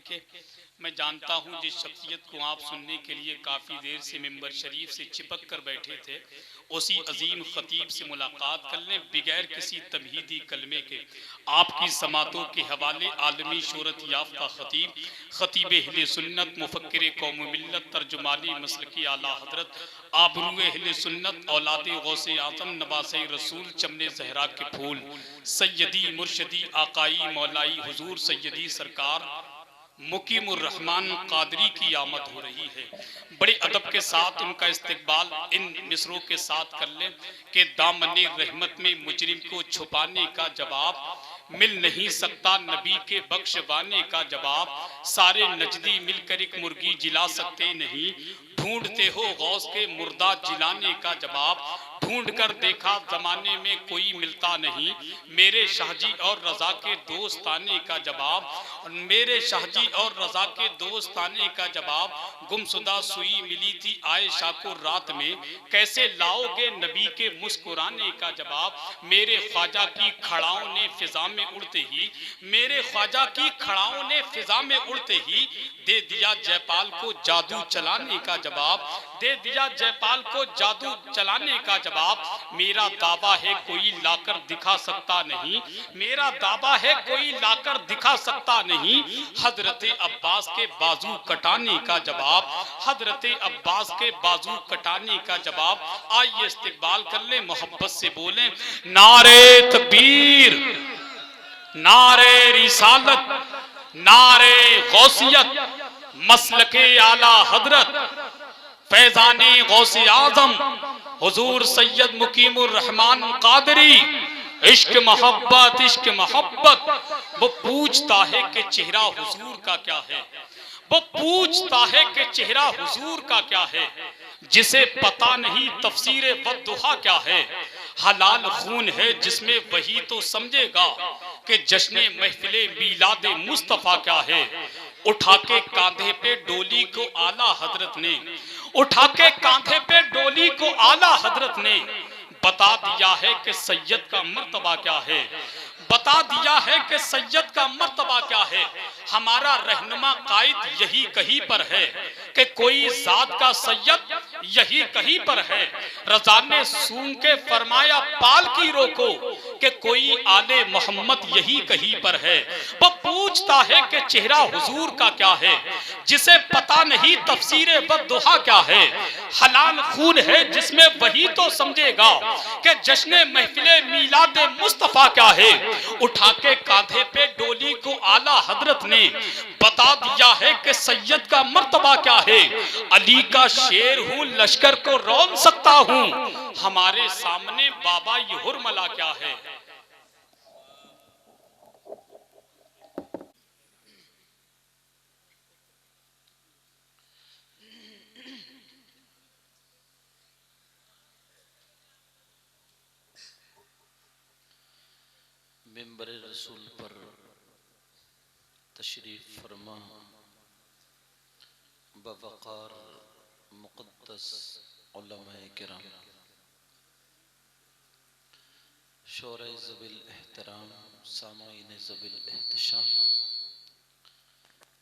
देखे, मैं जानता हूँ जिस शख्सियत को आप सुनने के लिए काफ़ी देर से मिंबर शरीफ से चिपक कर बैठे थे, उसी अजीम खतीब से मुलाकात कर लें बगैर किसी तमहीदी कलमे के। आपकी समातों के हवाले आलमी शोहरत याफ्ता खतीब, खतीब अहले सुन्नत, मुफक्किर कौम मिल्लत, तर्जुमानी मसलकी आला हजरत, आबरूए अहले सुन्नत, औलादे गौसे आज़म, नवासे रसूल, चमने ज़हरा के फूल, सैयदी मुर्शदी आकाई मौलाई हुजूर सैयदी सरकार मुकीमुर रहमान कादरी की आमद हो रही है। बड़े अदब के साथ उनका इस्तकबाल इन मिसरों के साथ कर लें कि दामने रहमत में मुजरिम को छुपाने का जवाब मिल नहीं सकता, नबी के बख्शवाने का जवाब सारे नजदी मिलकर एक मुर्गी जिला सकते नहीं, ढूंढते हो गौस के मुर्दा जिलाने का जवाब, ढूंढ कर देखा जमाने में कोई मिलता नहीं, मेरे शाहजी और रजा के दोस्त आने का जवाब, मेरे शाहजी और रजा के दोस्त आने का जवाब, गुमशुदा सुई मिली थी आयशा को रात में, कैसे लाओगे नबी के मुस्कुराने का जवाब, मेरे ख्वाजा की खड़ाओं ने फिजा में उड़ते ही, मेरे ख्वाजा की खड़ाओं ने फिजा में उड़ते ही दे दिया जयपाल को जादू चलाने का जवाब, दे दिया जयपाल को जादू चलाने का जवाब, मेरा दावा है कोई लाकर दिखा सकता नहीं, मेरा दावा है कोई लाकर दिखा सकता नहीं, हजरत अब्बास के बाजू कटाने का जवाब, हजरत अब्बास के बाजू कटाने का जवाब। आइए इस्तकबाल कर ले, मोहब्बत से बोलें नारे तकबीर, नारे रिसालत, नारे गौसियत, मसलके आला हजरत, फैजाने गौसे आजम हुजूर सैयद मुकीमुर रहमान कादरी। इश्क मोहब्बत, इश्क मोहब्बत। वो पूछता है कि चेहरा हुजूर का क्या है, वो पूछता है कि चेहरा हुजूर का क्या है, जिसे पता नहीं तफसीर वद्दुहा क्या है, हलाल खून है जिसमें वही तो समझेगा कि जश्न महफिले मीलादे मुस्तफा क्या है। उठा के कांधे पे डोली को आला हजरत ने, उठा के कांधे पे डोली को आला हजरत ने बता दिया है कि सैयद का मर्तबा क्या है, बता दिया है कि सैयद का मर्तबा क्या है। हमारा रहनुमा कायद यही कहीं पर है कि कोई जात का सैयद यही कहीं पर है। रजा ने सूंघ के फरमाया पाल की रोको कि कोई आले मोहम्मद यही कहीं पर है। वो पूछता है कि चेहरा हुजूर का क्या है, जिसे पता नहीं तफसीर वद्दुहा क्या है, हलाल खून है जिसमें वही तो समझेगा कि जश्न महफिले मीलादे मुस्तफा क्या है। उठा के कांधे पे डोली को आला हजरत ने बता दिया है कि सैयद का मर्तबा क्या है। अली का शेर हूँ, लश्कर को रौन सकता हूँ, हमारे सामने बाबा ये हुरमला क्या है। मिंबर रसूल पर तशरीफ फरमा बवक़ार मुक़द्दस उलमाए किराम, शोरे ज़बिल एहतराम, सामाईन ज़बिल एहतशाम,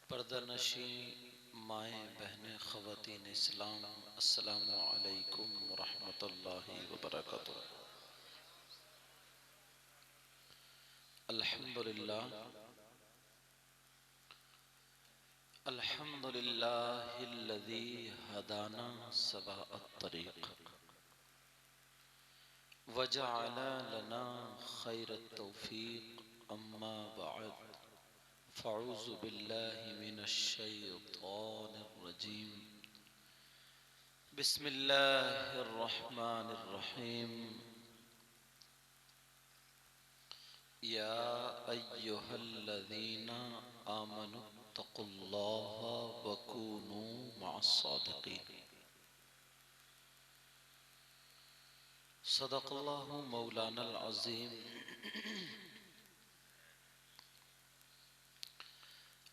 पर्दानशी माए बहने ख़वातीन इस्लाम, अस्सलामु अलैकुम व रहमतुल्लाहि व बरकातुहू। अल्हम्दुलिल्लाह, अल्हम्दुलिल्लाहिल्लज़ी हदाना सवाअत तरीक़ व जअला लना खैरत तौफ़ीक़, अम्मा बअद फ़अऊज़ु बिल्लाहि मिनश शैतानिर रजीम, बिस्मिल्लाहिर रहमानिर रहीम। या अय्युहल्लज़ीना आमनुत्तक़ुल्लाहा व कूनू मअस्सादिक़ीन। सदक़ल्लाहु मौलानल अज़ीम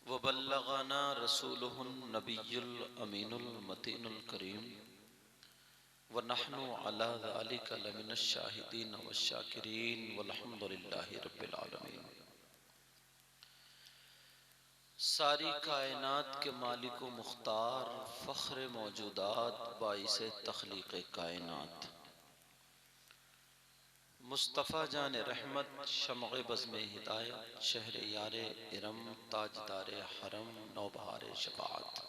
व बल्लग़ना रसूलुहुन नबियुल अमीनुल मतीनुल करीम व नहनु अला ज़ालिका लमिनश शाहिदीन व शाकिरीन वल्हम्दुलिल्लाहि रब्बिल आलमीन। सारी कायनात के मालिक व मुख्तार फ़ख्र मौजूदात बाइस तख्लीक़ कायनात मुस्तफ़ा जान रहमत शम्अ बज़्म हिदायत शहर यार इरम ताजदार हरम नौबहार शफ़ाअत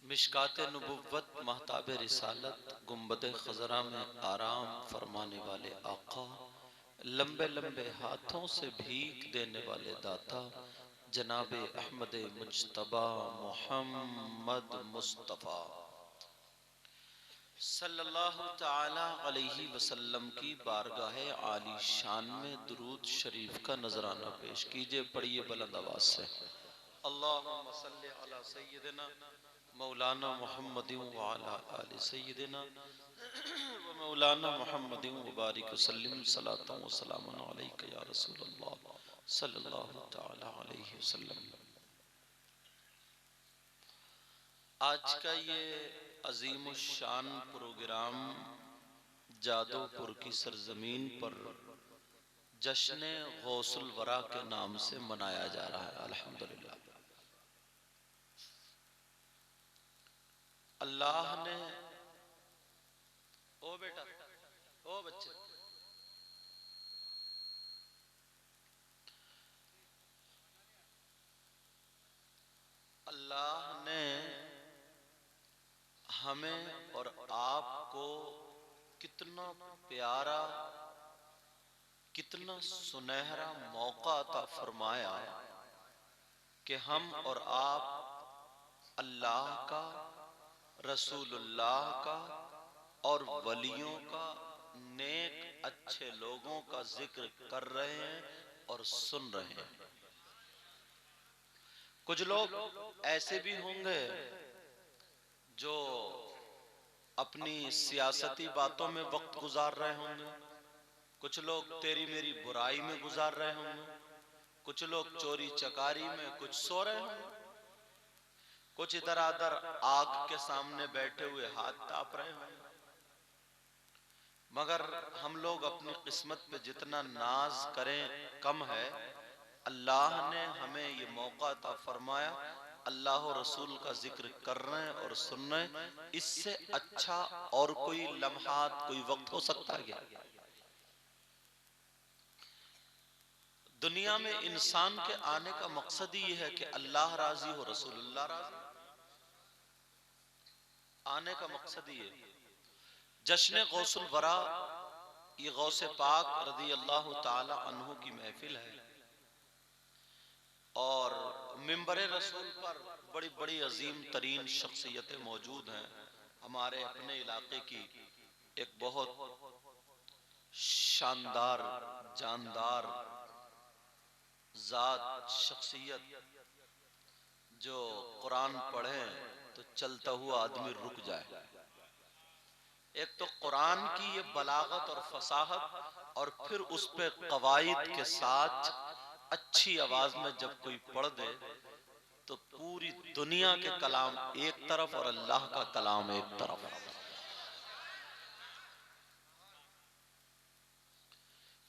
मिशकात नबुव्वत महताब रिसालत गुंबद खज़रा में आराम फरमाने वाले आका लंबे लंबे हाथों से भीख देने वाले दाता जनाब अहमद मुज्तबा मोहम्मद मुस्तफ़ा सल्लल्लाहु ताला अलैहि वसल्लम की बारगाह आली शान में दुरूद शरीफ का नजराना पेश कीजिए। पढ़िए बुलंद आवाज से, अल्लाहुम्मा सल्लि अला सय्यिदिना मौलाना मुहम्मदिन व अला आलि सय्यिदिना व मौलाना मुहम्मदिन व बारिक वसल्लिम सलातन व सलामुन अलैका या रसूलल्लाह सल्लल्लाहु ताला अलैहि वसल्लम। आज का ये अजीम शान प्रोग्राम जादोपुर की सरजमीन पर जश्न गौसुल वरा के नाम से मनाया जा रहा है। अल्हम्दुलिल्लाह, अल्लाह ने, ओ बेटा, ओ बच्चे, अल्लाह ने हमें और आपको कितना प्यारा, कितना सुनहरा मौका अता फरमाया कि हम और आप अल्लाह का, रसूलुल्लाह का और वलियों का, नेक अच्छे लोगों का जिक्र कर रहे हैं और सुन रहे हैं। कुछ लोग ऐसे भी होंगे जो अपनी सियासती बातों में वक्त गुजार रहे होंगे, कुछ लोग तेरी मेरी बुराई में गुजार रहे होंगे, कुछ लोग चोरी चकारी में कुछ सो रहे होंगे, कुछ इधर उधर आग के सामने बैठे हुए हाथ ताप रहे होंगे। मगर हम लोग अपनी किस्मत पे जितना नाज करें कम है। अल्लाह ने हमें ये मौका अता फरमाया, अल्लाह और रसूल का जिक्र कर रहे हैं और सुन रहे हैं। इससे अच्छा और कोई लम्हात, कोई वक्त हो सकता है क्या? दुनिया में इंसान के आने का मकसद ही है कि अल्लाह राजी हो, रसूलुल्लाह राजी। आने का मकसद ही है। जश्न गौसुल वरा, ये गौसे पाक रज़ी अल्लाह ताला अन्हु की महफिल है और मिंबर रसूल पर बड़ी बड़ी अजीम तरीन शख्सियतें मौजूद हैं। हमारे अपने इलाके की एक बहुत शानदार, जानदार जात, शख्सियत, जो कुरान पढ़े तो चलता हुआ आदमी रुक जाए। एक तो कुरान की ये बलागत और फसाहत, और फिर उस पे कवायद के साथ अच्छी आवाज में जब कोई पढ़ दे तो पूरी दुनिया के कलाम एक तरफ और अल्लाह का कलाम एक तरफ।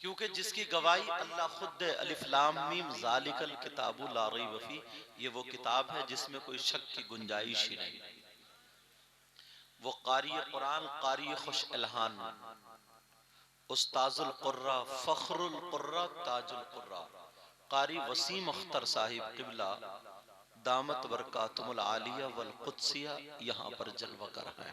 क्योंकि जिसकी गवाही अल्लाह खुद दे, अलिफ लाम मीम ज़ालिकल किताबु ला रैब फीह, ये वो किताब है जिसमें कोई शक की गुंजाइश ही नहीं। वो कारी कुरान, कारी खुश इल्हान, उस्ताजुल कुर्रा, फख्रुल कुर्रा, ताजुल कुर्रा, कारी वसीम अख्तर साहिब क़िबला दामत बरकातुमुल आलिया वल कुद्सिया यहाँ पर जलवा कर है।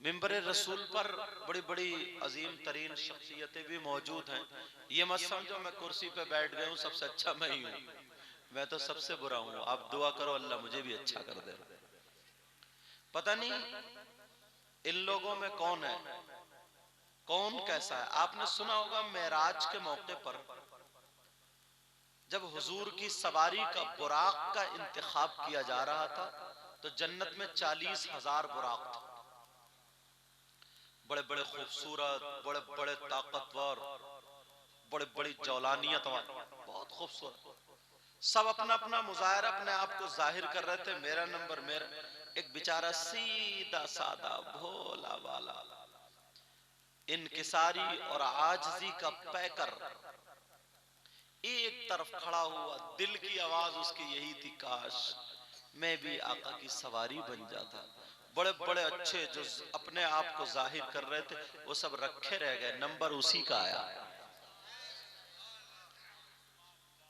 मिंबर रसूल पर बड़ी बड़ी अजीम तरीन शख्सियतें भी मौजूद हैं। ये मत समझो मैं कुर्सी पे बैठ गया हूँ, सबसे अच्छा मैं ही हूँ, मैं तो सबसे बुरा हूँ। आप दुआ करो अल्लाह मुझे भी अच्छा कर दे। पता नहीं इन लोगों में कौन है, कौन कैसा है। आपने सुना होगा मेराज के मौके पर जब हुजूर की सवारी का बुराक का इंतखाब किया जा रहा था तो जन्नत में 40,000 बुराक थे, बड़े बड़े खूबसूरत, बड़े बड़े ताकतवर, बड़े बड़ी जौलानियत वाले, बहुत खूबसूरत। सब अपना अपना मुजाहिरा अपने आप को जाहिर कर रहे थे, मेरा नंबर मेरा। एक बेचारा सीधा सादा भोला वाला इनकिसारी और आजजी का पैकर एक तरफ खड़ा हुआ, दिल की आवाज उसकी यही थी, काश मैं भी आका की सवारी बन जाता। बड़े बड़े अच्छे जो अपने आप को जाहिर कर रहे थे वो सब रखे रह गए, नंबर उसी का आया।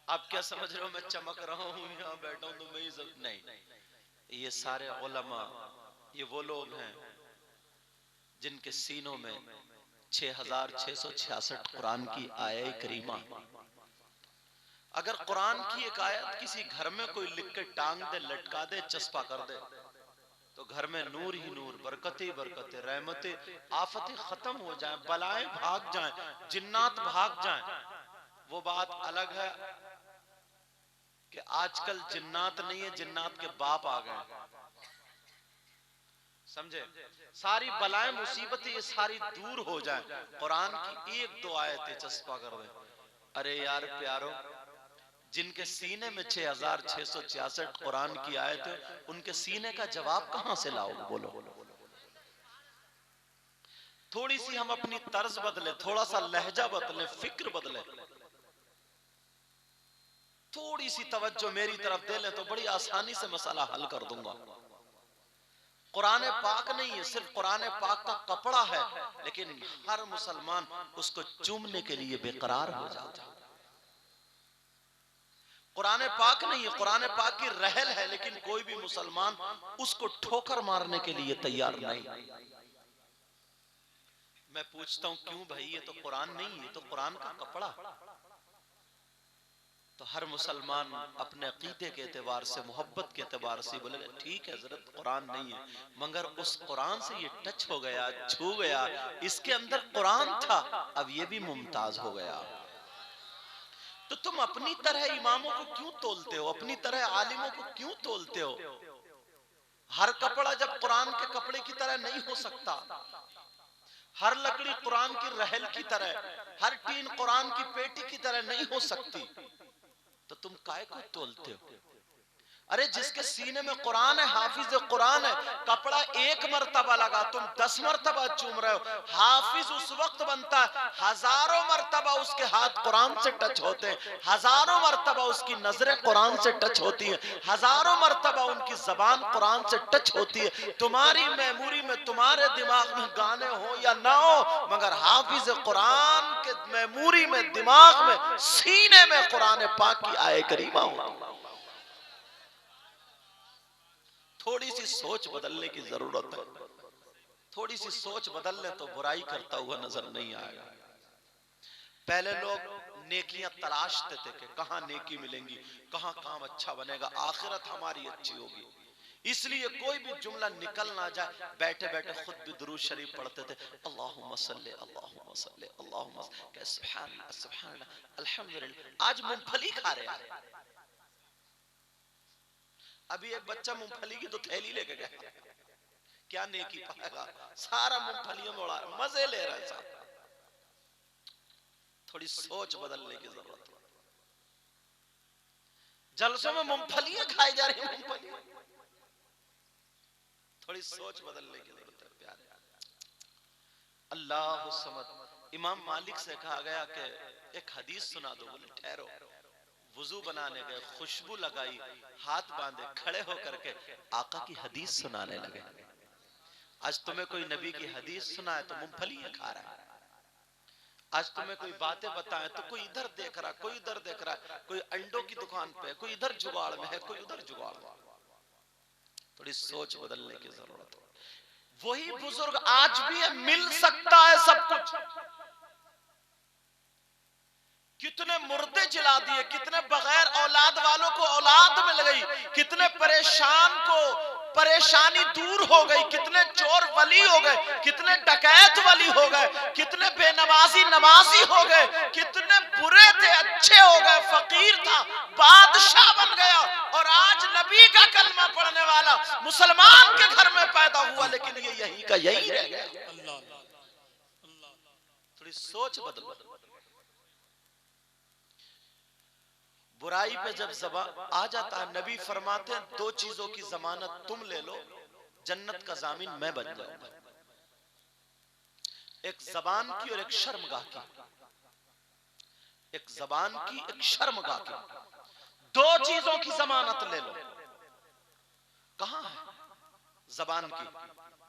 आप क्या समझ रहे हो मैं चमक रहा हूं यहाँ बैठा हूं तो मैं ही सब नहीं, ये सारे उलमा, ये वो लोग हैं जिनके सीनों में 6666 कुरान की आयत करीमा। अगर कुरान की एक आयत किसी घर में कोई लिख के टांग दे, लटका दे, चस्पा कर दे, तो घर में नूर ही नूर, बरकतें बरकतें, रहमतें, आफतें खत्म हो जाएं, बलाएं भाग जाएं, जिन्नात भाग जाएं। वो बात अलग है कि आजकल जिन्नात नहीं है, जिन्नात के बाप आ गए, समझे? सारी बलाएं मुसीबतें ये सारी दूर हो जाएं, कुरान की एक दो आयतें चस्पा कर दे। अरे यार प्यारो, जिनके सीने में 6666 कुरान की आयत है, उनके सीने का जवाब कहां से लाओगे? बोलो। थोड़ी सी हम अपनी तर्ज बदले, थोड़ा सा लहजा बदले, फिक्र बदले, थोड़ी सी तवज्जो मेरी तरफ दे ले तो बड़ी आसानी से मसला हल कर दूंगा। कुरान पाक नहीं है, सिर्फ कुरान पाक का कपड़ा है, लेकिन हर मुसलमान उसको चूमने के लिए बेकरार हो जाता है। कुरान पाक नहीं है, कुरान पाक की रहल है, लेकिन कोई भी मुसलमान उसको ठोकर मारने के लिए तैयार नहीं। मैं पूछता हूं क्यों भाई, ये तो कुरान नहीं है, तो कुरान का कपड़ा। तो हर मुसलमान अपने अकीदे के एतबार से, मोहब्बत के एतबार से बोले ठीक है हजरत कुरान नहीं है, मगर उस कुरान से ये टच हो गया, छू गया, इसके अंदर कुरान था, अब ये भी मुमताज हो गया। तो तुम अपनी तरह इमामों को क्यों तोलते हो, अपनी तरह आलिमों को क्यों तोलते हो? हर कपड़ा जब कुरान के कपड़े की तरह नहीं हो सकता, हर लकड़ी कुरान की रहल की तरह, हर टीन कुरान की पेटी की तरह नहीं हो सकती, तो तुम काय को तोलते हो? अरे जिसके सीने में कुरान है, हाफिज कुरान है, कपड़ा एक मर्तबा लगा, तुम 10 मर्तबा चूम रहे हो। हाफिज उस वक्त बनता है हजारों मर्तबा उसके हाथ कुरान से टच होते हैं, हजारों मर्तबा उसकी नजरें कुरान से टच होती हैं, हजारों मर्तबा उनकी जबान कुरान से टच होती है। तुम्हारी मेमोरी में, तुम्हारे दिमाग में गाने हो या ना हो, मगर हाफिज कुरान के मेमोरी में, दिमाग में, सीने में कुरान पाक की आयत करीमा हो। थोड़ी सी सोच बदलने की जरूरत है। थोड़ी सी सोच बदल ले तो बुराई करता हुआ नजर नहीं आएगा। पहले लोग नेकियां तलाशते थे कि कहां नेकी मिलेंगी, कहां काम अच्छा बनेगा, आखिरत हमारी अच्छी होगी। इसलिए कोई भी जुमला निकल ना जाए, बैठे बैठे खुद भी दुरूद शरीफ पढ़ते थे, अल्लाहुम्मा सल्ली अल्लाहुम्मा सल्ली अल्लाहुम्मा सुभान अल्लाह सुभान अल्लाह अल्हम्दुलिल्लाह। आज मूंगफली खा रहे हैं। अभी एक बच्चा मूंगफली की तो थैली लेके गया, क्या नेकी पाएगा? सारा मूंगफलियों में उड़ा, मजे ले रहा है साहब। थोड़ी सोच बदलने की जरूरत है। जलसों में मूंगफलियां खाई जा रही, मूंगफली, थोड़ी सोच बदलने की जरूरत है प्यारे। अल्लाह समद। इमाम मालिक से कहा गया कि एक हदीस सुना दो। बोले ठहरो। वुजू बनाने गए, खुशबू लगाई, हाथ बांधे, खड़े होकर के आका की हदीस सुनाने लगे। आज तुम्हें कोई नबी की हदीस सुनाए तो मूंगफली खा रहा है। आज तुम्हें कोई बातें बताए तो कोई इधर देख रहा, कोई इधर देख रहा, कोई अंडों की दुकान पे, कोई इधर जुगाड़ में है, कोई उधर जुगाड़ में। थोड़ी सोच बदलने की जरूरत है। वही बुजुर्ग आज भी है, मिल सकता है सब कुछ। कितने मुर्दे जला दिए, कितने बगैर औलाद वालों को औलाद मिल गई, कितने परेशान को परेशानी दूर हो गई, कितने चोर वली हो गए, कितने डकैत वली हो गए, कितने बेनमाजी नमाजी हो गए, कितने बुरे थे अच्छे हो गए, फकीर था बादशाह बन गया, और आज नबी का कलमा पढ़ने वाला मुसलमान के घर में पैदा हुआ, लेकिन ये यही का यही रह गया। थोड़ी सोच बदलो। बुराई पे जब ज़बान आ जाता है, नबी फरमाते हैं दो चीजों की जमानत तुम ले लो, जन्नत का जामिन मैं बन जाऊंगा। एक जबान की और एक शर्मगाह की। एक जबान की, एक शर्मगाह की, दो चीजों की जमानत ले लो। कहां है जबान की?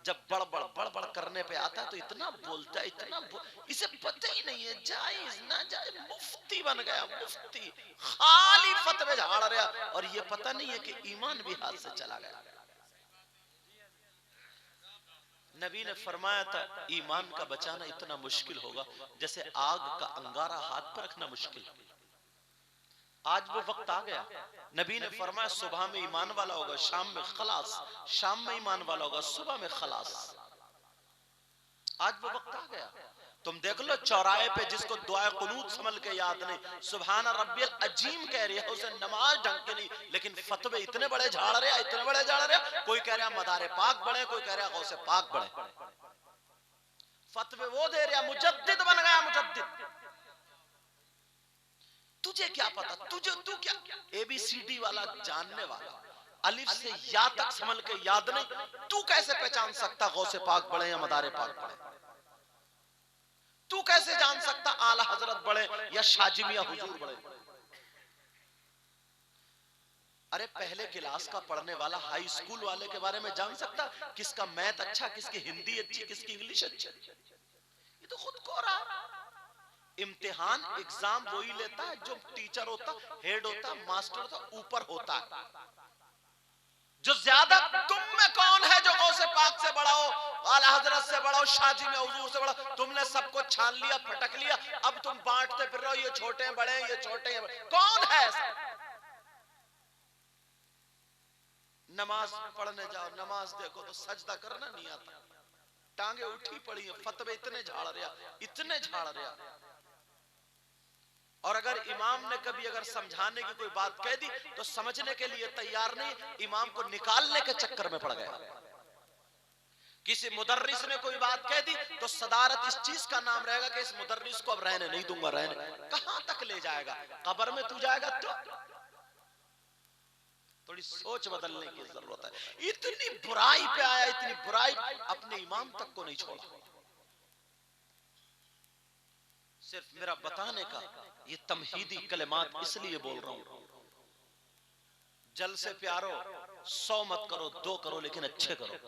जब बड़बड़ करने पे आता है तो इतना बोलता है, इसे पता ही नहीं है जायज ना जायज, मुफ्ती बन गया, मुफ्ती खाली फतवे झाड़ रहा, और ये पता नहीं है कि ईमान भी हाथ से चला गया। नबी ने फरमाया था ईमान का बचाना इतना मुश्किल होगा जैसे आग का अंगारा हाथ पर रखना मुश्किल। आज वो वक्त आ गया। नबी ने फरमाया सुबह में ईमान वाला होगा, शाम में खलास, शाम में ईमान वाला होगा, सुबह में खलास। आज वो वक्त आ गया। तुम देख लो चौराहे पे जिसको दुआ कुनूत समझ के याद नहीं, सुभान रब्बियल अजीम कह रही है, उसे नमाज ढंग के नहीं, लेकिन फतवे इतने बड़े झाड़ रहे, इतने बड़े झाड़ रहे। कोई कह रहा मदारे पाक बढ़े, कोई कह रहा गौसे पाक बढ़े। फतवे वो दे रहा, मुजद्दिद बन गया, मुजद्दिद। तुझे क्या पता, तू क्या ABCD वाला जानने वाला, अलिफ से या तक समझ के याद नहीं, तू कैसे पहचान सकता गौसे पाक बढ़े या मदारे पाक बढ़े? तू कैसे जान सकता आला हजरत बढ़े या शाजिमिया हुजूर बढ़े? अरे पहले क्लास का पढ़ने वाला हाई स्कूल वाले के बारे में जान सकता किसका मैथ अच्छा, किसकी हिंदी अच्छी, किसकी इंग्लिश अच्छी? ये तो खुद को रहा। इम्तिहान एग्जाम वही लेता है जो टीचर होता, हेड होता, मास्टर होता, ऊपर होता है। जो ज्यादा तुम में कौन है जो गौसे पाक से बड़ा हो, आला हजरत से बड़ा हो, शाजी में हुजूर से बड़ा? तुमने सबको छान लिया, फटक लिया, अब तुम बांटते फिर रहे हो, ये छोटे हैं बड़े, ये छोटे हैं बड़े। कौन है ऐसा? नमाज पढ़ने जाओ, नमाज देखो तो सजदा करना नहीं आता, टांगे उठी पड़ी है, फतवे इतने झाड़ रहा, इतने झाड़ रहा। और अगर इमाम ने कभी अगर समझाने की कोई बात कह दी तो समझने के लिए तैयार नहीं, इमाम को निकालने के चक्कर में पड़ गया। किसी मुदर्रिस ने कोई बात कह दी तो सदारत इस चीज का नाम रहेगा कि इस मुदर्रिस को अब रहने नहीं दूंगा। रहने कहां तक ले जाएगा? कब्र में तू जाएगा तो? थोड़ी सोच बदलने की जरूरत है। इतनी बुराई पे आया, इतनी बुराई, अपने इमाम तक को नहीं छोड़ा। सिर्फ मेरा बताने का ये तमहीदी कलिमात इसलिए बोल रहा हूं, जल से प्यारो 100 मत करो, 2 करो, लेकिन अच्छे करो।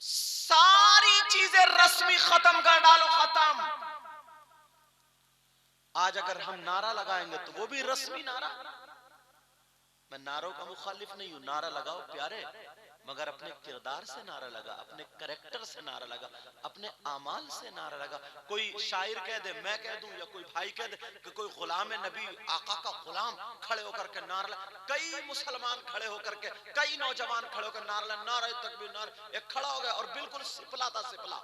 सारी चीजें रस्मी खत्म कर डालो, खत्म। आज अगर हम नारा लगाएंगे तो वो भी रस्मी नारा। मैं नारों का मुखालिफ नहीं हूं, नारा लगाओ प्यारे, मगर अपने किरदार से नारा लगा, अपने कैरेक्टर से नारा लगा, अपने आमाल से नारा लगा। कोई शायर कह दे, मैं कह दूं, या कोई भाई कह दे कि कोई गुलाम नबी आका का गुलाम खड़े होकर के नारा लगा। कई मुसलमान खड़े होकर के, कई नौजवान खड़े होकर नारा लगा, नारा तकबीर, नारा। एक खड़ा हो गया और बिल्कुल सिपला था, सिपला,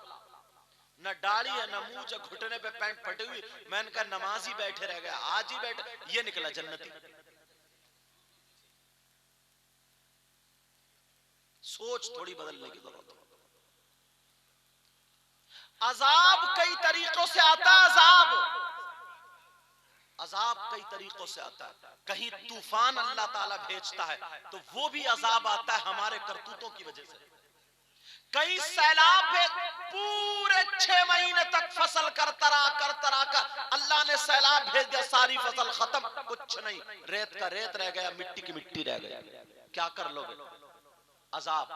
न दाढ़ी है न मूंछ, घुटने पे पैंट फटी हुई। मैंने कहा नमाज ही बैठे रह गया, आज ही बैठे, ये निकला जन्नती। सोच थोड़ी बदलने की जरूरत है। अजाब कई तरीकों से आता है, अजाब कई तरीकों से आता है। कहीं तूफान अल्लाह ताला भेजता है तो वो भी अजाब आता है हमारे करतूतों की वजह से। कहीं सैलाब में पूरे 6 महीने तक फसल कर अल्लाह ने सैलाब भेज दिया, सारी फसल खत्म, कुछ नहीं, रेत का रेत रह गया, मिट्टी की मिट्टी रह गई। क्या कर लोगे? अजाब।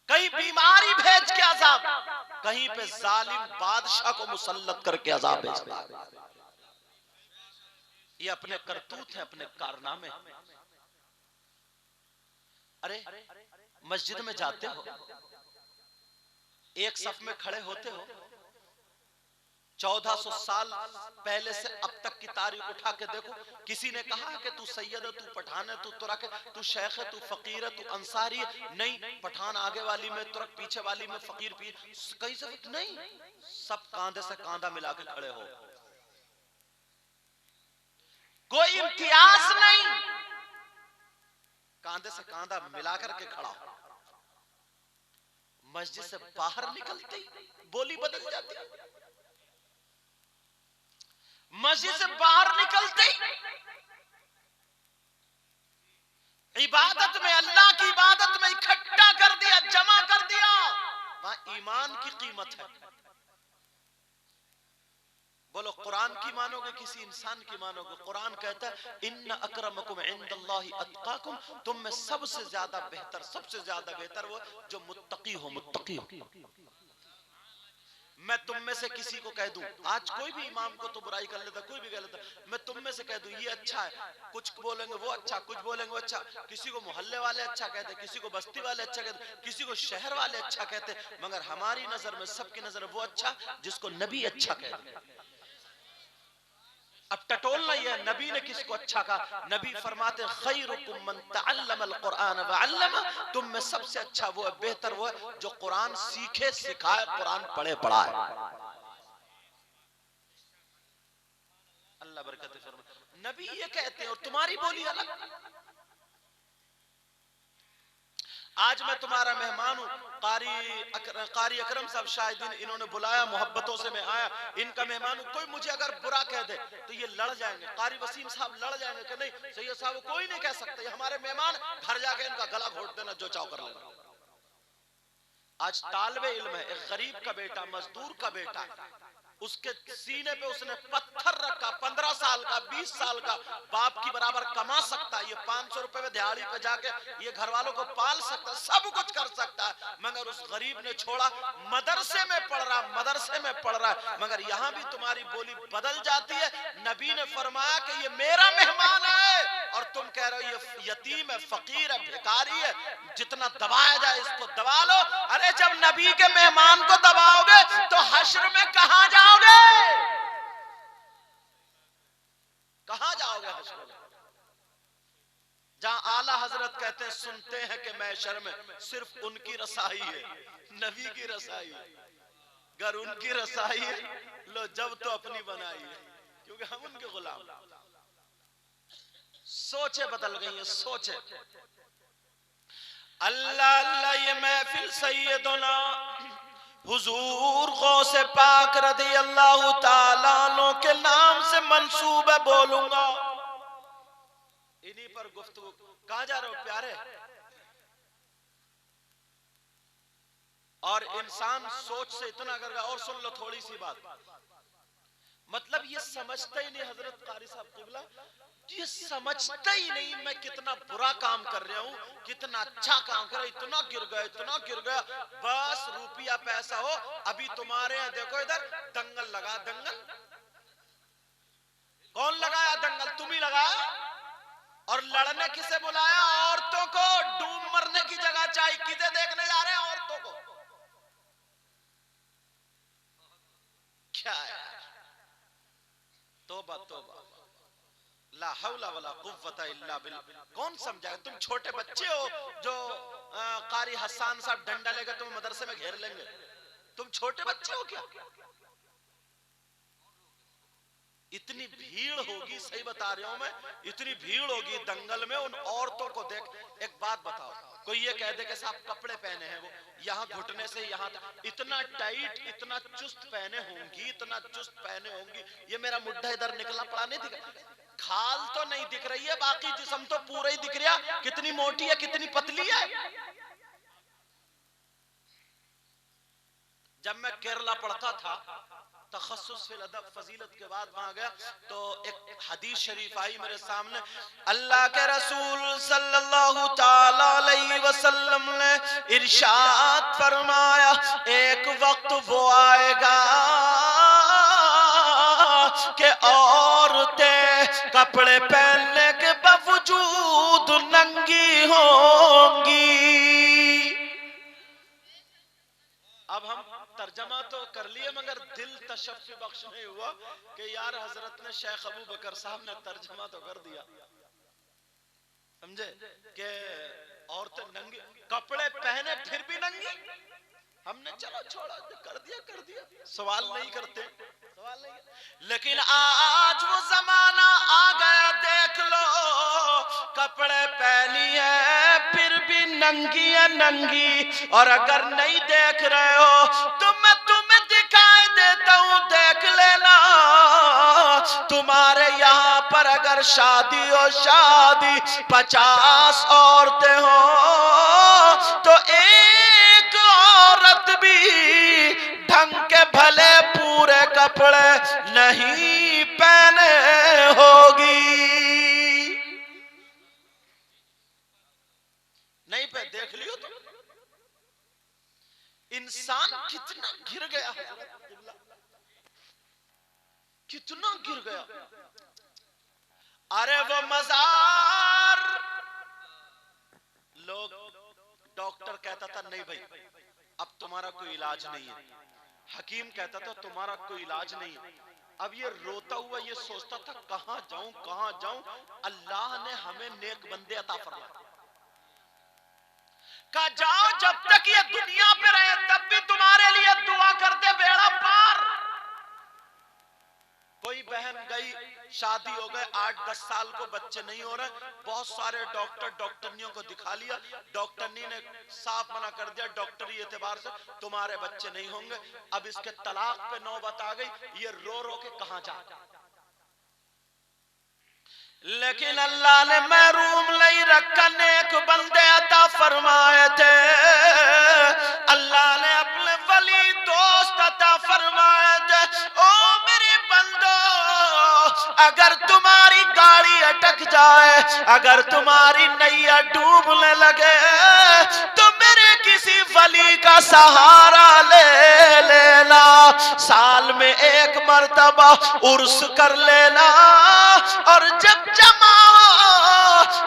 कहीं बीमारी भेज के अजाब, कहीं पे जालिम बादशाह को मुसल्लत करके अजाब भेजता है। ये अपने करतूत है, अपने कारनामे। अरे मस्जिद में जाते हो, एक सफ में खड़े होते हो, 1400 साल पहले से अब तक की तारीख उठा के देखो, किसी ने कहा कि तू सैयद है, तू पठान है, तू तुरक है, तू शेख है, तू फकीर है, तू अंसारी है? नहीं, पठान आगे वाली में, तुरक पीछे वाली में, फकीर कहीं से नहीं, सब कांधे से कांधा मिला के खड़े हो, कोई इम्तियाज नहीं, कांधे से कांधा मिलाकर के खड़ा हो। मस्जिद से बाहर निकलते ही बोली बदल जाती है। मस्जिद से बाहर निकलते ही इबादत में, अल्लाह की इबादत में इकट्ठा कर दिया, जमा कर दिया। वहां ईमान की कीमत है। बोलो कुरान की मानोगे किसी इंसान की मानोगे? कुरान कहता है इन्न अकरमकुम इंदल्लाहि अत्काकुम, तुम में सबसे ज्यादा बेहतर वो जो मुत्तकी हो। मैं तुम में से किसी को कह दूं, आज कोई भी इमाम को तो बुराई कर लेता, कोई भी कह लेता, मैं तुम में से कह दूं ये अच्छा है, कुछ बोलेंगे वो अच्छा, कुछ बोलेंगे वो अच्छा, किसी को मोहल्ले वाले अच्छा कहते, किसी को बस्ती वाले अच्छा कहते, किसी को शहर वाले अच्छा कहते, मगर हमारी नजर में, सबकी नजर में वो अच्छा जिसको नबी अच्छा कहते। अब टटोलना ही है, नबी ने किसको अच्छा कहा? नबी फरमाते खैरुकुम मन तअल्लमल कुरान व अल्लमा, तुम में सबसे अच्छा वो है, बेहतर वो है जो कुरान सीखे सिखाए, कुरान पढ़े पढ़ाए। अल्लाह बरकत फरमाए। नबी ये कहते हैं और तुम्हारी बोली अलग। आज मैं तुम्हारा मेहमान हूँ, कारी अकरम साहब शाहिदीन इन्होंने बुलाया, मोहब्बतों से मैं आया, इनका मेहमान हूँ। कोई मुझे अगर बुरा कह दे तो ये लड़ जाएंगे, कारी वसीम साहब लड़ जाएंगे कि नहीं सैयद साहब कोई नहीं कह सकता, ये हमारे मेहमान, घर जाके इनका गला घोट देना, जो चाहो कर लेना। आज तालिबे इल्म है, एक गरीब का बेटा, मजदूर का बेटा, उसके सीने पे उसने पत्थर रखा, 15 साल का, 20 साल का, बाप की बराबर कमा सकता है, ये 500 रुपए में दिहाड़ी पे जाके ये घर वालों को पाल सकता है, सब कुछ कर सकता है, मगर उस गरीब ने छोड़ा, मदरसे में पढ़ रहा है, मगर यहाँ भी तुम्हारी बोली बदल जाती है। नबी ने फरमाया कि ये मेरा मेहमान है और तुम कह रहे हो ये यतीम है, फकीर है, भिखारी है, जितना दबाया जाए इसको दबा लो। अरे जब नबी के मेहमान को दबाओगे तो हश्र में कहां जाओगे? कहां जाओगे हश्र में? जहां आला हजरत कहते हैं सुनते हैं कि मैशर में सिर्फ उनकी रसाई है, नबी की रसाई है, अगर उनकी रसाई है लो जब तो अपनी बनाई है, क्योंकि हम उनके गुलाम। सोचे बदल गई है, सोचे। अल्लाह अल्लाह, ये महफिल सैयदना हुजूर गौसे पाक रज़ी अल्लाह ताला अन्हु के नाम से मंसूब है, बोलूंगा इन्हीं पर गुफ्तगू। कहां जा रहे हो प्यारे? और इंसान सोच से इतना कर गया। और सुन लो थोड़ी सी बात, मतलब ये समझता ही नहीं, हजरत कारी साहब क़िबला ये समझता ही नहीं मैं कितना बुरा काम कर रहा हूँ, कितना अच्छा काम कर रहा हूं, इतना गिर गया, बस रुपया पैसा हो। अभी तुम्हारे यहाँ देखो इधर दंगल लगा, दंगल कौन लगाया? दंगल तुम ही लगाया। और लड़ने किसे बुलाया? औरतों को। डूब मरने की जगह चाहिए, किसे देखने जा रहे हैं? औरतों को। क्या है? तौबा तौबा, ला हौला वला कुव्वता इल्ला बिल्लाह। कौन समझाएगा? तुम छोटे बच्चे हो जो कारी हसन साहब डंडा लेकर तुम मदरसे में घेर लेंगे, तुम छोटे बच्चे हो क्या? इतनी भीड़ होगी, सही बता रहा हूं मैं, इतनी भीड़ होगी दंगल में, उन औरतों को देख। एक बात बताओ, कोई ये कह दे कि साहब कपड़े पहने हैं वो यहाँ घुटने से यहाँ तक इतना टाइट, इतना चुस्त पहने होंगी, इतना चुस्त पहने होंगी, ये मेरा मुड्ढा इधर निकला पड़ा नहीं दिख, खाल तो नहीं दिख रही है, बाकी जिस्म तो पूरा ही दिख रहा, कितनी मोटी है कितनी पतली है। जब मैं केरला पढ़ता था, तखस्सुस फिल अदब फजीलत के बाद वहां गया तो एक हदीस शरीफ आई मेरे सामने। अल्लाह के रसूल सल्लल्लाहु ताला अलैहि वसल्लम ने इरशाद फरमाया, एक वक्त वो आएगा कि औरतें कपड़े पहनने के बावजूद नंगी होंगी। अब हम तर्जमा तो कर लिए मगर दिल तशफ़्फ़ी बख्श नहीं हुआ कि यार हजरत ने शेख अबू बकर साहब ने तर्जमा तो कर दिया, समझे कि औरतें नंगी, कपड़े पहने फिर भी नंगी। हमने चलो छोड़ा, कर दिया, सवाल नहीं करते, सवाल नहीं। लेकिन आज वो जमाना आ गया, देख लो कपड़े पहनी है फिर भी नंगी है, नंगी। और अगर नहीं देख रहे हो तो मैं तुम्हें दिखाई देता हूं, देख लेना। तुम्हारे यहाँ पर अगर शादी हो, शादी 50 औरतें हो तो एक औरत भी ढंग के भले पूरे कपड़े नहीं पहने होगी। नहीं पे देख लियो तो इंसान कितना गिर गया है, कितना गिर गया। अरे वो मजार, लोग डॉक्टर कहता था नहीं भाई अब तुम्हारा कोई इलाज नहीं है, हकीम कहता था तुम्हारा कोई इलाज नहीं है। अब ये रोता हुआ ये सोचता था कहां जाऊं कहां जाऊं। अल्लाह ने हमें नेक बंदे अता फरमाए, कहा जाओ जब तक ये दुनिया पे रहे तब भी तुम्हारे लिए दुआ करते बेड़ा पार। कोई बहन गई, शादी हो गए, 8-10 साल को बच्चे नहीं हो रहे, बहुत सारे डॉक्टरनियों को दिखा लिया, डॉक्टरनी ने साफ मना कर दिया डॉक्टरी एतबार से तुम्हारे बच्चे नहीं होंगे। अब इसके तलाक पे नौबत आ गई, ये रो रो के कहां जाए। लेकिन अल्लाह ने महरूम नहीं रखा, नेक बंदे अता फरमाए थे। अल्लाह ने अपने वली दोस्त अता फरमाए थे। ओ मेरे बंदो, अगर तुम्हारी गाड़ी अटक जाए, अगर तुम्हारी नैया डूबने लगे तो मेरे किसी वली का सहारा ले लेना। साल में एक मर्तबा उर्स कर लेना, और जब जमा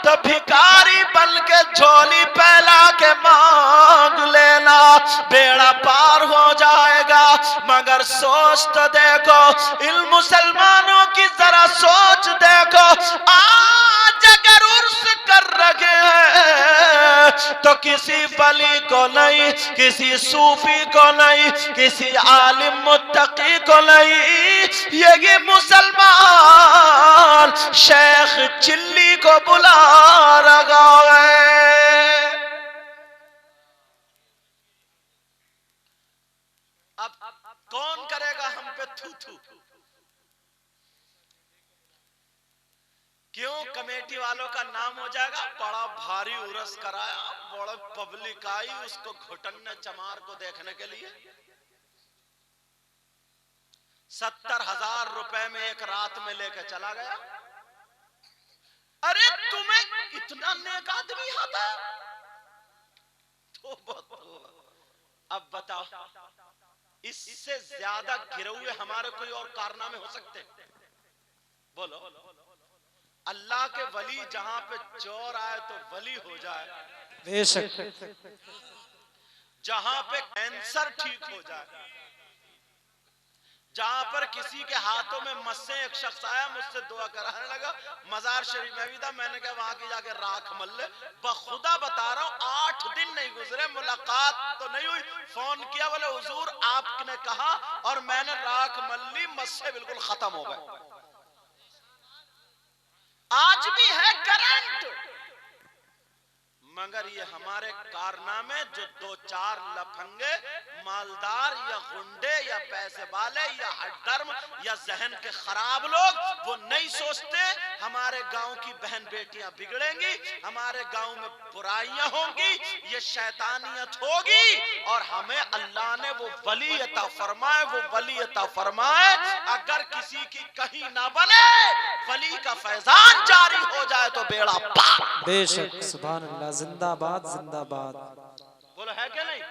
तो भिखारी बन के झोली फैला के मांग लेना, बेड़ा पार हो जाएगा। मगर सोच तो देखो, इन मुसलमानों की जरा सोच देखो, आज अगर उर्स कर रहे हैं तो किसी वली को नहीं, किसी सूफी को नहीं, किसी आलिम मुत्तकी को नहीं, ये मुसलमान शेख चिल्ली को बुला रहा है। अब कौन करेगा हम पे थू थू? क्यों? कमेटी वालों का नाम हो जाएगा, बड़ा भारी उरस कराया, बड़ा पब्लिक आई उसको घुटने चमार को देखने के लिए। 70,000 रुपए में एक रात में लेके चला गया। अरे तुम्हें इतना नेक आदमी आता? अब बताओ, इससे ज्यादा गिरे हुए हमारे कोई और कारनामे हो सकते? बोलो। अल्लाह के वली जहां पे चोर आए तो वली हो जाए, बेशक। जहां पे कैंसर ठीक हो जाए, जहां पर किसी के हाथों में मस्से, एक शख्स आया मुझसे दुआ कराने लगा, मजार शरीफ में भी था, मैंने कहा वहां की जाके राख मल ले। बखुदा बता रहा हूं 8 दिन नहीं गुजरे, मुलाकात तो नहीं हुई, फोन किया, बोले हुजूर आपने कहा, और मैंने राख मल ली, मस्से बिल्कुल खत्म हो गए। आज भी है करंट, मगर ये हमारे कारनामे जो 2-4 लफंगे मालदार या गुंडे या पैसे वाले या हड्डर्म या जहन के खराब लोग, वो नहीं सोचते हमारे गांव की बहन बेटियां बिगड़ेंगी, हमारे गांव में बुराइयां होंगी, ये शैतानियत होगी, और हमें अल्लाह ने वो वली अता फरमाए, वो वली अता फरमाए। अगर किसी की कहीं ना बने, वली का फैजान जारी हो जाए तो बेड़ा पार। बेशक, सुभान अल्लाह, जिंदाबाद जिंदाबाद। बोलो है क्या नहीं?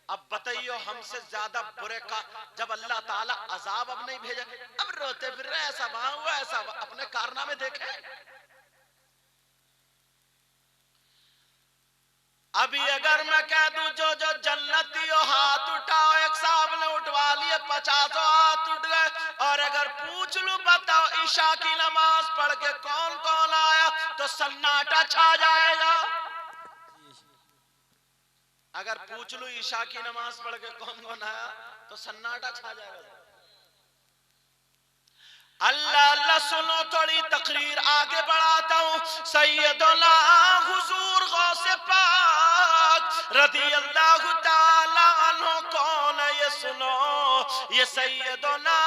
अब बताइयो, हमसे ज्यादा बुरे का जब अल्लाह ताला अजाब अब नहीं भेजा, अब रोते फिर रहे, ऐसा वहां हुआ, ऐसा अपने कारनामे देखे। अभी अगर मैं कह दूं जो जो जन्नतियों हाथ उठाओ, एक साहब ने उठवा लिए, 50 हाथ उठ गए, और अगर पूछ लूं बताओ ईशा की नमाज पढ़ के कौन कौन आया, तो सन्नाटा छा जाएगा। अगर पूछ लूं ईशा की नमाज पढ़ के कौन कौन आया, तो सन्नाटा छा जाएगा। अल्लाह अल्लाह, सुनो थोड़ी तकरीर आगे बढ़ाता हूँ। सैयदुना हुजूर गौसे पाक रज़ी अल्लाह ताला अन्हु कौन है, ये सुनो। ये सैयदुना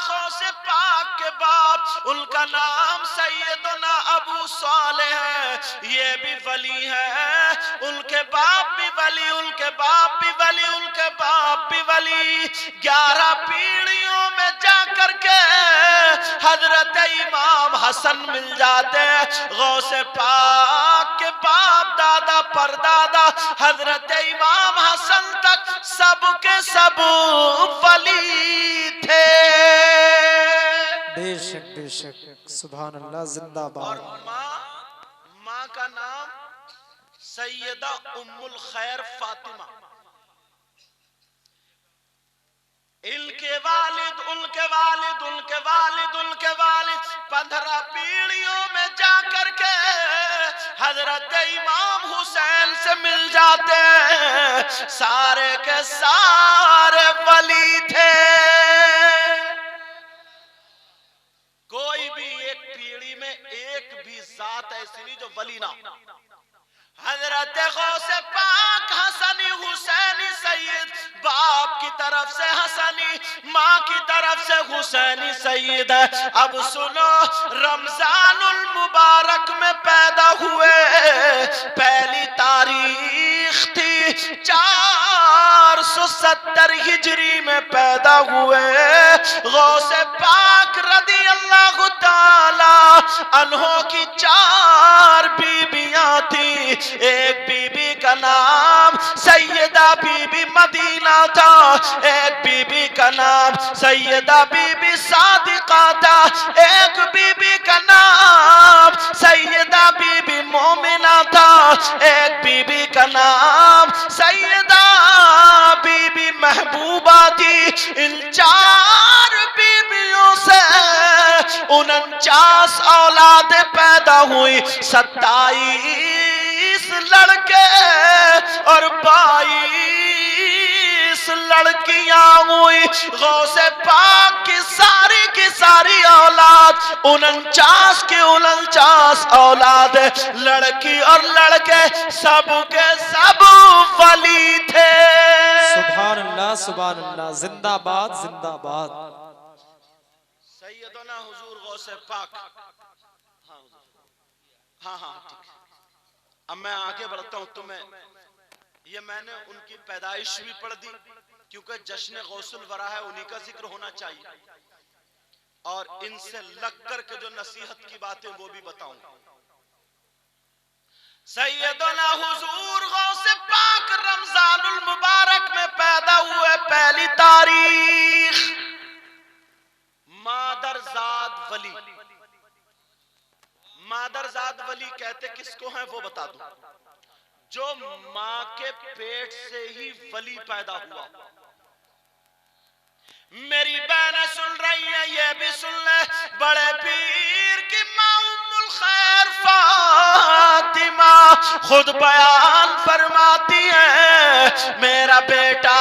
गौसे पाक के बाप, उनका नाम सैयद सैयदना अबू सालेह है, ये भी वली है, उनके बाप भी वली, उनके बाप भी वली, उनके बाप भी वली। 11 पीढ़ियों में जा करके हजरत इमाम हसन मिल जाते हैं। गौसे पाक के बाप दादा परदादा हजरत इमाम हसन तक सबके सब वली थे। बेशक बेशक, सुभान अल्लाह, जिंदाबाद। और माँ का नाम सैयदा उम्मुल खैर फातिमा। इनके वालिद उनके वालिद उनके वालिद उनके वालिद 15 पीढ़ियों में जाकर के हजरत इमाम हुसैन से मिल जाते हैं। सारे के सारे वली थे। कोई भी एक पीढ़ी में एक भी जात ऐसी नहीं जो वली ना। हजरत गौसे पाक हसनी हुसैनी सैयद, बाप की तरफ से हसनी, माँ की तरफ से हुसैनी सैयद है। अब सुनो, रमजानुल मुबारक में पैदा हुए, पहली तारीख थी 470 हिजरी में पैदा हुए। गौसे पाक रदी अल्लाह ताला अन्हों की 4 बीबियां थी। एक बीबी का नाम सैयदा बीबी मदीना था, एक बीबी का नाम सैयदा बीबी सादिका था, एक बीबी का नाम सैयदा बीबी मोमिना था, एक बीबी का नाम सैयदा बीबी महबूबा थी। इन 4 बीबियों से 49 औलादें पैदा हुई, 27 लड़के और 22 लड़कियां हुई। गौसे पाक की सारी औलाद 49 की 49 औलाद, लड़की और लड़के सब के सब वली थे। सुभान अल्लाह, सुभान अल्लाह, जिंदाबाद जिंदाबाद। सैयदना हुजूर गौसे पाक। हाँ ठीक है। अब मैं आगे बढ़ता हूं। तुम्हें ये मैंने उनकी पैदाइश भी पढ़ दी, क्योंकि जश्न गौसुल वरा है, उन्हीं का जिक्र होना चाहिए। और इनसे लग कर के जो नसीहत की बातें वो भी बताऊंगा। सैयदना हुजूर गौसे पाक रमजानुल मुबारक में पैदा हुए, पहली तारीख। मादरजाद वली। मादरजाद वली कहते किसको हैं वो बता दूं। जो मां के पेट से ही वली पैदा हुआ। मेरी बहनें सुन रही हैं, ये भी सुन ले। बड़े पीर की मां उम्मुल खैर फातिमा खुद बयान फरमाती है, मेरा बेटा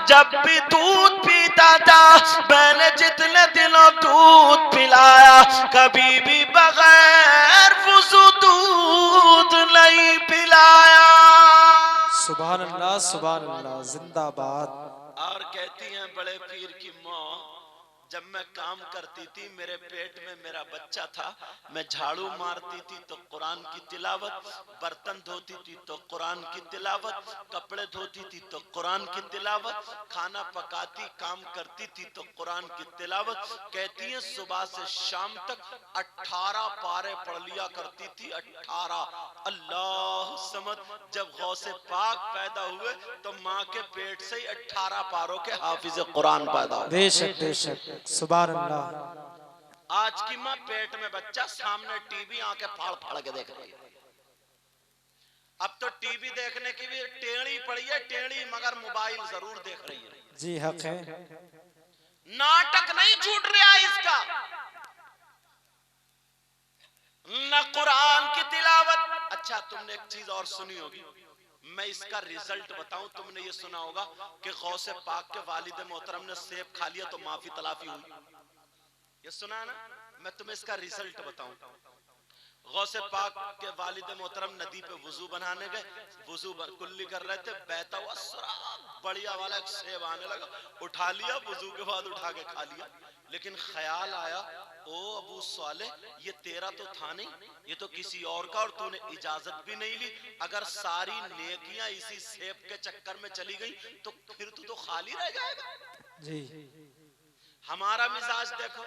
जब भी दूध पीता था, मैंने जितने दिनों दूध पिलाया, कभी भी बगैर वुज़ू दूध नहीं पिलाया। सुभान अल्लाह, सुभान अल्लाह, जिंदाबाद। और कहती हैं बड़े पीर की माँ, जब मैं काम करती थी, मेरे पेट में मेरा बच्चा था, मैं झाड़ू मारती थी तो कुरान की तिलावत, बर्तन धोती थी तो कुरान की तिलावत, कपड़े धोती थी तो कुरान की तिलावत, खाना पकाती काम करती थी तो कुरान की तिलावत। कहती हैं सुबह से शाम तक 18 पारे पढ़ लिया करती थी। 18। अल्लाह समद। जब गौसे पाक पैदा हुए तो माँ के पेट से ही 18 पारों के हाफिज कुरान पैदा हुए। बेशक बेशक, सुभान अल्लाह। आज की माँ पेट में बच्चा, सामने टीवी, आंखें फाड़ फाड़ के देख रही है। अब तो टीवी देखने की भी टेढ़ी पड़ी है, टेढ़ी, मगर मोबाइल जरूर देख रही है। जी हक है। नाटक नहीं छूट रहा इसका, न कुरान की तिलावत। अच्छा, तुमने एक चीज और सुनी होगी, मैं इसका रिजल्ट बताऊं। तुमने ये सुना होगा कि गौसे पाक के वालिद मोहतरम ने सेब खा लिया तो माफी तलाफी हुई, ये सुना ना। मैं तुम्हें इसका रिजल्ट बताऊं। गौसे पाक के वालिद मोहतरम नदी पे वुजू बनाने गए, वुजू कुल्ली कर रहे थे, बहता हुआ बढ़िया वाला एक सेब आने लगा, उठा लिया, वुजू के बाद उठा के खा लिया। लेकिन ख्याल आया ओ अबू साले, ये तेरा तो था नहीं, ये तो किसी और का, और तूने इजाजत भी नहीं ली। अगर सारी नेकियां इसी सेब के चक्कर में चली गई तो फिर तू तो खाली रह जाएगा। जी हमारा मिजाज देखो,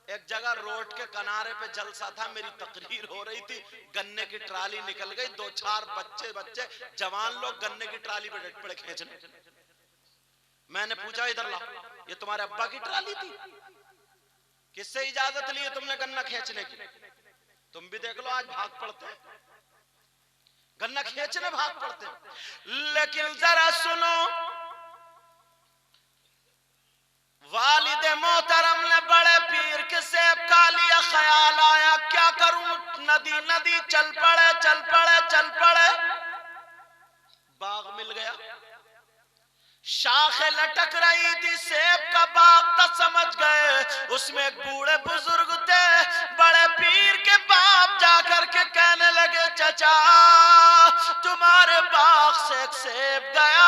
एक जगह रोड के किनारे पे जलसा था, मेरी तकरीर हो रही थी, गन्ने की ट्राली निकल गई, 2-4 बच्चे जवान लोग गन्ने की ट्राली पे डट पड़े खींचने। मैंने पूछा इधर ला, ये तुम्हारे अब्बा की ट्राली थी? किससे इजाजत ली है तुमने गन्ना खींचने की? तुम भी देख लो, आज भाग पड़ते हैं, गन्ना खींचने भाग पड़ते हैं। लेकिन जरा सुनो, वालिद मोहतरम ने बड़े पीर के सेब का लिया, ख्याल आया क्या करूं, नदी नदी चल पड़े, बाग मिल गया, शाखें लटक रही थी, सेब का बाग था, समझ गए उसमें एक बूढ़े बुजुर्ग थे। बड़े पीर के बाप जाकर के कहने लगे, चचा तुम्हारे बाग से एक सेब गया,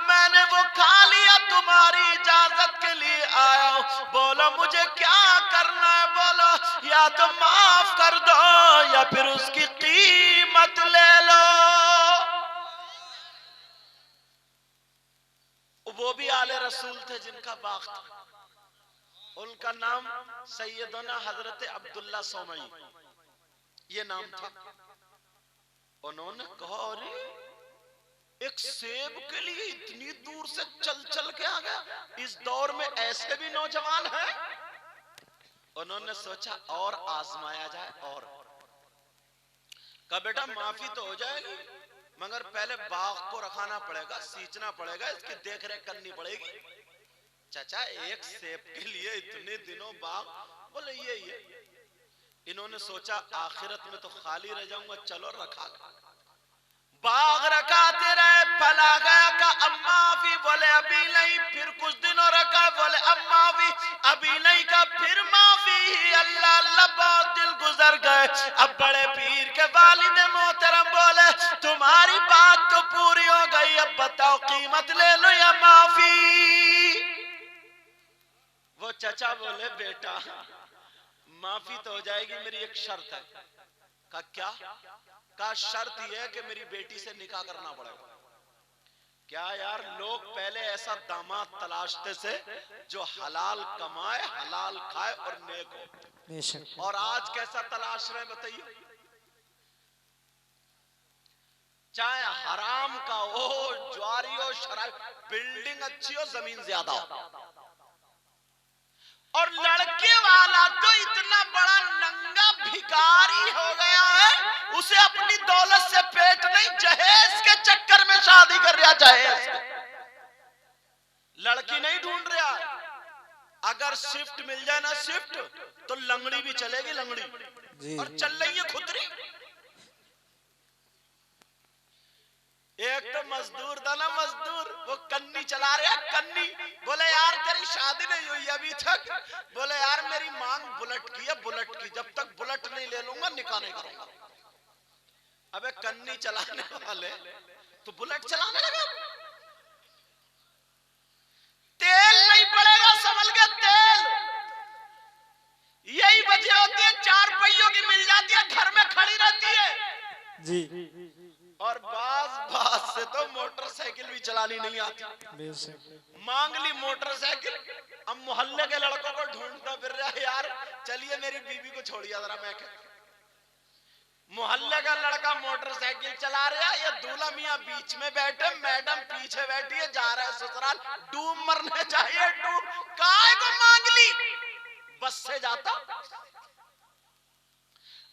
मैंने वो खा लिया, तुम्हारी इजाजत के लिए आया हूं, बोलो मुझे क्या करना है, बोलो या तो माफ कर दो या फिर उसकी कीमत ले लो। वो भी आले रसूल थे जिनका बाग था, उनका नाम सैयदना हजरत अब्दुल्ला सोमई, ये नाम था। उन्होंने कहा, अरे एक सेब के लिए इतनी दूर से चल के आ गया, इस दौर में ऐसे भी नौजवान हैं। उन्होंने सोचा और आजमाया जाए, और कहा बेटा माफी तो हो जाएगी, मगर पहले बाग को रखाना पड़ेगा, सींचना पड़ेगा, इसकी देख रेख करनी पड़ेगी। चाचा एक सेब के लिए इतने दिनों बाग, बोले ये इन्होंने सोचा आखिरत में तो खाली रह जाऊंगा, चलो रखा। बाग रखाते रहे, फला गया का अम्मा भी, बोले अभी नहीं, फिर कुछ दिनों रखा, बोले अम्मा भी अभी नहीं का, फिर माफी, अल्लाह अल्लाह, बहुत दिल गुजर गए। अब बड़े पीर के वालिद मोहतरम बोले, तुम्हारी बात तो पूरी हो गई, अब बताओ कीमत ले लो या माफी। वो चचा बोले, बेटा माफी तो हो जाएगी, मेरी एक शर्त है। का क्या? का शर्त यह है कि मेरी बेटी से निकाह करना पड़ेगा। क्या यार, लोग पहले ऐसा दामाद तलाशते से जो हलाल कमाए, हलाल खाए और नेक हो, और आज कैसा तलाश रहे बताइए? चाहे हराम का हो, ज्वारी हो, शराब, बिल्डिंग अच्छी हो, जमीन ज्यादा हो, और लड़के वाला तो इतना बड़ा नंगा भिखारी हो गया है, उसे अपनी दौलत से पेट नहीं, जहेज के चक्कर में शादी कर रहा, जहेज लड़की नहीं ढूंढ रहा है। अगर शिफ्ट मिल जाए ना, शिफ्ट, तो लंगड़ी भी चलेगी, लंगड़ी, और चल रही है खुदरी। एक तो मजदूर था ना, मजदूर, वो कन्नी चला रहा, कन्नी, बोले यार तेरी शादी नहीं हुई अभी तक, बोले यार मेरी मांग बुलेट की है, बुलेट की, जब तक बुलेट नहीं ले लूंगा निकाह नहीं करूंगा। अबे कन्नी चलाने वाले तो बुलेट चलाने लगा, तेल नहीं पड़ेगा, संभल के तेल, यही वजह होती है, 4 पहियों की मिल जाती है, घर में खड़ी रहती है जी, और बाज से तो मोटरसाइकिल भी चलानी नहीं आती। मांग ली मोटरसाइकिल, अब मोहल्ले के लड़कों को ढूंढता फिर रहा है, यार चलिए मेरी बीवी को छोड़िए जरा, मैं क्या। मोहल्ले का लड़का मोटरसाइकिल चला रहा है, ये दूल्हा मियां बीच में बैठे, मैडम पीछे बैठी है, जा रहा है ससुराल, डूब मरने चाहिए, डूब, काय को मांग ली, बस से जाता।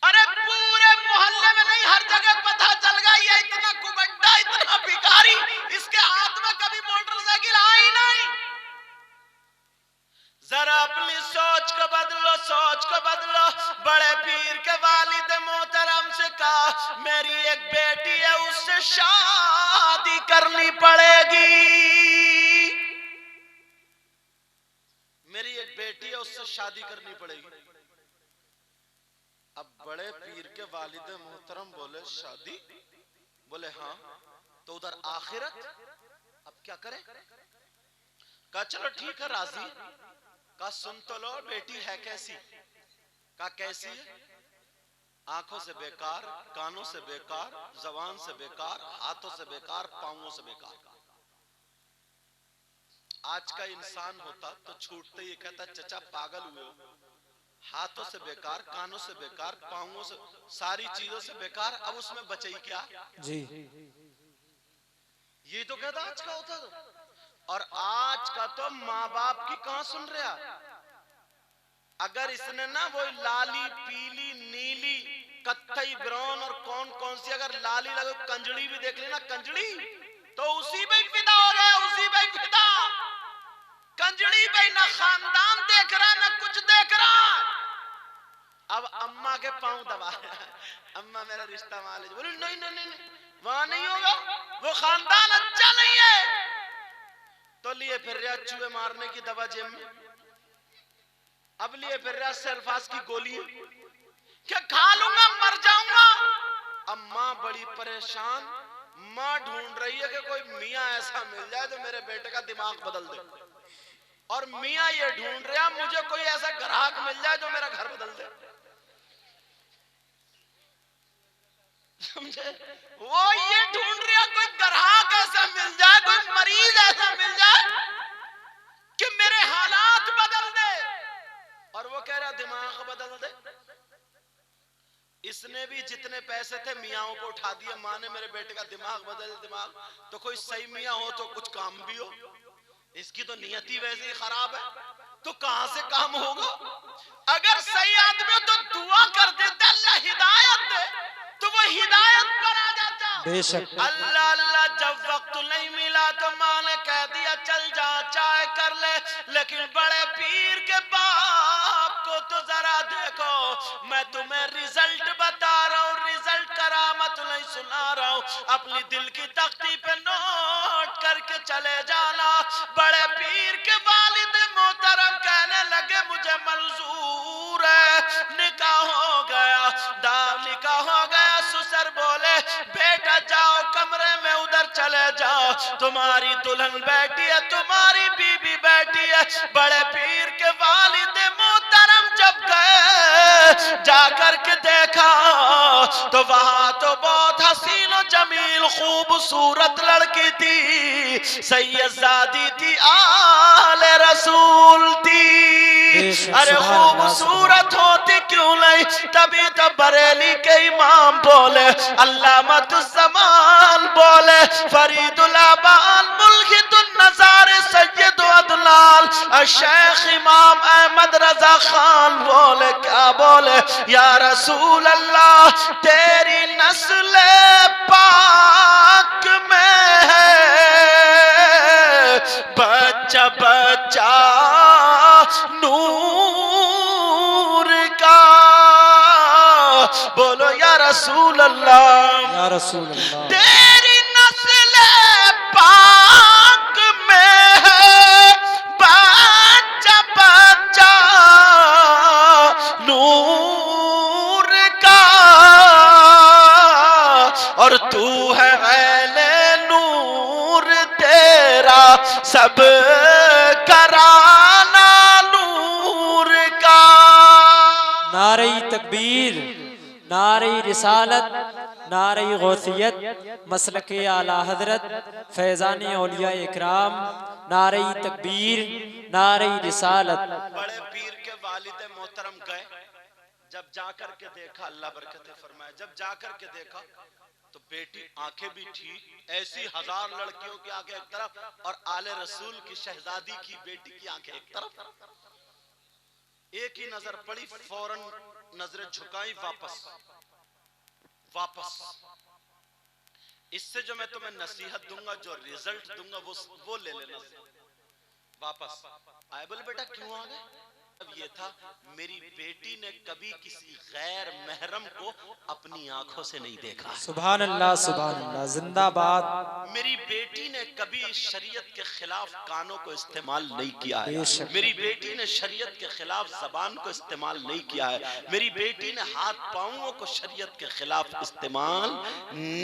अरे पूरे मोहल्ले में नहीं, हर जगह पता चल गया ये इतना कुबड्डा, इतना भिखारी, इसके हाथ में कभी मोटरसाइकिल आई नहीं। जरा अपनी सोच को बदलो, सोच को बदलो। बड़े पीर के वालिद मोहतरम से कहा, मेरी एक बेटी है, उससे शादी करनी पड़ेगी, मेरी एक बेटी है, उससे शादी करनी पड़ेगी। अब बड़े पीर के वालिद मोहतरम बोले, शादी? बोले हाँ। तो उधर आखिरत, अब क्या करें? कहा चलो ठीक है, राजी। कहा सुन तो लो, बेटी है कैसी? का कैसी है? आंखों से बेकार, कानों से बेकार, जबान से बेकार, हाथों से बेकार, पांवों से बेकार। आज का इंसान होता तो छूटते ही कहता चचा पागल हुए हो, हाथों से बेकार, कानों से बेकार, पांवों से, सारी चीजों से बेकार, अब उसमें बचे ही क्या जी। ये तो कहता आज का होता तो। और आज का तो माँ बाप की कहां सुन रहा। अगर इसने ना वो लाली, पीली, नीली, कत्थई, ब्राउन और कौन कौन सी अगर लाली लगे, कंजड़ी भी देख लेना, कंजड़ी तो उसी पे फिदा हो गया, उसी पे फिदा। कंजड़ी पे ना खानदान देख रहा ना कुछ देख रहा। अब अम्मा के पांव दबा, अम्मा मेरा रिश्ता मान लीजिए, बोले नहीं नहीं नहीं वहां नहीं होगा, वो खानदान अच्छा नहीं है। तो लिए फिर रहा चूहे मारने की दवा जेब में, अब लिए फिर रहा सेल्फास की गोली, क्या खा लूंगा मर जाऊंगा। अब माँ बड़ी परेशान, माँ ढूंढ रही है कि कोई मियाँ ऐसा मिल जाए जो मेरे बेटे का दिमाग बदल दे, और मियाँ ये ढूंढ रहा मुझे कोई ऐसा ग्राहक मिल जाए जो मेरा घर बदल दे। समझे? वो ये ढूंढ रहा कोई ग्राहक ऐसा मिल जाए, कोई मरीज ऐसा मिल जाए कि मेरे हालात बदल दे, और वो कह रहा दिमाग बदल दे। इसने भी जितने पैसे थे मियाओं को उठा दिए, माँ ने मेरे बेटे का दिमाग बदल। दिमाग तो कोई सही मियाँ हो तो कुछ काम भी हो, इसकी तो नियति वैसे ही खराब है, तो कहां से काम होगा। अगर सही आदमी हो तो दुआ कर देता अल्लाह हिदायत दे, तो वो हिदायत पर आ जाता। बेशक। अल्लाह अल्लाह जब वक्त नहीं मिला तो माँ ने कह दिया चल जा चाय कर ले, लेकिन बड़े पीर के बाप को तो जरा देखो, मैं तुम्हें रिजल्ट बता रहा हूँ, रिजल्ट करामत नहीं सुना रहा हूँ, अपनी दिल की तख्ती पे नोट करके चले जाना। बड़े पीर के वालिद मोहतरम कहने लगे मुझे मंजूर है, निकाह हो गया, दाम निकाह हो गया। ससुर बोले बेटा जाओ कमरे में उधर चले जाओ, तुम्हारी दुल्हन बैठी है, तुम्हारी बीबी बैठी है। बड़े पीर के वालिद मोहतरम जब गए, जाकर के देखा तो वहां तो बहुत हसीन और जमील खूबसूरत लड़की थी, सैयदजादी थी, आले रसूल थी। अरे खूबसूरत होती क्यों नहीं, तभी तो बरेली के इमाम बोले, अल्लामतुज़्ज़मान बोले, फरीदुल आबान मुल्हिदुन नज़ार सैयद अदलाल शेख इमाम अहमद रजा खान बोले, क्या बोले, या रसूल अल्लाह तेरी नस्ल पाक में है बच्चा बच्चा नूर का। बोलो या रसूल अल्लाह, या रसूल अल्लाह तेरी नस्ल पाक में है बच्चा बच्चा नूर का, और तू है ऐने नूर, तेरा सब कराना नूर का। नारे तकबीर, नारे रिसालत, नारे गौसियत, मसलक आला हजरत फैजान औलिया इकराम, नारे तकबीर, नारे रिसालत। बड़े पीर के वालिद मोहतरम गए, जब जाकर के देखा, अल्लाह बरकत फरमाए, जब जाकर के देखा तो बेटी आंखें भी ठीक, ऐसी हजार लड़कियों की आंखें एक तरफ, और आले रसूल की शहजादी की बेटी की आंखें एक तरफ। एक ही नजर पड़ी, फौरन नजरें झुकाई, वापस। इससे जो मैं तुम्हें नसीहत दूंगा, जो रिजल्ट दूंगा वो ले लेना। वापस आए, बोले बेटा क्यों आ गए? अब ये था मेरी बेटी ने कभी किसी गैर महरम को अपनी आंखों से नहीं देखा। सुभान अल्लाह, सुभान अल्लाह, जिंदाबाद। मेरी बेटी ने कभी शरीयत के खिलाफ कानों को इस्तेमाल नहीं किया है, बेशक। मेरी बेटी ने शरीयत के खिलाफ जबान को इस्तेमाल नहीं किया है, मेरी बेटी ने हाथ पांवों को शरीयत के खिलाफ इस्तेमाल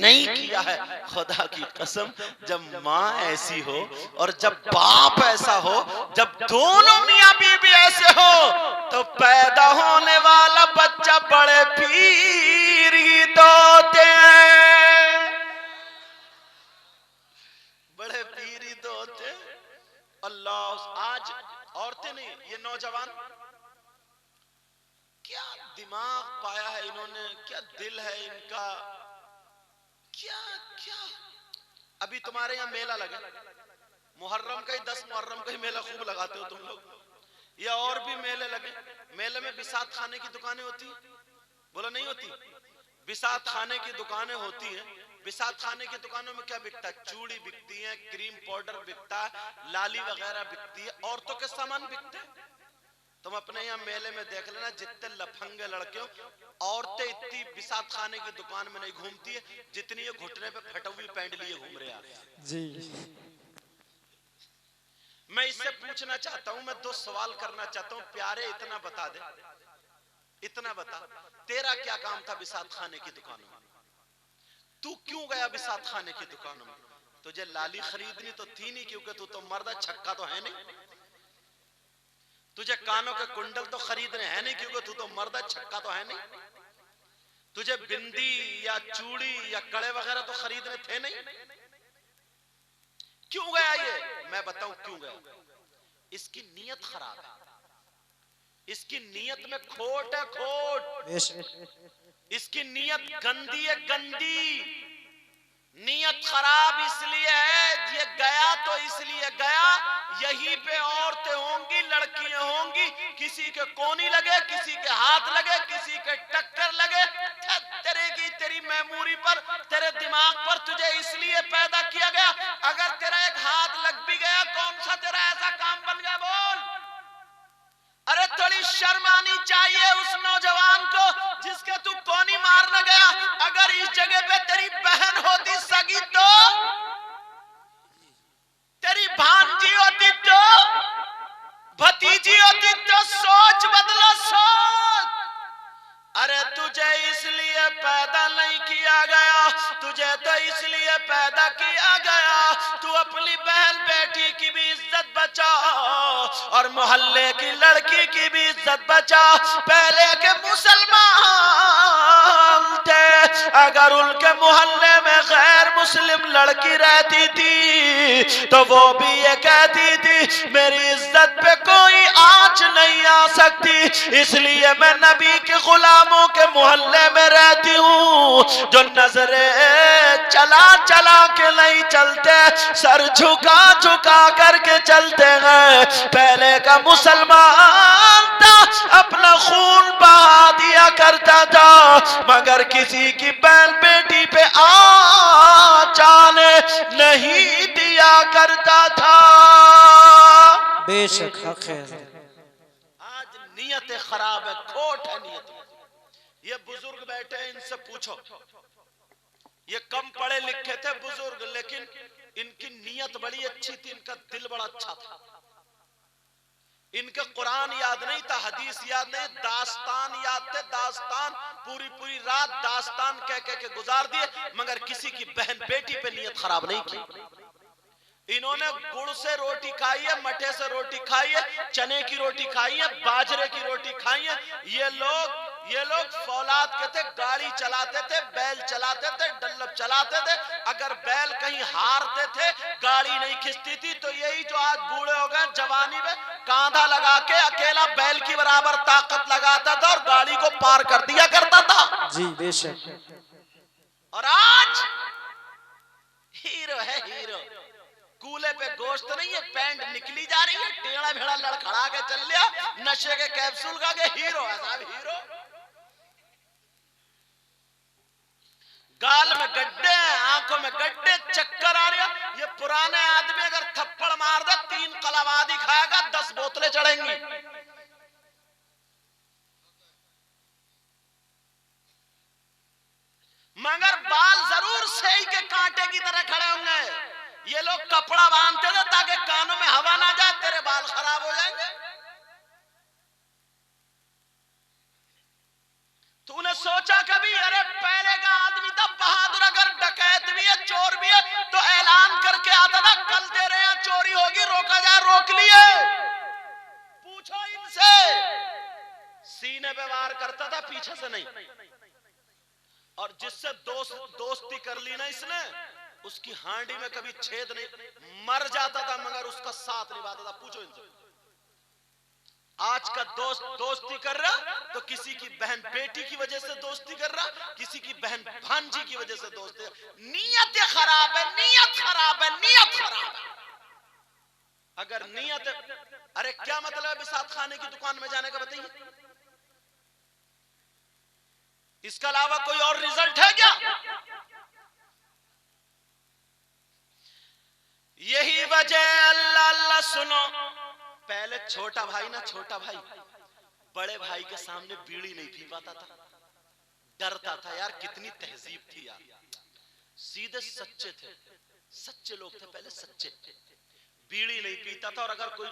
नहीं किया है। खुदा की कसम, जब माँ ऐसी हो और जब बाप ऐसा हो, जब दोनों मियाँ बीवी ऐसे हो, तो पैदा होने वाला बच्चा बड़े पीर गीत होते हैं, बड़े पीर गीत होते। अल्लाह, आज औरतें नहीं, ये नौजवान क्या दिमाग पाया है इन्होंने, क्या दिल है इनका, क्या क्या। अभी तुम्हारे यहाँ मेला लगे, मुहर्रम का ही 10 मुहर्रम का ही मेला खूब लगाते हो तुम लोग, या और भी मेले लगे। मेले में बिसात खाने की दुकानें होती, बोलो नहीं होती? बिसात खाने की दुकानें होती हैं। बिसात खाने की दुकानों में क्या बिकता है? चूड़ी बिकती है, क्रीम पाउडर बिकता है, लाली वगैरह बिकती है, औरतों के सामान बिकते हैं। तुम अपने यहाँ मेले में देख लेना, जितने लफंगे लड़के हो, औरतें इतनी बिसात खाने की दुकान में नहीं घूमती है जितनी ये घुटने पे फटी हुई पैंट लिए घूम रहे हैं जी। मैं इससे पूछना चाहता हूं, मैं 2 सवाल करना चाहता हूं। प्यारे इतना बता दे, इतना बता, तेरा क्या काम था बिसात खाने की दुकानों में? तू क्यों गया बिसात खाने की दुकानों में? तुझे लाली खरीदनी तो थी नहीं, क्योंकि तू तो मर्द छक्का तो है नहीं। तुझे कानों के कुंडल तो खरीदने हैं नहीं, क्योंकि तू तो मर्द छक्का तो है नहीं। तुझे बिंदी या चूड़ी या कड़े वगैरह तो खरीदने थे नहीं। क्यों गया ये? मैं बताऊं क्यों गया। इसकी नीयत खराब है, इसकी नीयत में खोट है, खोट। इसकी नीयत गंदी है, गंदी नीयत खराब इसलिए है। ये गया तो इसलिए गया, यहीं पे औरतें होंगी, लड़कियां होंगी, किसी के कोनी लगे, किसी के हाथ लगे, किसी के टक्कर लगे, तेरी मेमोरी पर, तेरे दिमाग पर तुझे इसलिए पैदा किया गया। अगर तेरा एक हाथ लग भी गया, कौन सा तेरा ऐसा काम बन गया? बोल। अरे थोड़ी शर्म आनी चाहिए उस नौजवान को जिसके तू कोनी मारने गया। अगर इस जगह पे तेरी बहन होती सगी, तो तेरी भांजी होती, तो भतीजी होती, तो सोच बदलो, सोच। अरे तुझे इसलिए पैदा नहीं किया गया, तुझे तो इसलिए पैदा किया गया तू अपनी बहन बेटी की भी इज्जत बचा और मोहल्ले की लड़की की भी इज्जत बचा। पहले के मुसलमान थे, अगर उनके मोहल्ले में गैर मुस्लिम लड़की रहती थी तो वो भी ये कहती थी मेरी इज्जत पे कोई आंच नहीं आ सकती, इसलिए मैं नबी के गुलामों के मोहल्ले में रहती हूँ जो नजरे चला चला के नहीं चलते, सर झुका झुका करके चलते हैं। पहले का मुसलमान था अपना खून बहा दिया करता था, मगर किसी की बहन बेटी पे आंच आने नहीं दिया करता था। बेशक हक है। आज नीयत खराब है, खोट है नीयत। ये बुजुर्ग बैठे हैं, इनसे पूछो, ये कम पढ़े लिखे थे बुजुर्ग, लेकिन इनकी नीयत बड़ी अच्छी थी, इनका दिल बड़ा अच्छा था। इनके कुरान याद नहीं था, हदीस याद नहीं, दास्तान याद थे, दास्तान पूरी पूरी रात दास्तान कह कह के गुजार दिए, मगर किसी की बहन बेटी पे नीयत खराब नहीं की। इन्होंने गुड़ से रोटी खाई है, मठे से रोटी खाई है, चने की रोटी खाई है, बाजरे की रोटी खाई है। ये लोग फौलाद के थे, गाड़ी चलाते थे, बैल चलाते थे, डल्लब चलाते थे। अगर बैल कहीं हारते थे, गाड़ी नहीं खिंचती थी, तो यही जो आज बूढ़े हो गए जवानी में, कांधा लगा के अकेला बैल की बराबर ताकत लगाता था और गाड़ी को पार कर दिया करता था। जी बेशक। और आज हीरो है, हीरो। कूले पे गोश्त नहीं है, पैंट निकली जा रही है, टेढ़ा भेड़ा लड़खड़ा के चल लिया, नशे के कैप्सूल खा के हीरो है साहब, हीरो। गाल में गड्ढे हैं, आंखों में गड्ढे, चक्कर आ रहे हैं। ये पुराने आदमी अगर थप्पड़ मार दे 3 कलावादी खाएगा, 10 बोतलें चढ़ेंगी। मगर बाल जरूर सही के कांटे की तरह खड़े होंगे। ये लोग कपड़ा बांधते थे ताकि कानों में हवा ना जाए, तेरे बाल खराब हो जाएंगे। तूने सोचा कभी? अरे पहले का आदमी था बहादुर, अगर डकैत भी है, चोर भी है, तो ऐलान करके आता था कल तेरे यहाँ चोरी होगी, रोका जाए, रोक लिए। पूछो इनसे। सीने पे वार करता था, पीछे से नहीं। और जिससे दोस्ती कर ली ना इसने, उसकी हांडी में कभी छेद नहीं, मर जाता था मगर उसका साथ निभाता था। पूछो इनसे। आज का दोस्त दोस्ती कर रहा तो किसी की बहन बेटी की वजह से दोस्ती कर रहा, किसी की बहन भांजी की वजह से दोस्ती। नीयत खराब है, नीयत खराब है, नीयत खराब है। अगर नीयत, अरे क्या मतलब है बिसात खाने की दुकान में जाने का, बताइए। इसके अलावा कोई और रिजल्ट है क्या? यही वजह, अल्लाह अल्लाह सुनो, पहले छोटा भाई ना, छोटा भाई बड़े भाई के सामने बीड़ी नहीं पी पाता था, डरता था। यार कितनी तहजीब थी यार, सीधे सच्चे थे, सच्चे लोग थे पहले, सच्चे। बीड़ी नहीं पीता था, और अगर कोई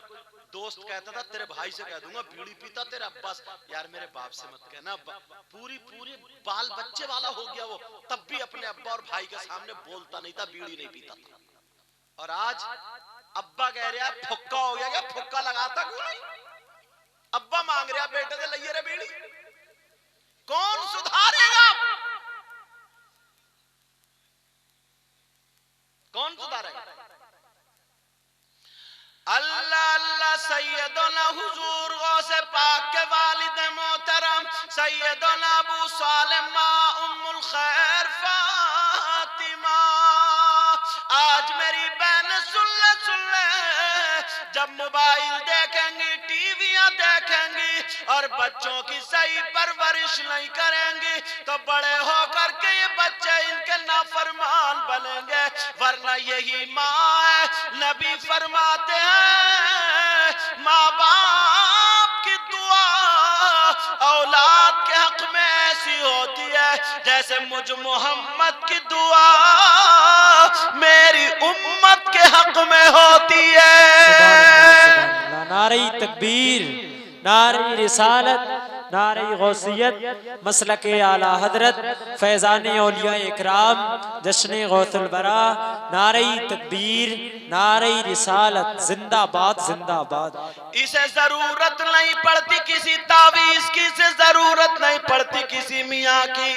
दोस्त कहता था तेरे भाई से कह दूंगा बीड़ी पीता तेरे अब्बा से, यार मेरे बाप से मत कहना, पूरी पूरी बाल बच्चे वाला हो गया वो, तब भी अपने अब्बा और भाई के सामने बोलता नहीं था, बीड़ी नहीं पीता था। और आज अब्बा कह रहा है फुक्का हो गया, क्या फुक्का लगाता क्यों नहीं? अब्बा मांग रहा बेटे से लइए रे बीड़ी, कौन सुधारेगा? कौन सुधारेगा? अल्लाह अल्लाह सैयदना हुजूर गौसे पाक के वालिद मोहतरम सैयदना अबू सालिम मा उम्मुल खैर फातिमा। आज मेरी बहन सुन ले, जब मोबाइल देखेंगी, टीवियां देखेंगी और बच्चों की सही परवरिश नहीं करेंगी तो बड़े होकर के ये बच्चे इनके नाफरमान बनेंगे, वरना यही माँ है। नबी फरमाते हैं माँ बाप की दुआ औलाद के हक में ऐसी होती है जैसे मुझ मोहम्मद की दुआ मेरी उम्मत के हक में होती है। नारे तकबीर, नारे रिसालत, नारे गौसियत, मसलके आला हजरत, फैजाने औलिया इकराम, जश्न गौसुल बरा, नारे तकबीर, नारे रिसालत, जिंदाबाद जिंदाबाद। इसे जरूरत नहीं पड़ती किसी तावीज की, इसे जरूरत नहीं पड़ती किसी मियाँ की।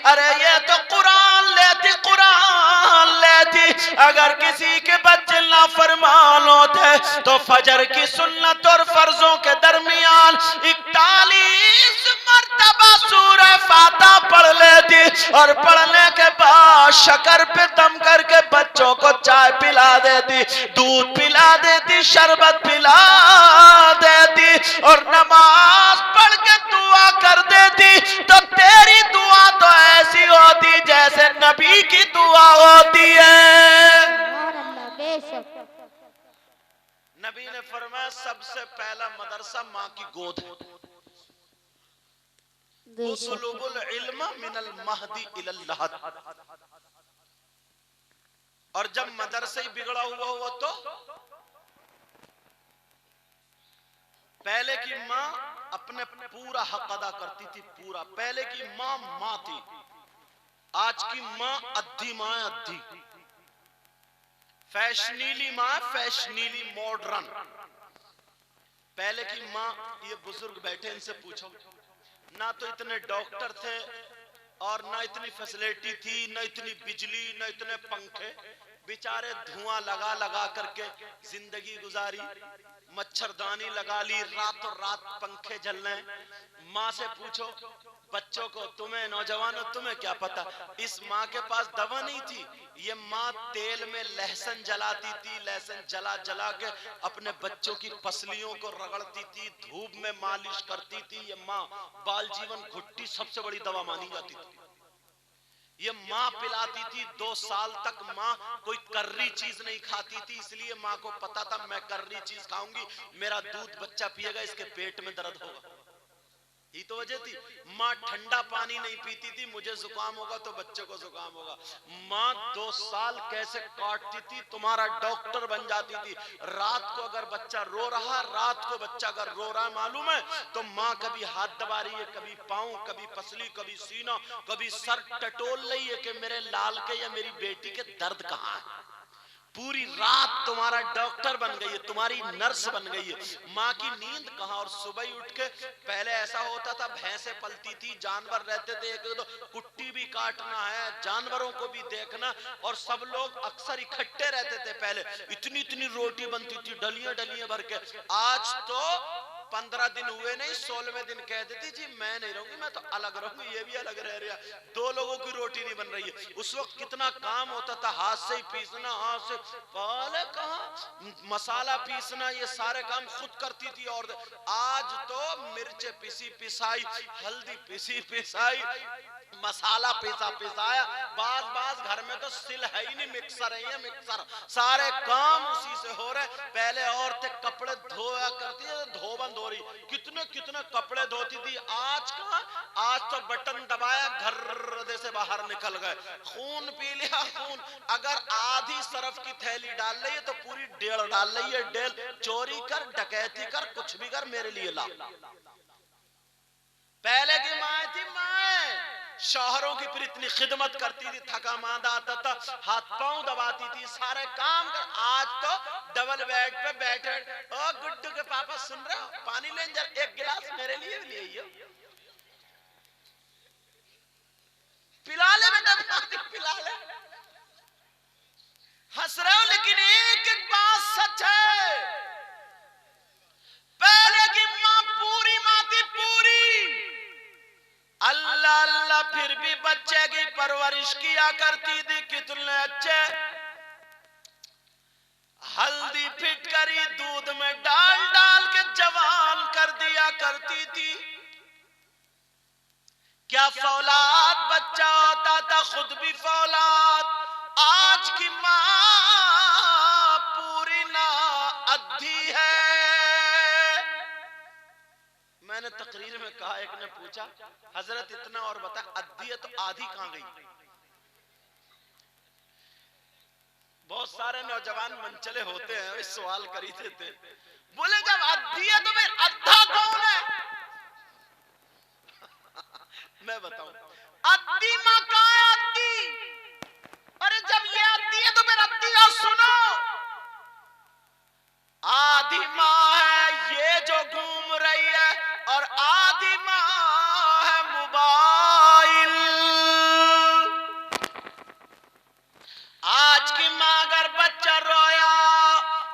अरे ये तो कुरान लेती, कुरान लेती। अगर किसी के बच्चे नाफरमान होते तो फजर की सुन्नत और फर्जों के दरमियान 41 मर्तबा सूरह फातिहा पढ़ लेती, और पढ़ने के बाद शक्कर पे दम करके बच्चों को चाय पिला देती, दूध पिला देती, शरबत पिला देती, और नमाज पढ़ के दुआ कर देती। तो तेरी दुआ तो ऐसी होती जैसे नबी की दुआ होती है। नबी ने फरमाया सबसे पहला मदरसा माँ की गोद है। उतलुबुल इल्म मिनल महदी इलल लहद। और जब मदरसे ही बिगड़ा हुआ तो पहले की माँ अपने पूरा हक अदा करती थी, पूरा। पहले की माँ माँ थी, आज की माँ अद्धी माँ, अद्धी फैशनीली माँ, फैशनीली मॉडर्न। पहले की माँ, ये बुजुर्ग बैठे इनसे पूछो, ना तो इतने डॉक्टर थे और ना इतनी फैसिलिटी थी, ना इतनी बिजली, ना इतने पंखे, बेचारे धुआं लगा लगा करके जिंदगी गुजारी, मच्छरदानी लगा ली, रातों रात पंखे जल रहे। माँ से पूछो बच्चों को, तुम्हें नौजवानों तुम्हें क्या पता, इस माँ के पास दवा नहीं थी। ये माँ तेल में लहसुन जलाती थी, लहसुन जला जला के अपने बच्चों की पसलियों को रगड़ती थी, धूप में मालिश करती थी। ये माँ बाल जीवन घुट्टी सबसे बड़ी दवा मानी जाती थी। ये माँ पिलाती थी 2 साल तक। माँ कोई कर्री चीज नहीं खाती थी, इसलिए माँ को पता था मैं कर्री चीज खाऊंगी मेरा दूध बच्चा पिएगा, इसके पेट में दर्द होगा। ये तो वजह थी। माँ ठंडा पानी नहीं पीती थी, मुझे जुकाम होगा तो बच्चे को जुकाम होगा। माँ 2 साल कैसे काटती थी, तुम्हारा डॉक्टर बन जाती थी। रात को अगर बच्चा रो रहा, रात को बच्चा अगर रो रहा है मालूम है, तो माँ कभी हाथ दबा रही है, कभी पाँव, कभी पसली, कभी सीना, कभी सर टटोल रही है कि मेरे लाल के या मेरी बेटी के दर्द कहाँ है। पूरी रात तुम्हारा डॉक्टर बन गई है, तुम्हारी नर्स बन गई है। माँ की नींद कहाँ। और सुबह ही उठ के, पहले ऐसा होता था भैंसें पलती थी, जानवर रहते थे, एक तो कुट्टी भी काटना है, जानवरों को भी देखना, और सब लोग अक्सर इकट्ठे रहते थे। पहले इतनी इतनी रोटी बनती थी, डलियां डलियां भर के। आज तो 15 दिन हुए नहीं, 16वें दिन कह देती जी मैं नहीं रहूंगी, मैं तो अलग रहूंगी, ये भी अलग रह रहा। 2 लोगों की रोटी नहीं बन रही है। उस वक्त कितना काम होता था, हाथ से ही पीसना, हाथ से। पहले कहाँ मसाला पीसना, ये सारे काम खुद करती थी। और आज तो मिर्च पिसी पिसाई, हल्दी पिसी पिसाई, मसाला पिसा पिसाया। बाज घर में तो सिल है ही नहीं, मिक्सर है, मिक्सर। सारे काम उसी से हो रहे। पहले औरतें कपड़े धोया करती है, धोबन धो रही, कितने कितने कपड़े धोती थी। आज कहाँ, आज तो बटन दबाया, घर से बाहर निकल गए, खून पी लिया, खून। अगर आधी सरफ की थैली डाल रही है तो पूरी 1.5 डाल रही है। 1.5 चोरी कर, डकैती कर, कुछ भी कर, मेरे लिए ला। पहले की माँ थी, माँ शौहरों की फिर इतनी खिदमत करती थी, थका मांदा आता था, हाथ पांव दबाती थी, सारे काम कर। आज तो डबल बेड पे बैठे, ओ गुड्डू के पापा सुन रहे हो, पानी ले जा, एक गिलास मेरे लिए भी ले आइयो, पिला ले बेटा, पानी पिला ले। हंस रहे हो, लेकिन एक एक बात सच है। पहले की माँ पूरी माँ थी, पूरी। अल्लाह अल्लाह फिर भी बच्चे की परवरिश किया करती थी। कितने अच्छे, हल्दी फिट करी, दूध में डाल डाल के जवान कर दिया करती थी। क्या फौलाद बच्चा होता था, खुद भी फौलाद। आज की माँ पूरी ना अद्धी है। मैंने तकरीर में कहा, एक ने पूछा हजरत इतना और बता, अद्धी है तो आधी कहां गई। बहुत सारे नौजवान मनचले होते हैं, इस सवाल करी थे, बोले जब अद्धी है तो फिर अद्धा कौन है। मैं बताऊं, अद्धी मां कहां है, अद्धी। अरे जब ये अद्धी है तो फिर अद्धी का सुनो। आधी मां है ये जो घूम रही है, और आधी मां है मोबाइल। आज की मां अगर बच्चा रोया,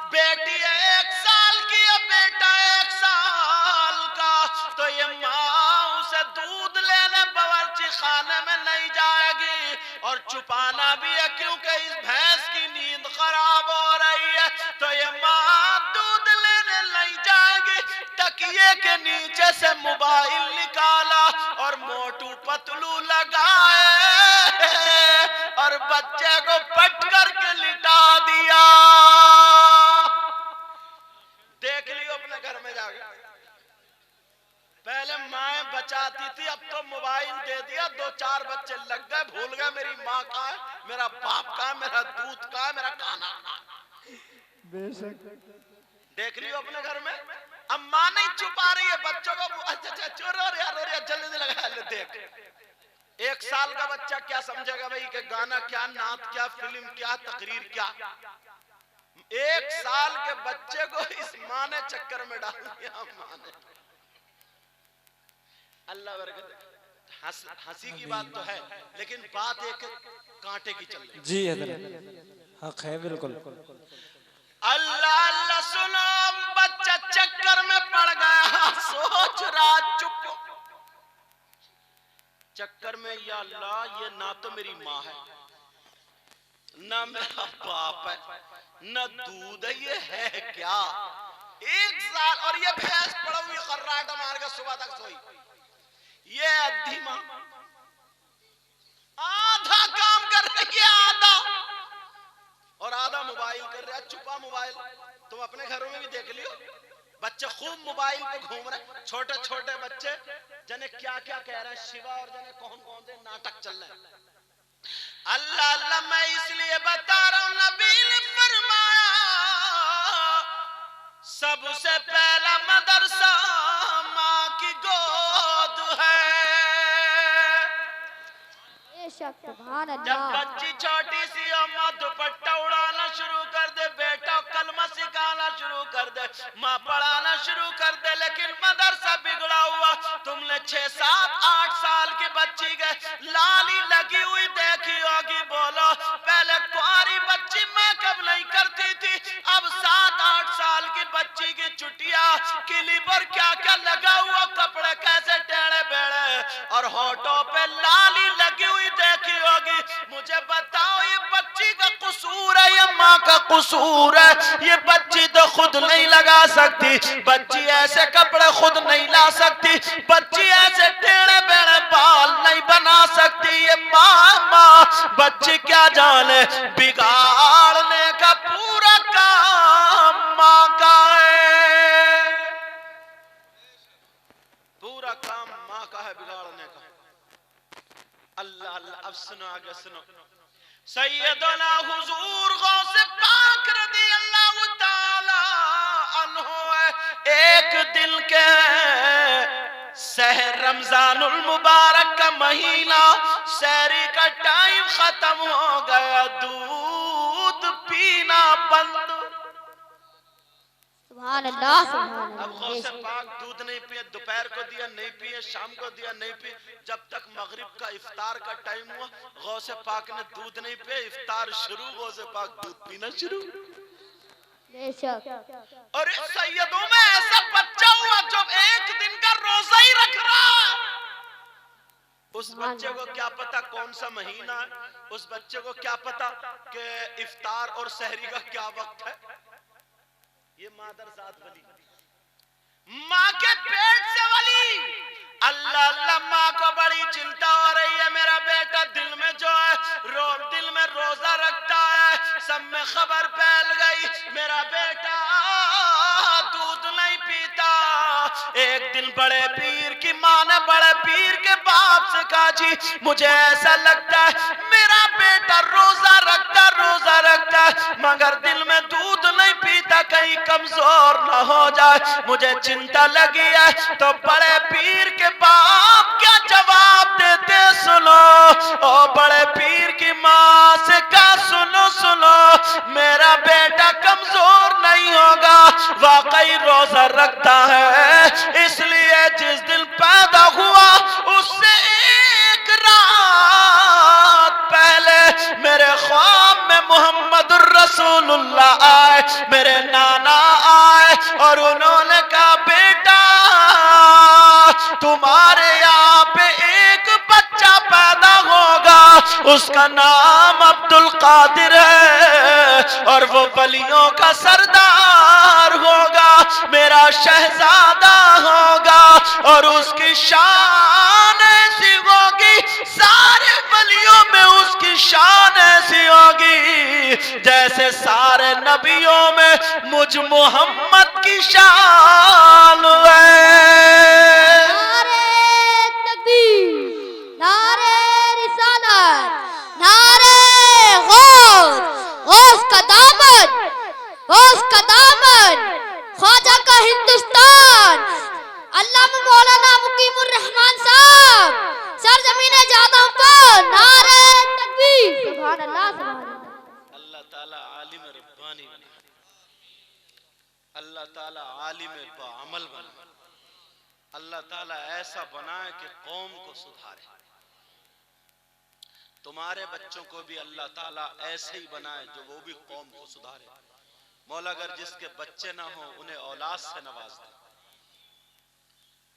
बेटी 1 साल की है, बेटा 1 साल का, तो ये मां उसे दूध लेने बावर्ची खाने में नहीं जाएगी। और छुपाना भी है, क्योंकि इस भैंस की नींद खराब हो रही है। तो ये मां दूध लेने नहीं जाएगी, तकिए के नीचे से मोबाइल निकाला और मोटू पतलू लगाए और बच्चे को पट करके लिटा दिया। देख लियो अपने घर में जाके। पहले माए बचाती थी, अब तो मोबाइल दे दिया, 2-4 बच्चे लग गए, भूल गए मेरी माँ कहाँ है, मेरा बाप कहाँ है, मेरा दूध कहाँ है, मेरा खाना कहाँ है। बेशक देख लियो अपने घर में। अब माँ नहीं छुपा रही है बच्चों को, अच्छा चोर हो रहा, जल्दी लगा ले। देख 1 साल का बच्चा क्या समझेगा भाई कि गाना क्या, नात क्या, फिल्म क्या, तकरीर क्या। 1 साल के बच्चे को इस माँ ने चक्कर में डाल दिया। माँ ने, अल्लाह बरकत। हंसी की बात तो है, लेकिन बात एक कांटे की चल रही। जी हजरत हक है, बिल्कुल। अल्लाह अल्लाह सुनो, बच्चा चक्कर में पड़ गया, सोच रहा, चुप चक्कर में, या अल्लाह ये ना तो मेरी माँ है, ना मेरा बाप है, ना दूध है, ये है क्या। 1 साल और ये भैंस पड़ा हुई खर्राटा मार के सुबह तक सोई। ये अद्धी माँ आधा काम कर रही है, आधा, और आधा मोबाइल कर रहा है, छुपा मोबाइल। तुम अपने घरों में भी देख लियो, बच्चे खूब मोबाइल पे घूम रहे, छोटे छोटे बच्चे, जने क्या क्या कह रहे हैं, शिवा और जने कौन कौन से नाटक चल रहे हैं। अल्लाह अल्लाह, मैं इसलिए बता रहा हूं, नबी ने फरमाया सबसे पहला मदरसा माँ की गोद है। बेशक सुभान जब अल्लाह। बच्ची छोटी सी अम्मा दुपट्टा उड़ाना शुरू कर दे, बेटा कलमा सिखाना शुरू कर दे, माँ पढ़ाना शुरू कर दे, लेकिन मदरसा बिगड़ा हुआ। तुमने 6, 7, 8 साल की बच्ची के लाली लगी हुई देखी होगी, बोलो पहले कुंवारी बच्ची मेकअप नहीं करती थी, अब 7, 8 साल की बच्ची की चुटिया किली पर क्या क्या लगा हुआ, कपड़े कैसे टेढ़े बेड़े और होठों पे लाली लगी हुई देखी होगी। मुझे बताओ ये बच्ची का कसूर है या माँ का कसूर है? ये बच्ची तो खुद नहीं लगा सकती, बच्ची ऐसे कपड़े खुद नहीं ला सकती, बच्ची ऐसे टेढ़े बेड़े बाल नहीं बना सकती। ये माँ बच्ची क्या जाने, बिगाड़ने का पूरा काम माँ का है, पूरा काम माँ का है बिगाड़ने का। अल्लाह अल्लाह। अब सुनो आगे सुनो। सैयदना हुजूर गौसे पाक रज़ियल्लाहु ताला अन्हु एक दिन के सहर रमजानुल मुबारक का महीना, सहरी का टाइम खत्म हो गया, दूध पीना बंद। सुभान अल्लाह सुभान अब अल्लाह। गौसे पाक दूध नहीं पिए, दोपहर को दिया नहीं पिए, शाम को दिया नहीं पिए, जब तक मगरिब का इफ्तार का टाइम हुआ गौसे पाक ने दूध नहीं पिए, इफ्तार शुरू, गौसे पाक दूध पीना शुरू। बेशक। और इस सैयदों में ऐसा बच्चा हुआ जो एक दिन का रोजा ही रख रहा। उस बच्चे को क्या पता कौन सा महीना है, उस बच्चे को क्या पता कि इफ्तार और सहरी का क्या वक्त है। ये मादर जात वली, माँ के पेट से वली। अल्लाह अल्लाह, माँ को बड़ी चिंता हो रही है, मेरा बेटा दिल में जो है दिल में रोजा रखता है, सब में खबर फैल गई, मेरा बेटा दूध नहीं पीता। एक दिन बड़े पीर की माँ ने बड़े पीर के बाप से कहा, जी मुझे ऐसा लगता है मेरा बेटा रोजा रखता है मगर दिल में दूध नहीं पीता, कहीं कमजोर ना हो जाए, मुझे चिंता लगी है। तो बड़े पीर के बाप क्या जवाब देते सुनो। ओ बड़े पीर की माँ से कहा, सुनो मेरा बेटा कमजोर नहीं होगा, वाकई रोजा रखता है, इसलिए जिस दिन पैदा हुआ उससे एक रात पहले मेरे ख्वाब में मोहम्मदुर रसूलुल्लाह आए, मेरे नाना आए और उन्होंने कहा, बेटा तुम्हारे यहाँ पे एक बच्चा पैदा होगा, उसका नाम अब्दुल कादिर है और वो वलियों का सरदार होगा, मेरा शहजादा होगा और उसकी शान ऐसी होगी, सारे वलियों में उसकी शान ऐसी होगी जैसे सारे नबियों में मुझ मोहम्मद की शान है। नारे तकबीर, नारे रिसालत, नारे गौस का दामन, ख्वाजा का हिंदुस्तान, अल्लामा मौलाना मुकीमुर रहमान साहब, सरजमीन जादों पर नारे तकबीर। सुभान अल्लाह सुभान अल्लाह। अल्लाह ताला आलिम रब्बानी बना, अल्लाह ताला आलिम बाअमल बना, अल्लाह ताला ऐसा बनाए कि कौम को सुधारे। तुम्हारे बच्चों को भी अल्लाह ताला ऐसे ही बनाए जो वो भी कौम को सुधारे। मौला अगर जिसके बच्चे ना हो उन्हें औलाद से नवाज दे।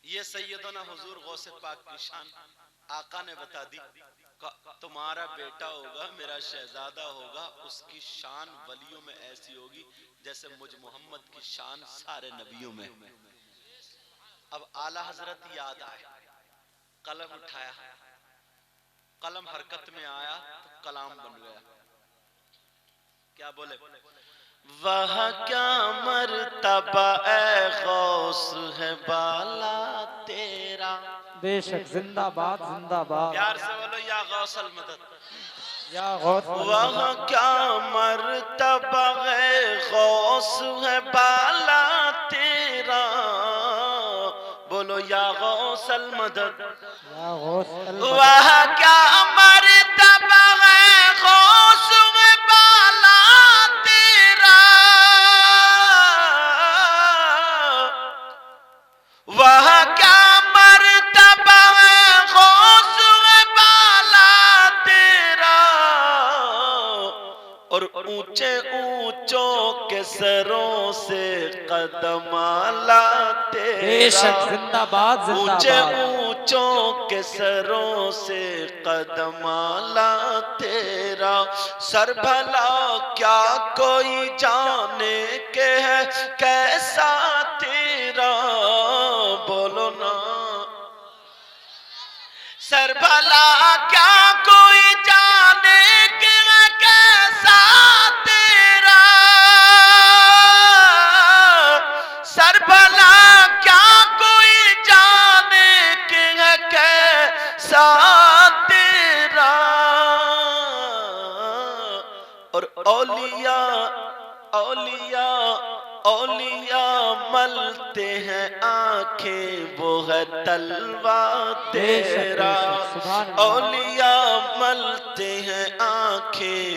ये सैयदना हुजूर गौसे पाक की शान आका ने बता दी, तुम्हारा बेटा होगा, मेरा शहजादा होगा, उसकी शान वलियों में ऐसी होगी जैसे मुझ मोहम्मद की शान सारे नबियों में। अब आला हजरत याद आए, कलम उठाया, कलम हरकत में आया तो कलाम बन गया। क्या बोले, वह क्या मर्तबा ए गौस है बाला तेरा। बेशक, जिंदाबाद जिंदाबाद। प्यार से बोलो, या गौसल मदद, या गौस। वह क्या मर्तबा है गौस है बाला तेरा, बोलो या गौसल मदद। या गौस। वह क्या मर्तबा ऊंचे ऊंचों के सरों से कदम लाते बेशक जिंदाबाद ऊंचे जिंदाबाद। ऊंचों के सरों से कदम ला तेरा सर भला क्या कोई जाने के है कैसा तेरा, बोलो ना सर भला क्या कोई जाने के है कैसा तेरा, सर भला क्या कोई जाने के है कैसा तेरा। और औलिया औलिया औलिया मलते हैं आंखें वो है तलवा तेरा, औलिया मलते हैं आंखें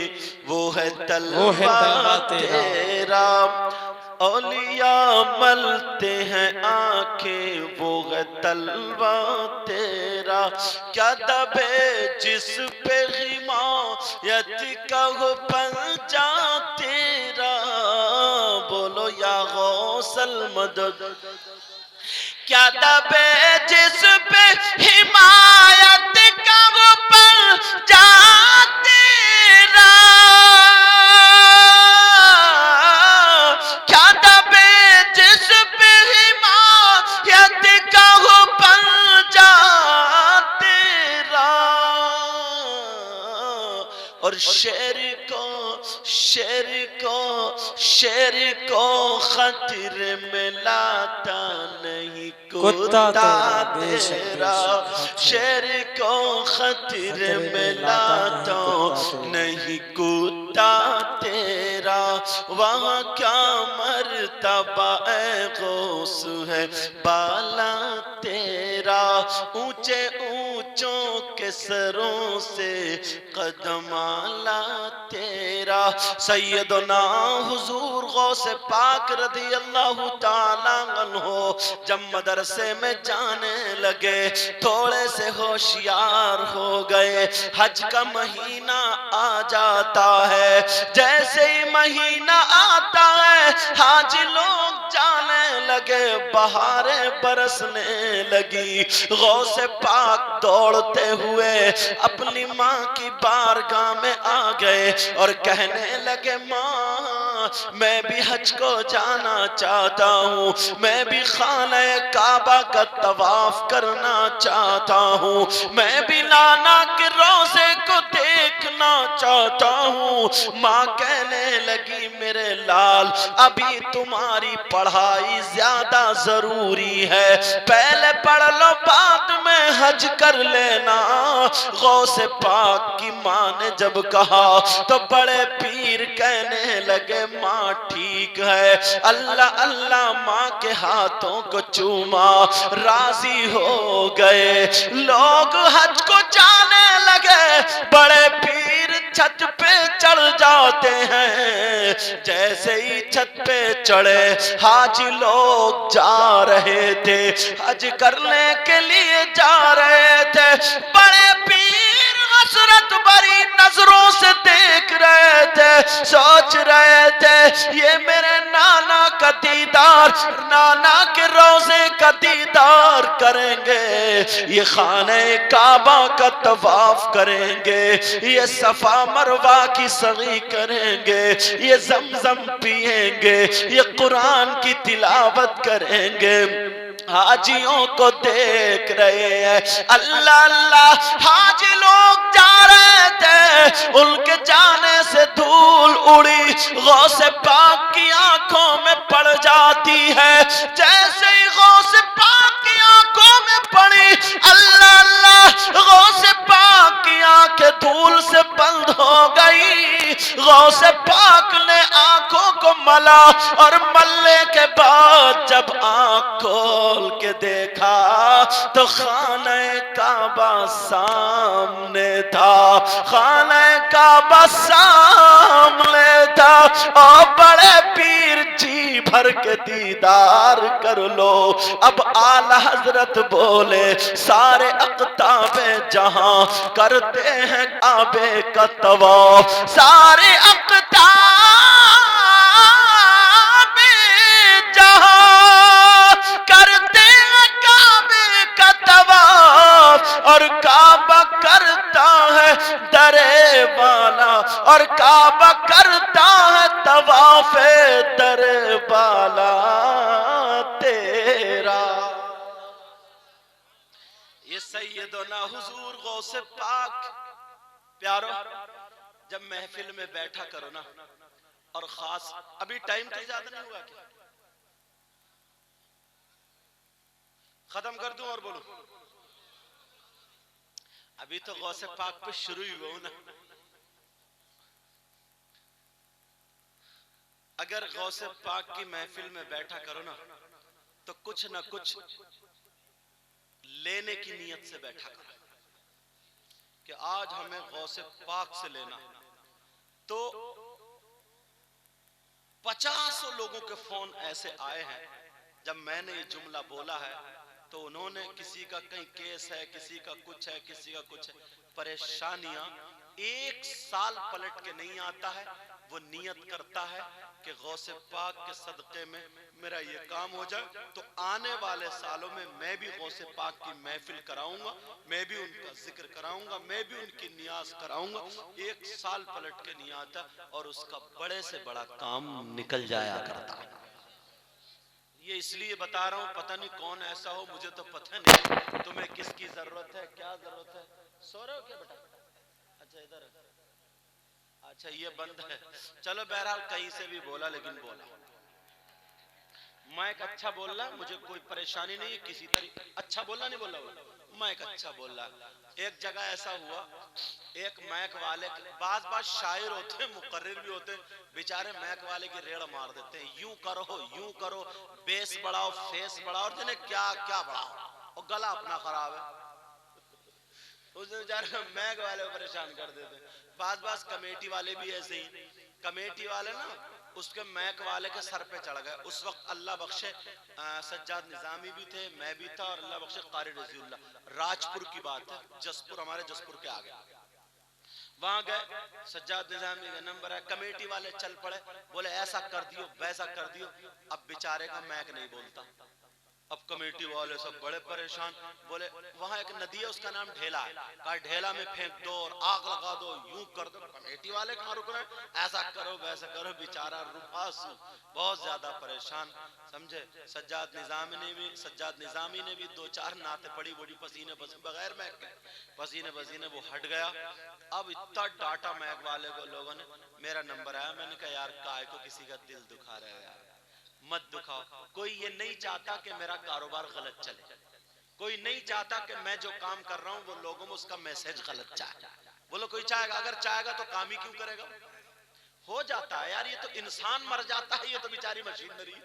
वो है तलवा तेरा, औलिया मलते हैं आंखें वो है तलवा तेरा। क्या दबे जिस पे हिमायत का हो पंजा तेरा, बोलो या गौसल मदद। क्या दबे जिस पे हिमायत का हो पंजा तेरा, क्या दबे जिस पे हिमायत का हो पंजा तेरा। और शेर को खतरे में लाता नहीं कुत्ता तेरा, शेर को खतरे में लाता नहीं कुत्ता तेरा। वहाँ क्या मर्तबा ए गौस है बाला तेरा, ऊंचे ऊंचों के सरों से कदमाला तेरा। सैयदना हुजूर गौस पाक रदी अल्लाह ताला अन्हो जब मदरसे में जाने लगे थोड़े से होशियार हो गए। हज का महीना आ जाता है, जैसे ही महीना आता है हाजी लोग जाने लगे, बहारें बरसने लगी। गौस पाक दौड़ते हुए अपनी माँ की बारगाह में आ गए और कहने लगे माँ मैं भी हज को जाना चाहता हूँ, मैं भी खाने काबा का तवाफ करना चाहता हूँ, मैं भी नाना के रोजे को देखना चाहता हूँ। माँ कहने लगी मेरे लाल अभी तुम्हारी पढ़ाई ज्यादा जरूरी है, पहले पढ़ लो बाद में हज कर लेना। गौस पाक की माँ ने जब कहा तो बड़े पीर कहने लगे माँ ठीक है। अल्लाह अल्लाह माँ के हाथों को चूमा, राजी हो गए। लोग हज को जाने लगे, बड़े पीर छत पे चढ़ जाते हैं। जैसे ही छत पे चढ़े हाजी लोग जा रहे थे, हज करने के लिए जा रहे थे। बड़े पीर हसरत भरी नजरों से देख रहे थे, सोच रहे थे ये मेरे नाना का दीदार, नाना के रोजे का दीदार करेंगे, ये खाने काबा का तवाफ करेंगे, ये सफा मरवा की सगी करेंगे, ये जमजम पिएंगे, ये कुरान की तिलावत करेंगे। हाजियों को देख रहे हैं, अल्लाह अल्लाह हाजी लोग जा रहे थे, उनके जाने से धूल उड़ी गौस पाक की आंखों में पड़ जाती है। जैसे ही गौस पाक की आंखों में पड़ी, अल्लाह अल्लाह गौस पाक की आंखें धूल से बंद हो गई। गौस पाक ने आंखों को मला और मलने के बाद जब आंख खोल के देखा तो खाने काबा सामने था, खाने काबा सामने था। और बड़े पीर जी भर के दीदार कर लो। अब आला हजरत बोले सारे अक़ताबे जहां करते हैं काबे का तवाफ, सारे अक़ताब और काबा करता है तवाफे दर बाला तेरा। ये सैयदना हुजूर गौसे पाक प्यारो, जब महफिल में बैठा करो ना, और खास अभी टाइम तो ज्यादा नहीं हुआ क्या, खत्म कर दूं और बोलूं? अभी तो गौसे पाक पे शुरू ही हुआ ना। अगर गौसे पाक की महफिल में बैठा करो ना, तो कुछ ना कुछ लेने की नीयत से बैठा करो कि आज हमें गौसे पाक से लेना। तो 50 लोगों के फोन ऐसे आए हैं, जब मैंने ये जुमला बोला है तो उन्होंने, किसी का कहीं केस है, किसी का कुछ है, किसी का कुछ है, परेशानियां 1 साल पलट के नहीं आता है। वो नियत करता है कि गौसे पाक के सदक़े में मेरा ये काम हो जाए, तो आने वाले सालों में मैं भी गौसे पाक की महफिल कराऊंगा, मैं भी उनका जिक्र कराऊंगा, मैं भी उनकी नियाज कराऊंगा। 1 साल पलट के नहीं आता और उसका बड़े से बड़ा काम निकल जाया करता है। ये इसलिए बता रहा हूं, पता नहीं कौन ऐसा हो, मुझे तो पता नहीं तुम्हें किसकी जरूरत है, क्या जरूरत है। सो रहे हो क्या बेटा? अच्छा इधर, अच्छा ये बंद है। चलो बहरहाल कहीं से भी बोला, लेकिन बोला माइक अच्छा बोल रहा, मुझे कोई परेशानी नहीं है किसी तरीके। अच्छा बोलना नहीं बोल रहा, माइक अच्छा बोल रहा। एक जगह ऐसा हुआ, एक माइक वाले, बाज शायर होते, मुकर्रिर भी होते, बेचारे माइक वाले की रेड़ मार देते हैं, यूं करो, बेस बढ़ाओ, फेस बढ़ाओ, और जिन्हें क्या क्या बढ़ाओ, और गला अपना खराब है। उस बेचारे माइक वाले को परेशान कर देते। बाज कमेटी वाले भी ऐसे ही, कमेटी वाले ना उसके मैक वाले के सर पे चढ़ गए। उस वक्त अल्लाह बख्शे सज्जाद निजामी भी थे, मैं भी था, और अल्लाह बख्शे कारी रजीउल्लाह, राजपुर की बात है, जसपुर, हमारे जसपुर के आगे। वहां गए, सज्जाद निजामी का नंबर है, कमेटी वाले चल पड़े, बोले ऐसा कर दियो, वैसा कर दियो। अब बेचारे का मैक नहीं बोलता। अब कमेटी वाले सब बड़े परेशान, बोले वहां एक नदी है, उसका नाम ढेला है, कहा ढेला में फेंक दो और आग लगा दो, यूं कर दो। कमेटी वाले कहां रुक रहे, ऐसा करो वैसा करो। बेचारा रुफासू बहुत ज्यादा परेशान, समझे। सज्जाद निजामी ने भी 2-4 नाते पड़ी, बड़ी पसीने बगैर मैक के, पसीने वो हट गया। अब इतना डाटा मैक वाले को लोगों ने, मेरा नंबर आया, मैंने कहा यार काय को किसी का दिल दुखा रहे हो यार, मत दुखाओ। कोई ये नहीं चाहता कि मेरा कारोबार गलत चले, कोई नहीं चाहता कि मैं जो काम कर रहा हूं वो लोगों में उसका मैसेज गलत चाहे। बोलो कोई चाहेगा? अगर चाहेगा तो काम ही क्यों करेगा? हो जाता है यार, ये तो इंसान मर जाता है, ये तो बेचारी मशीनरी।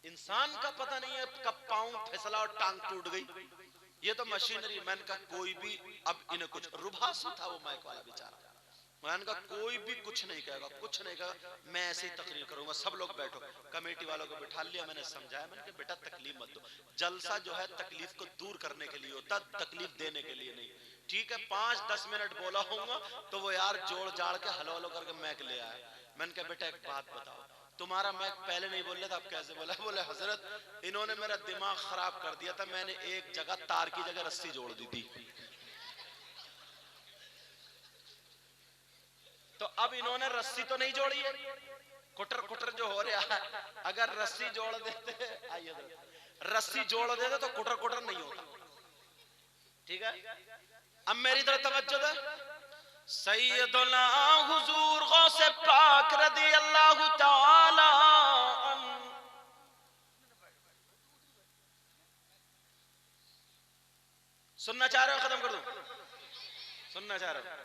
इंसान का पता नहीं है कब पांव फिसला और टांग टूट गई, ये तो मशीनरी। मैंने कहा कोई भी, अब इन्हें कुछ, रुभासु था वो माइक वाला बेचारा, मैंने कहा कोई भी कुछ नहीं कहेगा, कुछ नहीं कहेगा, मैं ऐसे ही तकरीर करूंगा, सब लोग बैठो। कमेटी वालों को बिठा लिया, मैंने समझाया, मैंने कहा बेटा तकलीफ मत दो, जलसा जो है तकलीफ को दूर करने के लिए होता, तकलीफ देने के लिए नहीं। ठीक है 5-10 मिनट बोला होगा तो वो यार जोड़ जाड़ के हलो हलो करके मैक ले आए। मैंने कहा बेटा एक बात बताओ, तुम्हारा मैक पहले नहीं बोल रहा था, अब कैसे बोला? बोले हजरत इन्होंने मेरा दिमाग खराब कर दिया था, मैंने एक जगह तार की जगह रस्सी जोड़ दी थी, तो अब इन्होंने रस्सी तो नहीं जोड़ी है, कुटर कुटर जो हो रहा है, अगर रस्सी जोड़ देते, आइए रस्सी जोड़ देते तो कुटर कुटर नहीं होता। ठीक है, अब मेरी तरफ तवज्जो दे। सैयदुना हुजूर गौसे पाक रदी अल्लाह ताला सुनना चाह रहे हो? खत्म कर दूं? सुनना चाह रहे हो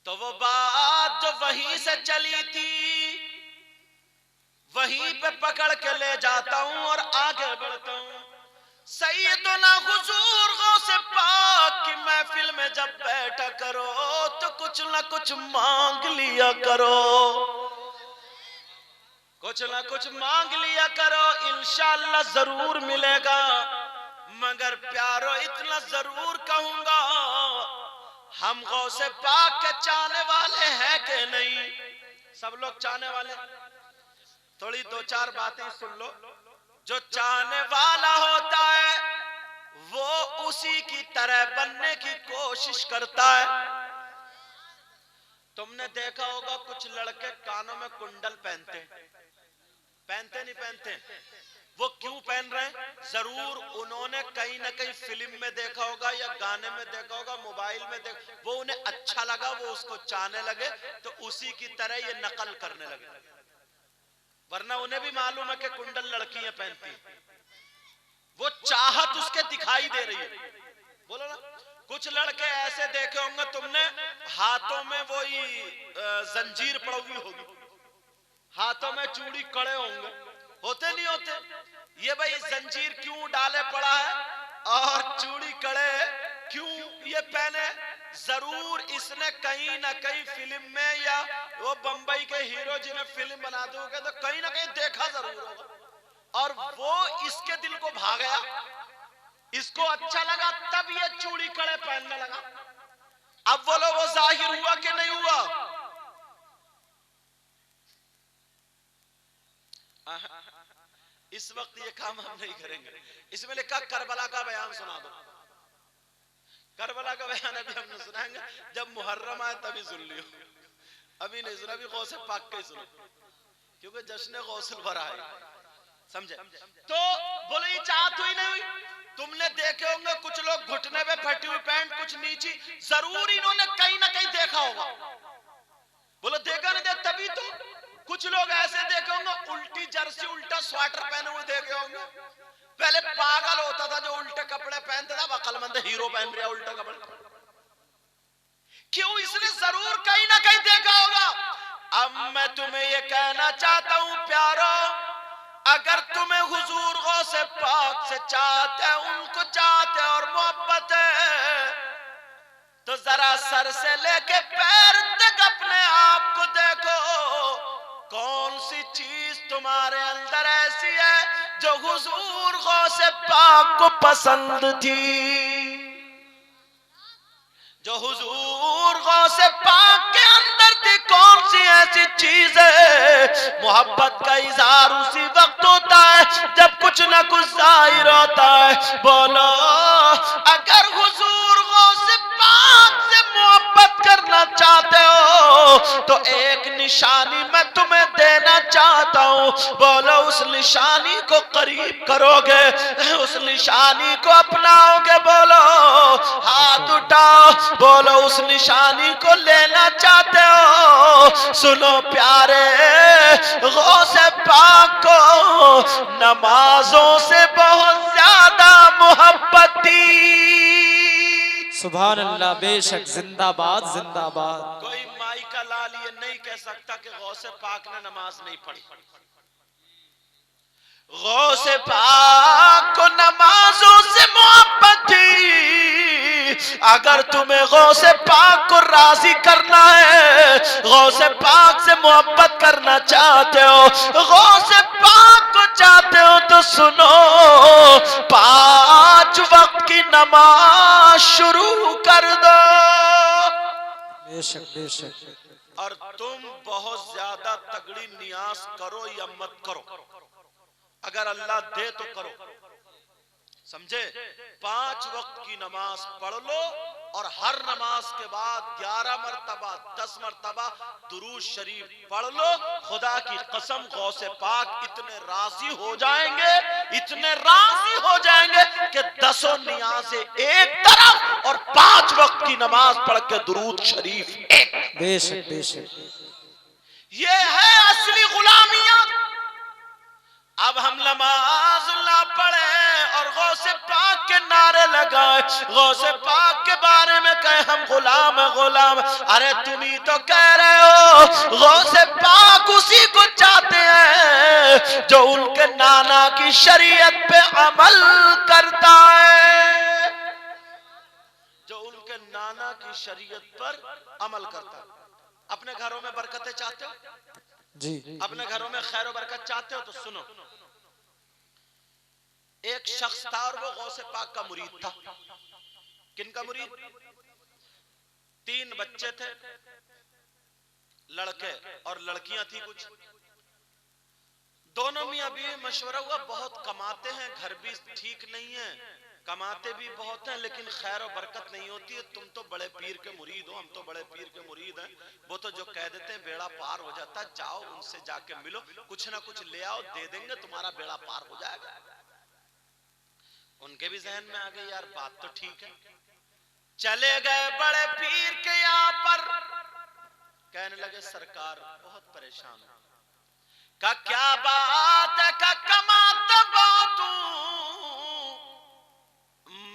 तो वो बात जो वहीं से चली थी वहीं पे पकड़ के ले जाता हूं और आगे बढ़ता हूं। सैयदुना हुजूर गौसे पाक की महफिल में जब बैठा करो तो कुछ ना कुछ मांग लिया करो, कुछ ना कुछ मांग लिया करो, इंशाअल्लाह जरूर मिलेगा। मगर प्यारो इतना जरूर कहूंगा, हम गौसे पाक के चाहने वाले हैं कि नहीं? सब लोग चाहने वाले? थोड़ी 2-4 बातें सुन लो। जो चाहने वाला होता है वो उसी की तरह बनने की कोशिश करता है, तुमने देखा होगा कुछ लड़के कानों में कुंडल पहनते नहीं पहनते? वो क्यों पहन रहे हैं? जरूर उन्होंने कहीं ना कहीं फिल्म में देखा होगा या गाने में देखा होगा, मोबाइल में वो उन्हें अच्छा लगा, वो उसको चाहने लगे, तो उसी की तरह ये नकल करने लगे। वरना उन्हें भी मालूम है कि कुंडल लड़कियां पहनती हैं, वो चाहत उसके दिखाई दे रही है। बोलो ना, कुछ लड़के ऐसे देखे होंगे तुमने, हाथों में वही जंजीर पड़ी होगी, हाथों में चूड़ी कड़े होंगे, होते नहीं होते? ये भाई जंजीर क्यों डाले पड़ा है और चूड़ी कड़े क्यों ये पहने? जरूर इसने कहीं ना कहीं फिल्म में या वो बंबई के हीरो जिन्हें फिल्म बना दोगे तो कहीं ना कहीं देखा जरूर होगा और वो इसके दिल को भा गया, इसको अच्छा लगा, तब ये चूड़ी कड़े पहनने लगा। अब बोलो वो जाहिर हुआ कि नहीं हुआ? इस वक्त ये काम हम नहीं करेंगे। इसमें लिखा करबला का बयान सुना दो। करबला का बयान अभी हम सुनाएंगे, जब मुहर्रम आए तभी सुन लियो, अभी नहीं सुना, अभी गौसे पाक के सुनो, क्योंकि जश्न गौसल भरा है, समझे? तो बोले ये चाहत हुई नहीं हुई? तुमने देखे होंगे कुछ लोग घुटने पे फटी हुई पैंट, कुछ नीची, जरूर इन्होंने कहीं ना कहीं देखा होगा। बोलो देखा नहीं दे, तभी तो कुछ लोग ऐसे देखे होंगे उल्टी जर्सी उल्टा स्वेटर पहने हुए देखे होंगे। पहले पागल होता था जो उल्टे कपड़े पहनता था, अक्लमंद हीरो पहन रहा उल्टे कपड़े, क्यों? इसने जरूर कहीं ना कहीं देखा होगा। अब मैं तुम्हें ये कहना चाहता हूं प्यारो, अगर तुम्हें हुजूर गौसे पाक से चाहते, उनको चाहते और मोहब्बत है, तो जरा सर से लेके पैर तक अपने आप को देखो, कौन सी चीज तुम्हारे अंदर ऐसी है जो हुजूर गौसे पाक को पसंद थी, जो हुजूर गौसे पाक के अंदर थी, कौन सी ऐसी चीज है? मोहब्बत का इजहार उसी वक्त होता है जब कुछ ना कुछ जाहिर होता है। बोलो अगर हुजूर गौसे पाक से मोहब्बत करना चाहते हो तो एक निशानी मैं तुम्हें देना चाहता हूं। बोलो उस निशानी को करीब करोगे, उस निशानी को अपनाओगे? बोलो हाथ उठाओ, बोलो उस निशानी को लेना चाहते हो? सुनो प्यारे, गौसे पाक को नमाजों से बहुत ज्यादा मोहब्बत थी। सुभान अल्लाह, बेशक, जिंदाबाद जिंदाबाद। कोई माई का लाल ये नहीं कह सकता कि गौसे पाक ने नमाज नहीं पढ़ी। गौसे पाक को नमाजों से मोहब्बत थी। अगर तुम्हें गौसे पाक को राजी करना है, गौसे पाक से मोहब्बत करना चाहते हो, गौसे पाक को चाहते हो, तो सुनो 5 वक्त की नमाज शुरू कर दो। बेशक बेशक। और तुम बहुत ज्यादा तगड़ी नियाज करो या मत करो, अगर अल्लाह दे तो करो, समझे? 5 वक्त की नमाज पढ़ लो और हर नमाज के बाद 11 मरतबा 10 मरतबा दुरूद शरीफ पढ़ लो। खुदा की कसम गौसे पाक इतने राजी हो जाएंगे, इतने राजी हो जाएंगे कि 10 नियाज़े एक तरफ और 5 वक्त की नमाज पढ़ के दुरूद शरीफ एक। बेशक बेशक। ये है असली गुलामियत। अब हम नमाज ना पढ़े और गौसे पाक के नारे लगाए, गौसे पाक के बारे में कहे हम गुलाम है गुलाम। अरे तुम ही तो कह रहे हो गौसे पाक उसी को चाहते हैं जो उनके नाना की शरीयत पे अमल करता है, जो उनके नाना की शरीयत पर अमल करता है। अपने घरों में बरकतें चाहते हो जी, अपने घरों में खैर बरकत चाहते हो तो सुनो, एक शख्स था और वो गौसे पाक का मुरीद था। किनका मुरीद? 3 बच्चे थे, लड़के और लड़कियां थी कुछ। दोनों मियां बीवी मशवरा हुआ, बहुत कमाते हैं, घर भी ठीक नहीं है, कमाते भी बहुत हैं लेकिन खैर और बरकत नहीं होती है। तुम तो बड़े पीर के मुरीद हो, हम तो बड़े पीर के मुरीद हैं। वो तो जो कह देते हैं बेड़ा पार हो जाता है, जाओ उनसे जाके मिलो, कुछ ना कुछ ले आओ, दे देंगे, तुम्हारा बेड़ा पार हो जाएगा। उनके भी जहन में आ गई यार बात तो ठीक है। चले गए बड़े पीर के यहाँ पर, कहने लगे सरकार बहुत परेशान है। का क्या बात है, का कमाता बहुत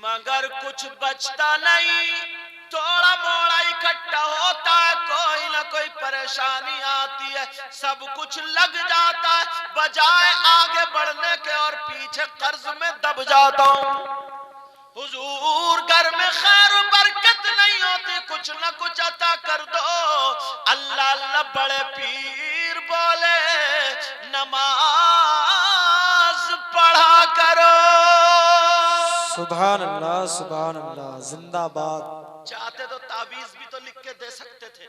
मगर कुछ बचता नहीं, थोड़ा मोड़ा इकट्ठा होता है, कोई ना कोई परेशानी आती है, सब कुछ लग जाता है, बजाय आगे बढ़ने के और पीछे कर्ज में दब जाता हूं। हुजूर घर में खैर बरकत नहीं होती, कुछ ना कुछ अता कर दो। अल्लाह अल्लाह बड़े पीर बोले नमाज पढ़ा करो। सुभान अल्लाह जिंदाबाद। चाहते तो ताबीज भी तो लिख के दे सकते थे।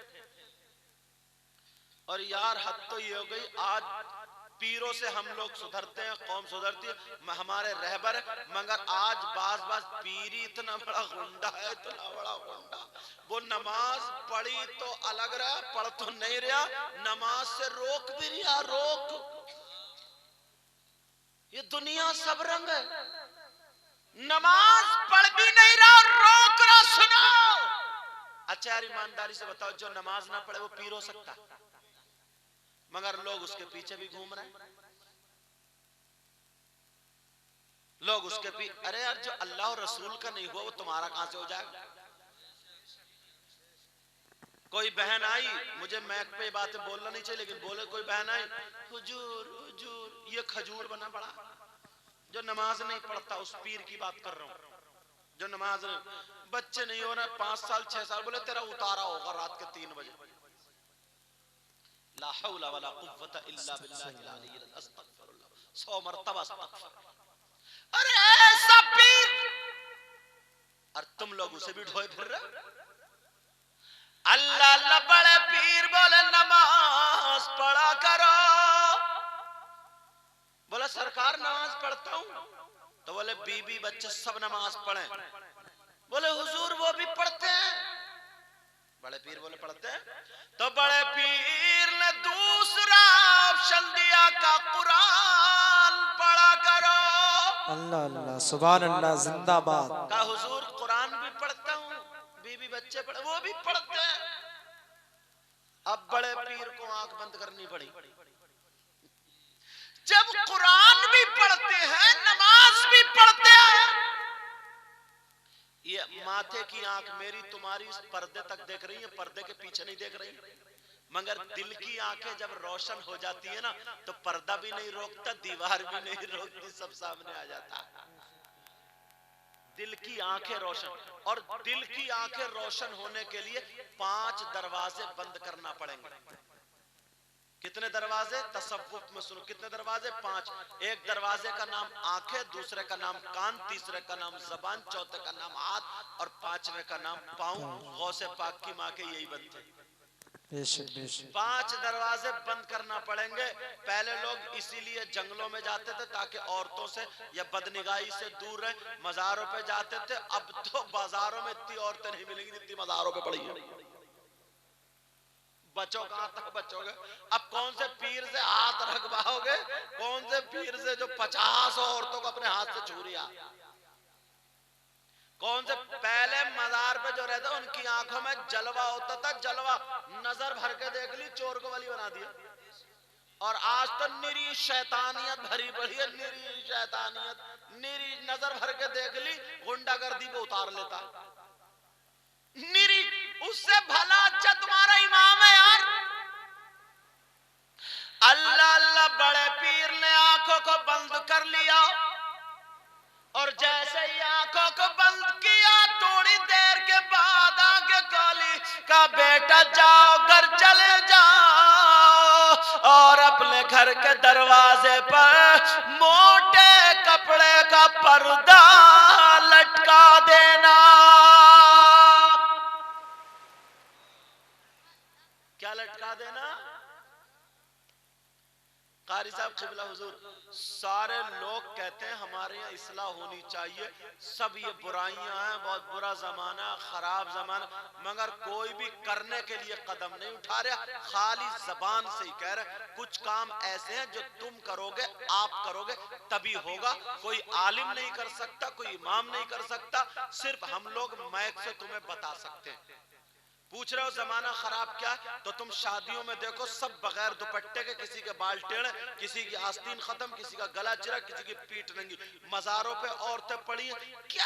और यार हद तो ये हो गई, आज पीरों से हम लोग सुधरते हैं, कौम सुधरती है, हमारे रहबर, मगर आज बाज पीरी इतना बड़ा गुंडा है, इतना बड़ा गुंडा। वो नमाज पढ़ी तो अलग रहा, पढ़ तो नहीं रहा, नमाज से रोक भी रहा, रोक। ये दुनिया सब रंग है, नमाज पढ़ भी नहीं रहा, रोक रहा। सुनो अच्छा यार ईमानदारी से बताओ, जो नमाज ना पढ़े वो पीर हो सकता? मगर लोग उसके पीछे भी घूम रहे हैं, लोग उसके पीछे। अरे यार जो अल्लाह और रसूल का नहीं हुआ वो तुम्हारा कहां से हो जाएगा? कोई बहन आई, मुझे मैक पे बातें बोलना नहीं चाहिए लेकिन बोले, कोई बहन आई, हुजूर हुजूर, ये खजूर बना पड़ा जो नमाज नहीं पढ़ता, उस पीर की बात कर रहा हूं जो नमाज नहीं, बच्चे नहीं हो रहे 5 साल 6 साल, बोले तेरा उतारा होगा रात के 3 बजे। ला हौला वला कुव्वता इल्ला बिल्लाहिल अलिय्यिल अस्तगफिरुल्लाह, 100 मरतबा अस्तगफिर। अरे ऐसा पीर, और तुम लोग उसे भी ढोए फिर रहे। अल्लाह अल्लाह बड़े पीर बोले नमाज पढ़ा करो। बोला सरकार नमाज पढ़ता हूं, तो बोले बीबी बच्चे सब नमाज पढ़े। बोले हुजूर वो भी पढ़ते हैं। बड़े पीर बोले पढ़ते हैं, तो बड़े पीर ने दूसरा ऑप्शन दिया का कुरान पढ़ा करो। अल्लाह अल्लाह सुभान अल्लाह जिंदाबाद। का हुजूर कुरान भी पढ़ता हूं, बीबी बच्चे पढ़े, वो भी पढ़ते हैं। अब बड़े पीर को आंख बंद करनी पड़ी। जब कुरान भी पढ़ते हैं, नमाज भी पढ़ते हैं, ये माथे की आंख मेरी तुम्हारी इस पर्दे तक देख रही है, पर्दे के पीछे नहीं देख रही, मगर दिल की आंखें जब रोशन हो जाती है ना, तो पर्दा भी नहीं रोकता, दीवार भी नहीं रोकती, सब सामने आ जाता। दिल की आंखें रोशन, और दिल की आंखें रोशन होने के लिए 5 दरवाजे बंद करना पड़ेंगे। कितने दरवाजे? तसव्वुफ में सुनो, कितने दरवाजे? 5। एक दरवाजे का नाम आंखें, दूसरे का नाम कान, तीसरे का नाम जबान, चौथे का नाम हाथ, और 5वें का नाम पांव। गौसे पाक की माँ के यही बनते। बेशक बेशक। 5 दरवाजे बंद करना पड़ेंगे। पहले लोग इसीलिए जंगलों में जाते थे ताकि औरतों से या बदनिगाही से दूर रहे, मजारों पे जाते थे। अब तो बाजारों में इतनी औरतें नहीं मिलेंगी जितनी मजारों पे पड़ी है। बचो कहां तक बचोगे? अब कौन से पीर से हाथ रखवाओगे? कौन से पीर से जो 50 औरतों को अपने हाथ से छू रिया? कौन से? पहले मजार पे जो रहता उनकी आंखों में जलवा होता था, जलवा, नजर भर के देख ली, चोर को वली बना दिया। और आज तो निरी शैतानियत भरी पड़ी है, निरी शैतानियत, निरी नजर भर के देख ली, गुंडागर्दी को उतार लेता निरी। उससे भला अच्छा तुम्हारा इमाम है यार। अल्लाह अल्लाह बड़े पीर ने आंखों को बंद कर लिया, और जैसे ही आंखों को बंद किया, थोड़ी देर के बाद आगे खोली, का बेटा जाओ घर चले जाओ, और अपने घर के दरवाजे पर मोटे कपड़े का पर्दा लटका देना। क्या लटका देना? कारी साहब क़िबला हुजूर, सारे लोग कहते हैं हमारे यहाँ इस्लाह होनी चाहिए, सब ये बुराइयां हैं, बहुत बुरा जमाना, खराब जमाना, मगर कोई भी करने के लिए कदम नहीं उठा रहा, खाली जबान से ही कह रहे। कुछ काम ऐसे हैं जो तुम करोगे, आप करोगे तभी होगा, कोई आलिम नहीं कर सकता, कोई इमाम नहीं कर सकता, सिर्फ हम लोग माइक से तुम्हें बता सकते हैं। पूछ रहे हो जमाना खराब क्या, तो तुम शादियों में देखो सब बगैर दुपट्टे के, किसी के बाल टेढ़े, किसी की आस्तीन खत्म, किसी का गला चिरा, किसी की पीठ नंगी, मजारों पे औरतें पड़ी हैं, क्या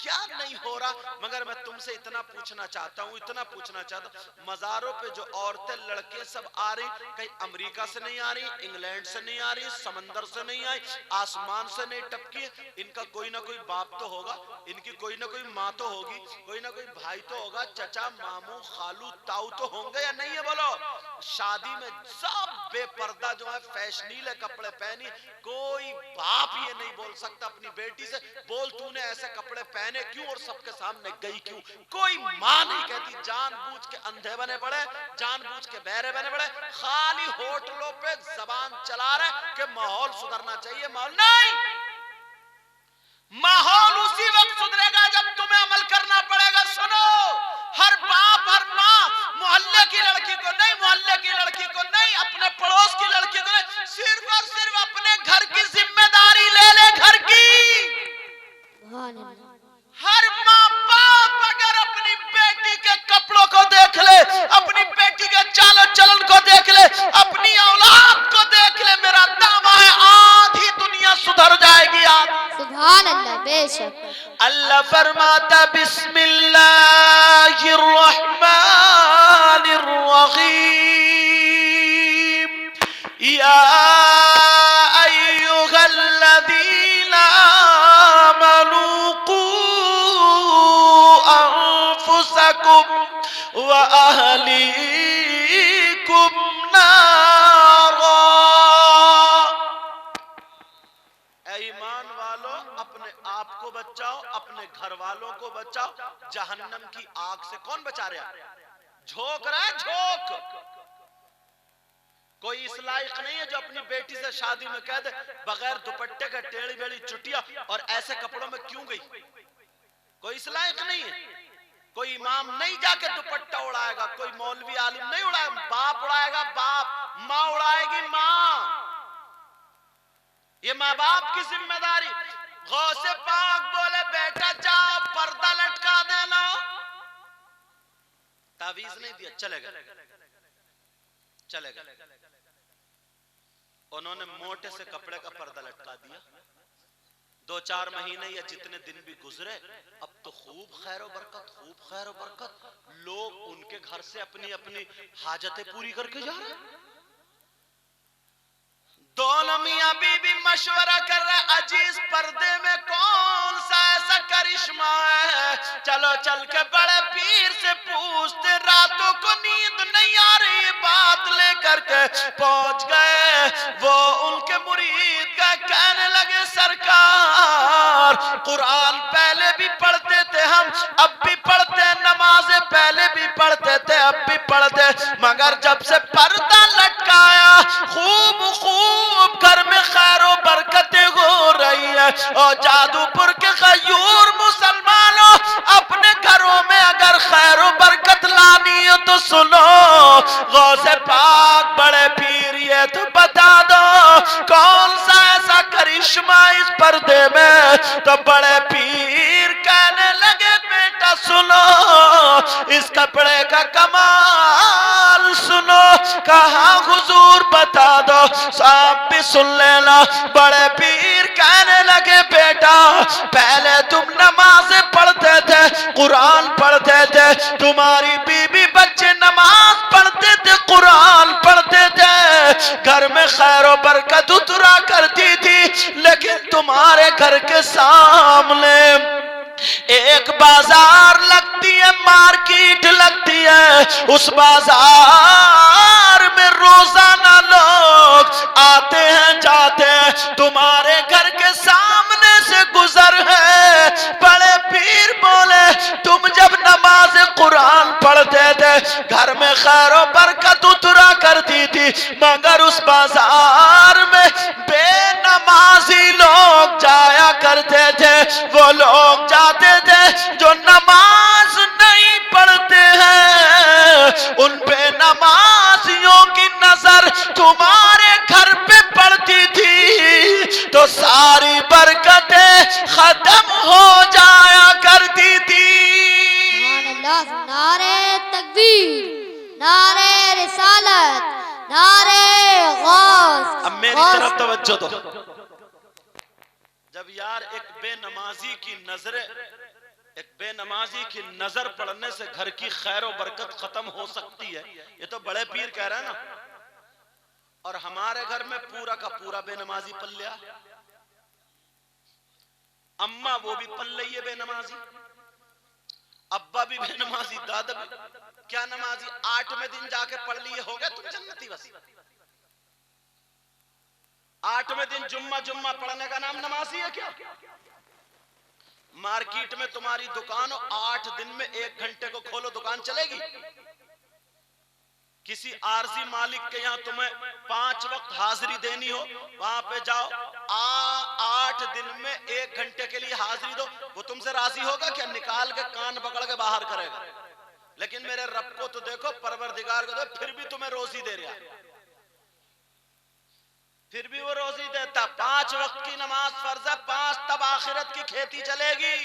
क्या नहीं हो रहा। मगर मैं तुमसे इतना पूछना चाहता हूँ, इतना पूछना चाहता हूँ, मजारों पे जो औरतें लड़के सब आ रही, कहीं अमेरिका से नहीं आ रही, इंग्लैंड से नहीं आ रही, समंदर से नहीं आई, आसमान से नहीं टपकी, इनका कोई ना कोई बाप तो होगा, इनकी कोई ना कोई माँ तो होगी, कोई ना कोई भाई तो होगा, चचा मामू खालू ताऊ तो होंगे या नहीं है? बोलो। शादी में सब बेपर्दा जो है, फैशनीले कपड़े पहनी, कोई बाप ये नहीं बोल सकता अपनी बेटी से, बोल तूने ऐसे कपड़े पहने क्यों और सबके सामने गई क्यों? कोई माँ नहीं कहती। जानबूझ के अंधे बने पड़े, जानबूझ के बहरे बने पड़े, खाली होटलों पे जबान चला रहे कि माहौल सुधरना चाहिए। माहौल नहीं, माहौल उसी वक्त सुधरेगा जब तुम्हें अमल करना पड़ेगा। सुनो, हर बाप हर माँ मोहल्ले की लड़की को नहीं, मोहल्ले की लड़की को नहीं, अपने पड़ोस की लड़की को नहीं, सिर्फ और सिर्फ अपने घर की जिम्मेदारी ले ले, घर की। हर माँ बाप अगर अपनी बेटी के कपड़ों को देख ले, अपनी बेटी के चाल चलन को देख ले, अपनी औलाद को देख ले, मेरा दावा है आधी दुनिया सुधर जाएगी। सुभान अल्लाह, बेशक। अल्लाह फरमाता बिस्मिल्लाहिर्रहमानिर्रहीम, या अय्युहल्लज़ीना आमनू कू अनफुसकुम व अहलीकुम नारा। ईमान वालों, अपने आप को बचाओ, अपने घर वालों को बचाओ जहन्नम की आग से। कौन बचा रहा है? झोंक रहा है, झोंक। कोई इस लायक नहीं है जो अपनी बेटी से शादी में कह दे बगैर दुपट्टे के टेढ़ी बेड़ी चुटिया और ऐसे कपड़ों में क्यों गई। कोई इस लायक नहीं है। कोई इमाम नहीं जाके दुपट्टा उड़ाएगा, कोई मौलवी आलिम नहीं उड़ाएगा, बाप उड़ाएगा, बाप, माँ उड़ाएगी, माँ। ये माँ बाप की जिम्मेदारी। गौसे पाक बोले बेटा जाओ पर्दा लटका देना, तावीज नहीं दिया, चलेगा चलेगा। उन्होंने मोटे से कपड़े का पर्दा लटका दिया। 2-4 महीने या जितने दिन भी गुजरे, अब तो खूब खैर और बरकत, खूब खैर और बरकत। लोग उनके घर से अपनी अपनी हाजतें पूरी करके जा रहे हैं। दोनों मियां बीबी मशवरा कर रहे, अजीज पर्दे में कौन सा ऐसा करिश्मा है, चलो चल के बड़े पीर से पूछते। रातों को नींद नहीं आ रही, बात लेकर के पहुंच गए। वो उनके मुरीद का कहने लगे सरकार, कुरान पहले भी पढ़ते थे हम, अब भी पढ़ते, नमाजें पहले भी पढ़ते थे, अब भी पढ़ते, मगर जब से पर्दा लटकाया खूब घर में खैरो बरकतें हो रही है। और जादूपुर के गयूर मुसलमानों, अपने घरों में अगर खैरो बरकत लानी हो तो सुनो, गौसे पाक बड़े पीर ये तो बता दो कौन सा ऐसा करिश्मा इस पर्दे में। तो बड़े पीर कहने लगे बेटा सुनो, इस कपड़े का कमाल सुनो। कहा हुजूर बता दो, साहब भी सुन लेना। बड़े पीर कहने लगे बेटा पहले तुम नमाज़ें पढ़ते थे, कुरान पढ़ते थे, तुम्हारी बीबी बच्चे नमाज पढ़ते थे, कुरान पढ़ते थे, घर में खैर और बरकत उतरा करती थी। लेकिन तुम्हारे घर के सामने एक बाजार लगती है, मार्केट लगती है, उस बाजार में रोजाना लोग आते हैं जाते हैं, तुम्हारे घर के सामने से गुजर है। बड़े पीर बोले तुम जब नमाज कुरान पढ़ते थे, घर में खैर और बरकत उतरा करती थी। मगर उस बाजार में बेनमाजी लोग जाया करते थे। वो लोग जाते थे जो नमाज नहीं पढ़ते हैं। उन बेनमाजियों की नजर तुम्हारे घर पे पड़ती थी तो सारी बरकतें खत्म हो जाया करती थी। नारे तकबीर, नारे रिसालत, नारे गौस। अब मेरी तरफ तवज्जो दो। जब यार एक बेनमाजी की नजर पड़ने से घर की खैर और बरकत खत्म हो सकती है, ये तो बड़े पीर कह रहे हैं ना। और हमारे घर में पूरा का पूरा बेनमाजी पल लिया। अम्मा वो भी पल रही है बेनमाजी, अब्बा भी बेनमाजी, दादा भी। क्या नमाजी? 8वें दिन जाके पढ़ लिए हो गए तुम जन्नती बस। 8वें दिन जुम्मा पढ़ने का नाम नमाजी है क्या? मार्केट में तुम्हारी दुकान हो, 8 दिन में 1 घंटे को खोलो, दुकान चलेगी? किसी आरजी मालिक के यहाँ तुम्हें 5 वक्त हाजिरी देनी हो, वहां पे जाओ, 8 दिन में 1 घंटे के लिए हाजिरी दो, वो तुमसे राजी होगा क्या? निकाल के कान पकड़ के बाहर करेगा। लेकिन मेरे रब को तो देखो, परवरदिगार को देखो, फिर भी तुम्हें रोजी दे रहा है, फिर भी वो रोजी देता। 5 वक्त की नमाज फर्ज है, 5, तब आखिरत की खेती चलेगी,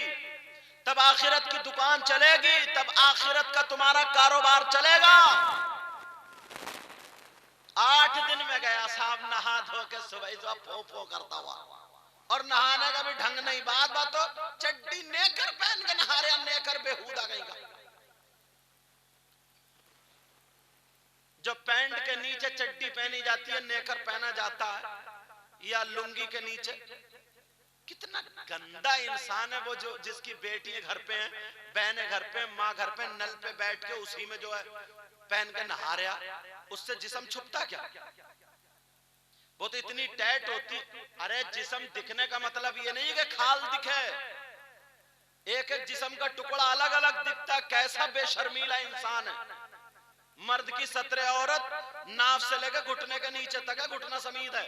तब आखिरत की दुकान चलेगी, तब आखिरत का तुम्हारा कारोबार चलेगा। 8 दिन में गया साहब नहा धो के सुबह फो करता हुआ, और नहाने का भी ढंग नहीं। बात तो चड्डी नेकर पहन के नहा रहे, नेकर बेहूदा गई का। जो पैंट के नीचे चड्डी पहनी जाती है, नेकर पहना जाता है, या लुंगी के नीचे। कितना गंदा इंसान है वो, जो जिसकी बेटी घर पे है, बहनें घर पे, माँ घर पे, नल पे बैठ के उसी में जो है पहन के नहा रहा, उससे जिस्म छुपता क्या? वो तो इतनी टाइट होती। अरे जिस्म दिखने का मतलब ये नहीं कि खाल दिखे, एक एक जिस्म का टुकड़ा अलग अलग दिखता। कैसा बेशर्मीला इंसान है। मर्द की 17 औरत नाफ से लेकर घुटने के नीचे तक है, घुटना समीद है।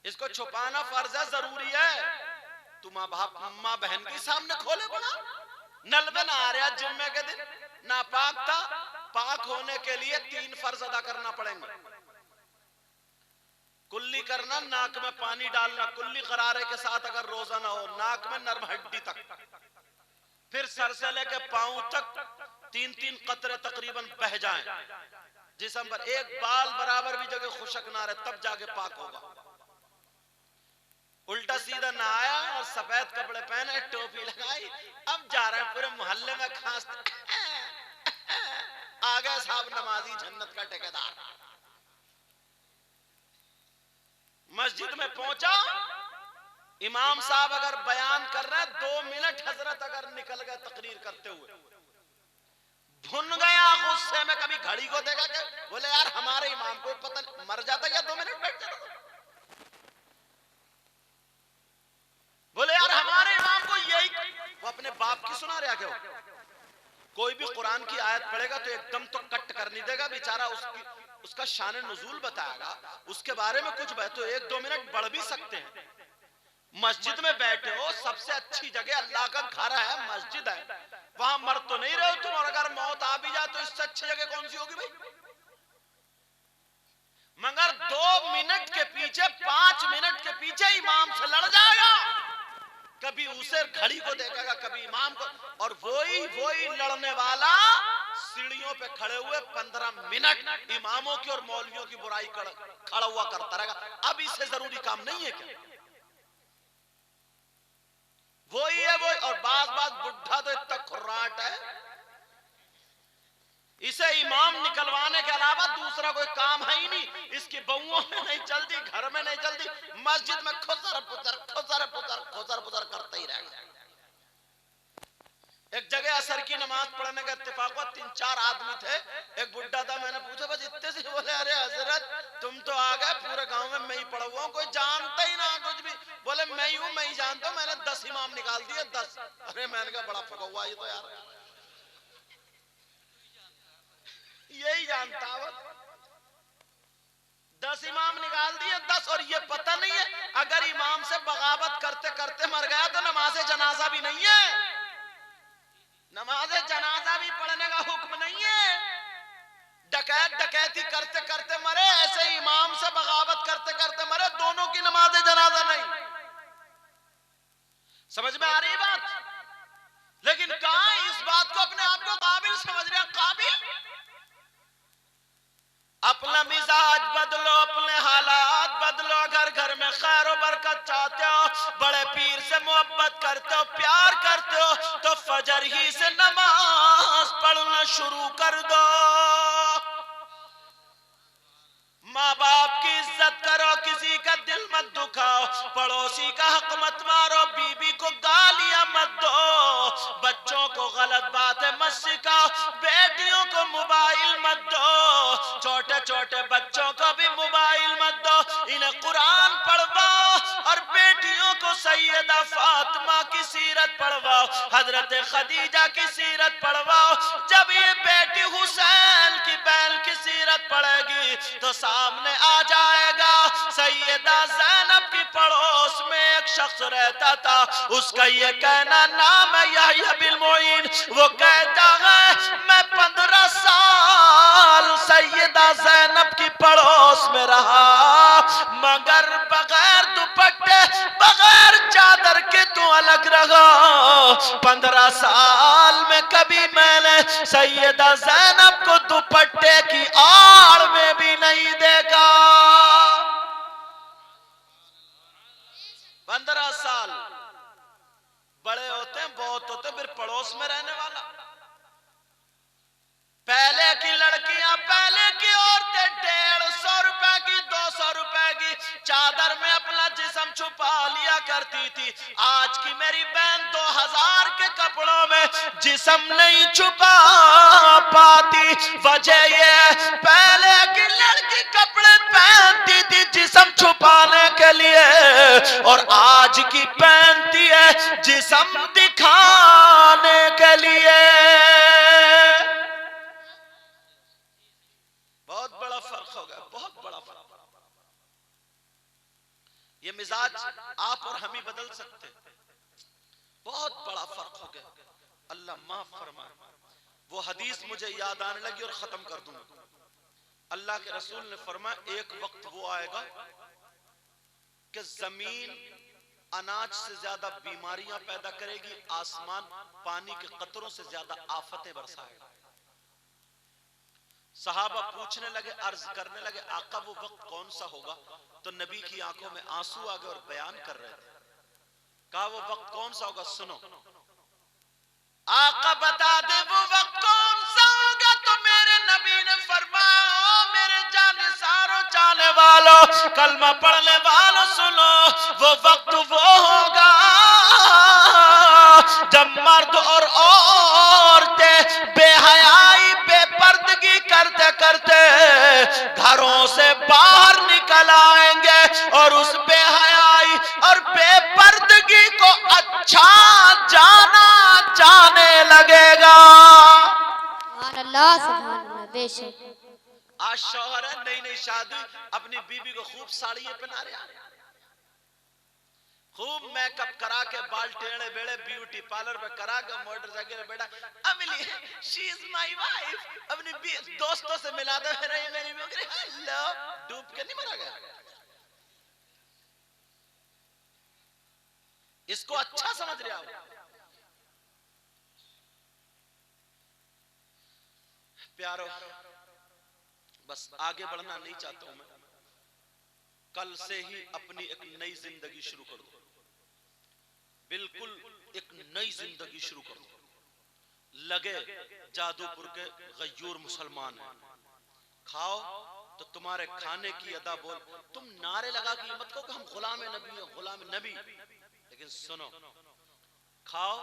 इसको छुपाना फर्ज है, जरूरी है। तुम माँ बहन के सामने खोले पड़ा, नल में ना आ रहा, जुम्मे के दिन नापाक था, पाक होने के लिए 3 फर्ज अदा करना पड़ेंगे। कुल्ली करना, नाक में पानी डालना, कुल्ली करारे के साथ अगर रोजा ना हो, नाक में नर्म हड्डी तक, फिर सर से लेके पांव तक 3-3 कतरे तकरीबन बह जाएं जिस्म पर, एक बाल बराबर भी जगह खुशक ना रहे, तब जाके पाक होगा। उल्टा सीधा नहाया और सफेद कपड़े पहने, टोपी लगाई, अब जा रहे हैं पूरे मोहल्ले में खांसते, आ गए साहब नमाजी, जन्नत का ठेकेदार। मस्जिद में पहुंचा, इमाम साहब अगर बयान कर रहे हैं, 2 मिनट हजरत अगर निकल गए तकरीर करते हुए, भुन गया गुस्से में। कभी घड़ी को देखा क्या? बोले यार हमारे इमाम को पता नहीं, मर जाता या 2 मिनट बैठ जाता। बोले यार हमारे इमाम को यही, वो अपने बाप की सुना रहा क्या? कोई भी कुरान की आयत पढ़ेगा तो एकदम तो कट कर नहीं देगा बेचारा, उसका शान नुज़ूल बताएगा, उसके बारे में कुछ तो 1-2 मिनट बढ़ भी सकते हैं। मस्जिद में बैठे हो, सबसे अच्छी जगह अल्लाह का घर है, मस्जिद है, वहां मर तो नहीं रहे हो तुम, और अगर मौत आ भी जाए तो इससे अच्छी जगह कौन सी होगी भाई? मगर 2 मिनट के पीछे, 5 मिनट के पीछे इमाम से लड़ जाएगा। कभी उसे घड़ी को देखेगा, कभी इमाम को, और वही लड़ने वाला सीढ़ियों पे खड़े हुए 15 मिनट इमामों की और मौलवियों की बुराई खड़ा हुआ करता रहेगा। अब इससे जरूरी काम नहीं है क्या? वही है वही। और बात बुढ़ा तो इतना खुर्राट है, इसे इमाम निकलवाने के अलावा दूसरा कोई काम है ही नहीं। इसकी बहुओं में नहीं चलती, घर में नहीं चलती, मस्जिद में खुसर पुतर करता ही रहेगा। एक जगह असर की नमाज पढ़ने का इत्तेफाक हुआ, 3-4 आदमी थे, एक बुढ़ा था। मैंने पूछा बस इतने से? बोले अरे हजरत तुम तो आ गए, पूरे गांव में मैं ही पढ़ा हुआ हूं, कोई जानता ही ना कुछ भी। बोले मैं ही जानता हूं, मैंने 10 इमाम निकाल दिए, 10। अरे मैंने कहा बड़ा फका हुआ ये तो यार। जानता हो 10 इमाम निकाल दिए 10 और ये पता नहीं है अगर इमाम से बगावत करते करते मर गया तो नमाज जनाजा भी नहीं है, नमाज जनाजा भी पढ़ने का हुक्म नहीं है। डकैत डकैती करते करते मरे, ऐसे इमाम से बगावत करते करते मरे, दोनों की नमाज जनाजा नहीं। समझ में आ रही बात? लेकिन कहां इस बात को अपने आप को काबिल समझ रहे हैं? काबिल अपना मिजाज बदलो, अपने हालात बदलो। अगर घर में खैर और बरकत चाहते हो, बड़े पीर से मोहब्बत करते हो, प्यार करते हो, तो फजर ही से नमाज पढ़ना शुरू कर दो। माँ बाप की इज्जत करो, किसी का दिल मत दुखाओ, पड़ोसी का हक मत मारो, बीबी को गालियां मत दो, बच्चों को गलत बातें मत सिखाओ, बेटियों को मोबाइल मत दो, छोटे छोटे बच्चों को भी मोबाइल मत दो, इन्हें कुरान पढ़वाओ और बेटियों को सैयदा फातिमा की सीरत पढ़वाओ, हजरत खदीजा की सीरत पढ़वाओ। जब ये बेटी हुसैन की बहन की सीरत पढ़ेगी तो सामने आ जाएगा सैयदा ज़ैनब की पड़ोस में एक शख्स रहता था, उसका ये कहना नाम है यहया बिन मुईन। वो कहता है मैं 15 साल सैयदा ज़ैनब की पड़ोस में रहा, मगर बगैर दुपट्टे बगैर चादर के तो अलग रहा। 15 साल में कभी मैंने सैयदा ज़ैनब को दुपट्टे की आड़ में भी नहीं देखा। 15 साल बड़े होते हैं, बहुत होते हैं, फिर पड़ोस में रहने वाला। पहले की लड़कियां, पहले की औरतें 150 रुपए की, 200 रुपए की चादर में अपना जिस्म छुपा लिया करती थी। आज की मेरी बहन 2000 के कपड़ों में जिस्म नहीं छुपा पाती। वजह ये पहले की लड़की कपड़े पहनती थी जिस्म छुपाने के लिए, और आज की पहनती है जिस्म दिखाने के लिए। बहुत बड़ा फर्क हो गया, बहुत बड़ा फर्क। ये मिजाज आप और हम ही बदल सकते, बहुत बड़ा फर्क हो गया। अल्लाह माफ फरमाए। वो हदीस मुझे याद आने लगी और खत्म कर दूंगा। अल्लाह के रसूल ने फरमाया एक वक्त वो आएगा कि जमीन अनाज से ज्यादा बीमारियां पैदा करेगी, आसमान पानी के कतरों से ज्यादा आफतें बरसाएगा। सहाबा पूछने लगे, अर्ज करने लगे, आका वो वक्त कौन सा होगा? तो नबी की आंखों में आंसू आ गए और बयान कर रहे थे। कहा वो वक्त कौन सा होगा? सुनो, आका बता दे वो वक्त कौन सा होगा। तो मेरे नबी ने फरमाया, ओ मेरे जाने सारो चाहने वालों, कलमा पढ़ने वालों, सुनो, वो वक्त वो होगा जब मर्द और औरतें बेहयाई बेपर्दगी करते करते घरों से बाहर निकल आएंगे और उस बेहयाई और बेपर्दगी को अच्छा जाना जाने लगेगा। अल्लाह सुभान अल्लाह। बेशक आज शौहर है, नई नई शादी, अपनी बीबी को खूब साड़ियां पहना रहे हैं, खूब मेकअप करा के, बाल टेढ़े बेड़े, ब्यूटी पार्लर पे करा के, मोटरसाइकिल पे बैठा, अमली शी इज माय वाइफ, अपनी दोस्तों से मिला दे, मेरी बकरी, हेलो, डूब के नहीं मरा गया। इसको अच्छा समझ रहे हो? प्यारो, बस आगे बढ़ना नहीं चाहता हूं मैं। कल से ही अपनी एक नई जिंदगी शुरू कर दो, बिल्कुल एक नई जिंदगी शुरू कर दो। लगे जादूपुर के गयूर मुसलमान हैं, खाओ तो तुम्हारे खाने की अदा बोल। तुम नारे लगा के मत कहो कि हम गुलाम नबी हैं, गुलाम नबी, लेकिन सुनो, खाओ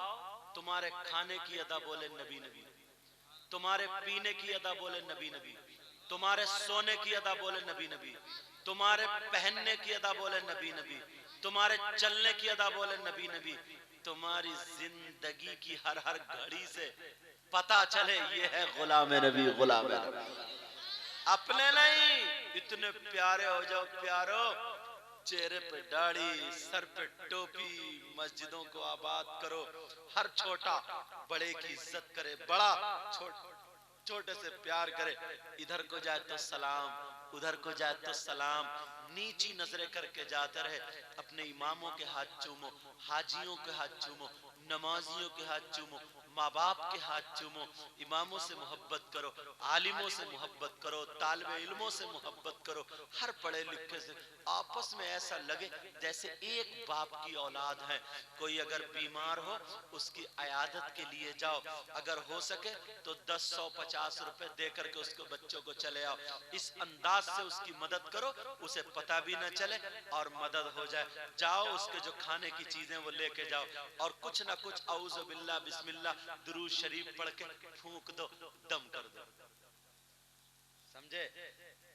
तुम्हारे खाने की अदा बोले नबी नबी, तुम्हारे पीने की अदा बोले नबी नबी, तुम्हारे सोने की अदा बोले नबी नबी, तुम्हारे पहनने की अदा बोले नबी नबी, तुम्हारे चलने की अदा बोले नबी नबी, तुम्हारी जिंदगी की हर हर घड़ी से पता चले ये है गुलाम नबी, गुलाम नबी। अपने नहीं, इतने प्यारे हो जाओ प्यारो, चेहरे पे दाढ़ी, सर पे टोपी, मस्जिदों को आबाद करो, हर छोटा बड़े की इज्जत करे, बड़ा छोटे से प्यार करे, इधर को जाए तो सलाम, उधर को जाए तो सलाम, नीची नजरें करके जाते रहे, अपने इमामों के हाथ चूमो, हाजियों के हाथ चूमो, नमाजियों के हाथ चूमो, माँ बाप के हाथ चूमो, इमामों से मोहब्बत करो, आलिमों से मोहब्बत करो, तालिबे इल्मों से मोहब्बत करो, हर पढ़े लिखे से आपस में ऐसा लगे जैसे एक बाप की औलाद है। कोई अगर बीमार हो उसकी अयादत के लिए जाओ, अगर हो सके तो 10, 100, 50 रुपए दे करके उसको बच्चों को चले आओ, इस अंदाज से उसकी मदद करो, उसे पता भी न चले और मदद हो जाए। जाओ उसके जो खाने की चीजें वो लेके जाओ और कुछ ना कुछ औज़ु बिल्लाह बिस्मिल्लाह दुरूद शरीफ पढ़ के फूंक दो, दम कर दो, समझे?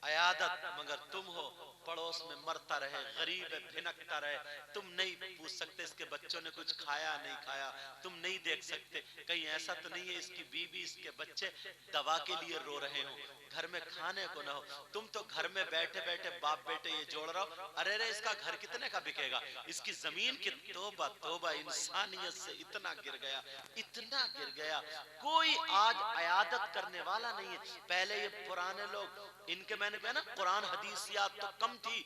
अयादत। मगर तुम हो पड़ोस में मरता रहे, गरीब है भिनकता रहे, तुम नहीं पूछ सकते इसके बच्चों ने कुछ खाया नहीं खाया, तुम नहीं देख सकते कहीं ऐसा तो नहीं है इसकी बीवी इसके बच्चे दवा के लिए रो रहे हो, घर में खाने को ना हो, तुम तो घर में बैठे बैठे बाप बेटे ये जोड़ रहा हो, अरे रे इसका घर कितने का बिकेगा, इसकी जमीन की, तौबा तौबा, इंसानियत से इतना गिर गया, इतना गिर गया, कोई आज अयादत करने वाला नहीं है। पहले ये पुराने लोग, इनके मैंने कहा ना कुरान हदीस याद तो कम थी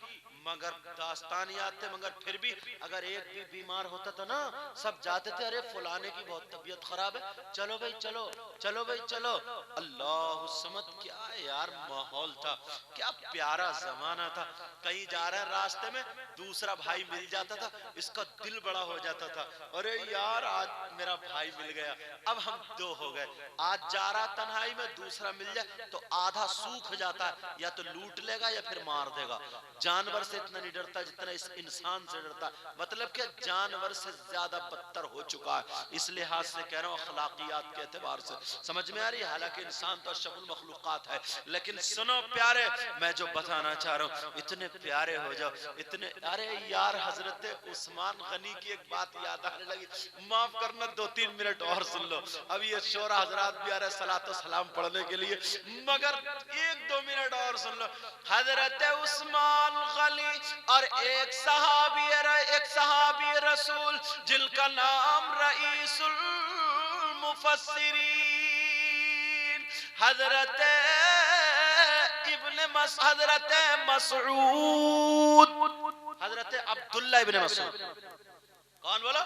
मगर दास्तान याद थे, मगर फिर भी अगर एक भी बीमार होता था ना सब जाते थे, अरे फलाने की बहुत तबीयत खराब है, चलो भाई चलो, चलो भाई चलो। अल्लाह समद, क्या यार माहौल था, क्या प्यारा जमाना था। कहीं जा रहे रास्ते में दूसरा भाई मिल जाता था, इसका दिल बड़ा हो जाता था, अरे यार आज मेरा भाई मिल गया, अब हम दो हो गए। आज जा रहा तन्हाई में दूसरा मिल जाए तो आधा सूख जाता है, या तो लूट लेगा या फिर मार देगा। जानवर से इतना नहीं डरता जितना इस इंसान से डरता, मतलब कि जानवर से ज्यादा बदतर हो चुका है। इस लिहाज से कह रहा हूँ अखलाकियात के एतबार से समझ में आ रही है, हालांकि इंसान तो अशरफुल मखलूकात है, लेकिन सुनो प्यारे, मैं जो बताना चाह रहा हूँ, इतने प्यारे हो जाओ, इतने, अरे यार हजरत उस्मान गनी की एक बात याद आने लगी, माफ करना 2-3 मिनट और सुन लो, अब ये शोरा हजरात भी आ रहे सलातो सलाम पढ़ने के लिए, मगर 1-2 मिनट और सुन लो। हजरत उस्मान गनी और एक सहाबी रसूल जिनका नाम रईसुल मुफस्सिरीन हजरत मसऊद, हजरत अब्दुल्ला इब्ने मसऊद, कौन बोलो?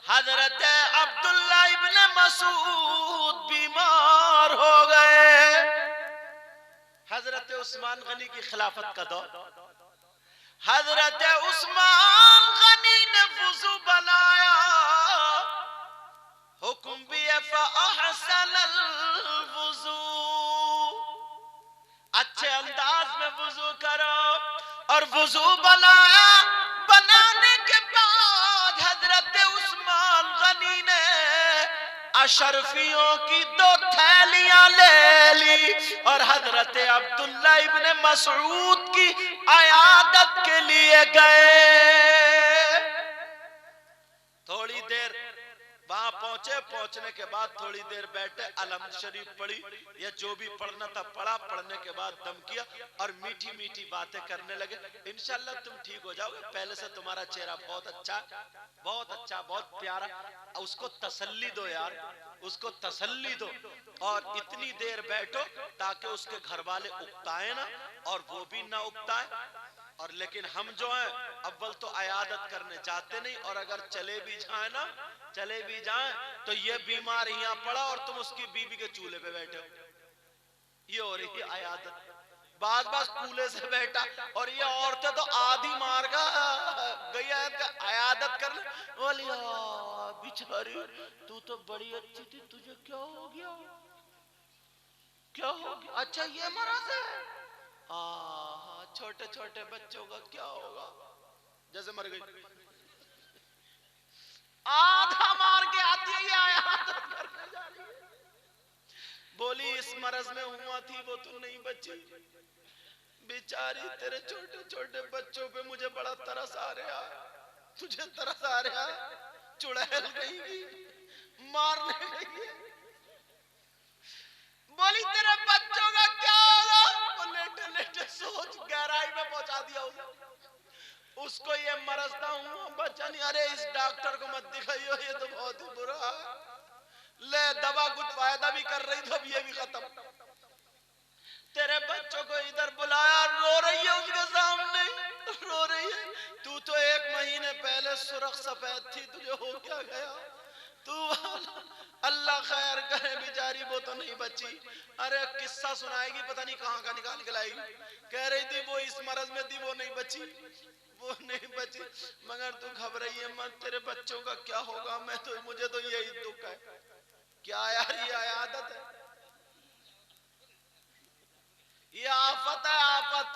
हजरत अब्दुल्ला इब्ने मसऊद बीमार हो गए। हजरत उस्मान गनी की खिलाफत का दौर, हजरत उस्मान गनी ने वुजू बनाया, हुक्म भी फअहसनल वुजू, अच्छे अंदाज में वुजू करो, और वुजू बनाया, बनाने के बाद हजरत उस्मान गनी ने अशरफियों की 2 थैलियां ले ली और हजरत अब्दुल्ला इब्ने मसऊद की अयादत के लिए गए। थोड़ी देर वहां पहुंचे, पहुंचने के बाद थोड़ी देर बैठे, अलहम्द शरीफ पढ़ी या जो भी पढ़ना था पढ़ा, पढ़ने के बाद दम किया और मीठी मीठी बातें करने लगे, इंशाल्लाह तुम ठीक हो जाओगे, पहले से तुम्हारा चेहरा बहुत अच्छा, बहुत अच्छा, बहुत प्यारा, उसको तसल्ली दो यार, उसको तसल्ली दो, और इतनी देर बैठो ताकि उसके घर वाले उकताए ना और वो भी ना उकताए। और लेकिन हम जो हैं अव्वल तो अयादत करने जाते नहीं, और अगर चले भी जाए ना, चले भी जाए तो ये बीमार यहाँ पड़ा और तुम उसकी बीवी के चूल्हे पे बैठे हो, ये हो रही है अयादत। बाज कूले से बैठा और ये औरतें तो आधी मार का गई अयादत कर ले, बोली बिचारी तू तो बड़ी अच्छी थी, तुझे क्या हो गया, क्या हो गया? अच्छा ये मरज है, छोटे छोटे बच्चों का क्या होगा, जैसे मर गई, आधा मार के आती है ये अयादत करने जा रही है। बोली इस मरज में हुआ थी वो तो नहीं बची, बेचारी तेरे छोटे छोटे बच्चों पे मुझे बड़ा तरस आ रहा है, तुझे तरस आ रहा है, चुड़ैल गई, मारने गई। बोली तेरे बच्चों का क्या होगा? वो लेट दिया उसको ये मरसता हूँ बच्चा नहीं, अरे इस डॉक्टर को मत दिखाइयो, ये तो बहुत ही बुरा है, ले दवा कुछ फायदा भी कर रही तो अब ये भी खत्म। तेरे बच्चों को इधर बुलाया, रो रही है उसके सामने, रो रही है। तू तो 1 महीने पहले सुर्ख सफेद थी, तुझे हो क्या गया? तू अल्लाह खैर करे, बेचारी वो तो नहीं बची। अरे किस्सा सुनाएगी, पता नहीं कहाँ का निकाल के लाएगी। कह रही थी वो इस मरज में थी, वो नहीं बची, वो नहीं बची। मगर तू घबराइए मत, तेरे बच्चों का क्या होगा, मैं तो मुझे तो यही दुख है। क्या यार ये आदत है, ये आफत है, आफत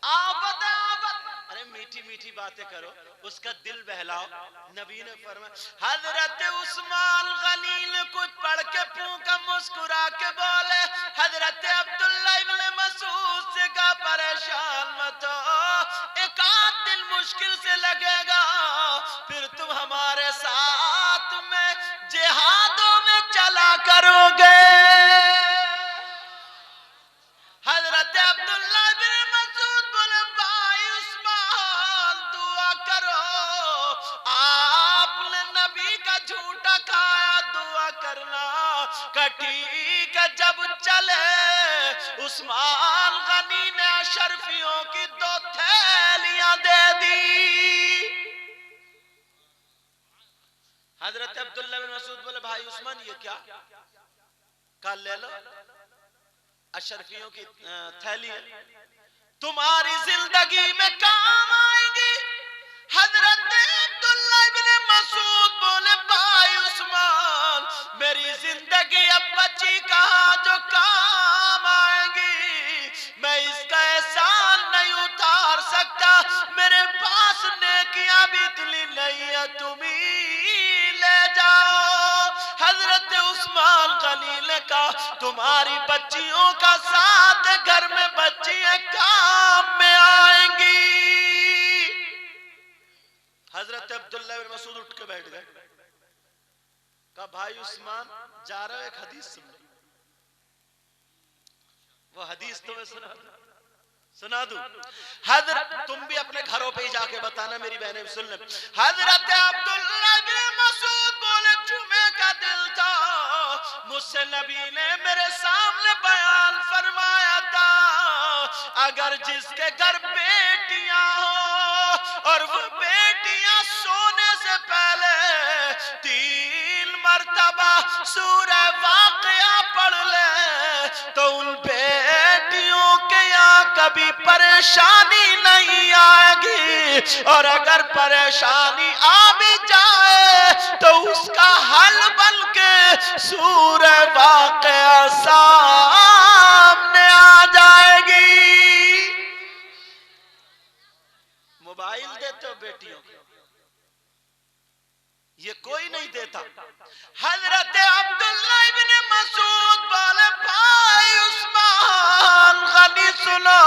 आफत है, आफत। अरे मीठी मीठी बातें करो, उसका दिल बहलाओ। नबी ने फरमाया, हजरत उस्मान गनी ने कुछ पढ़ के फूंका, मुस्कुरा के बोले, हजरत अब्दुल्ला इब्न मसूद से कहा परेशान मत हो, एक आध दिन मुश्किल से लगेगा, फिर तुम हमारे साथ में जिहादों में चला करोगे। हजरत अब्दुल्ला बिन मसूद बोले, भाई उस्मान दुआ करो, आपने नबी का झूठा खाया, दुआ करना। ठीक है, जब चले उस्मान गनी ने अशरफियों की 2 थैलियां दे दी। हजरत अब्दुल्ला बिन मसूद बोले, भाई उस्मान ये क्या? कल ले लो, अशरफियों की थैली है, तुम्हारी जिंदगी में काम आएगी। हजरत अब्दुल्ला इब्न मसूद बोले, भाई उस्मान मेरी जिंदगी अब बची कहाँ जो काम आएगी, मैं इसका एहसान नहीं उतार सकता, मेरे पास नेकियां भी इतनी नहीं है, तुम ही ले जाओ। हजरत उस्मान गनी ने कहा, तुम्हारी बच्चियों का साथ घर में बच्चियां काम में आएंगी। हजरत अब्दुल्ला बिन मसूद उठ के बैठ गए, कहा भाई उस्मान जा रहे हो, एक हदीस सुन लो। वो हदीस तुम्हें सुना दूं? हजरत तुम भी अपने घरों पे ही जाके बताना, मेरी बहनें सुन ले। हजरत अब्दुल्ला बिन मसूद बोले, जुमे का दिन था, मुझसे नबी ने मेरे सामने बयान फरमाया था, अगर जिसके घर बेटियां हो और वो बेटियां सोने से पहले 3 मर्तबा सूरह वाक़िया पढ़ ले, तो उन बेटियों के यहाँ कभी परेशानी नहीं आएगी, और अगर परेशानी आ भी जाए तो उसका हल बन के सूरह वाक़िया सामने आ जाएगी। मोबाइल देते हो बेटियों को, ये कोई नहीं देता। हजरत अब्दुल्ला इब्न मसूद बोले, भाई उस्मान गनी सुनो,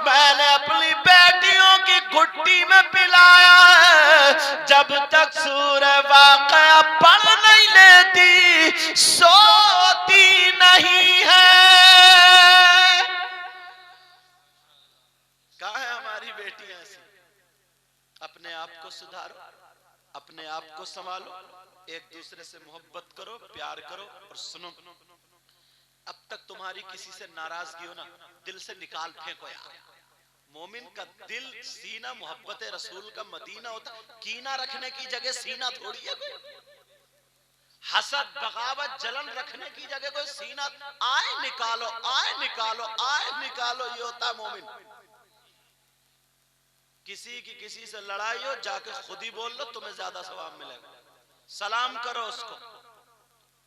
मैंने अपनी बेटियों की घुट्टी में पिलाया है, जब तक सूरह वाक़िया पढ़ नहीं लेती सोती नहीं है। कहाँ है हमारी बेटियां ऐसी? अपने आप को सुधारो, अपने आप को संभालो, एक दूसरे से मोहब्बत करो, प्यार करो। और सुनो, अब तक तुम्हारी किसी से नाराजगी हो ना, दिल से निकाल फेंको यार। मोमिन का दिल, सीना मोहब्बत रसूल का मदीना होता, कीना रखने की जगह सीना थोड़ी है कोई। हसद बगावत जलन रखने की जगह कोई सीना, आए निकालो, आए निकालो, आए निकालो, ये होता है मोमिन। किसी की किसी से लड़ाई हो, जाके खुद ही बोल लो, तुम्हें ज्यादा सवाब मिलेगा। सलाम करो उसको,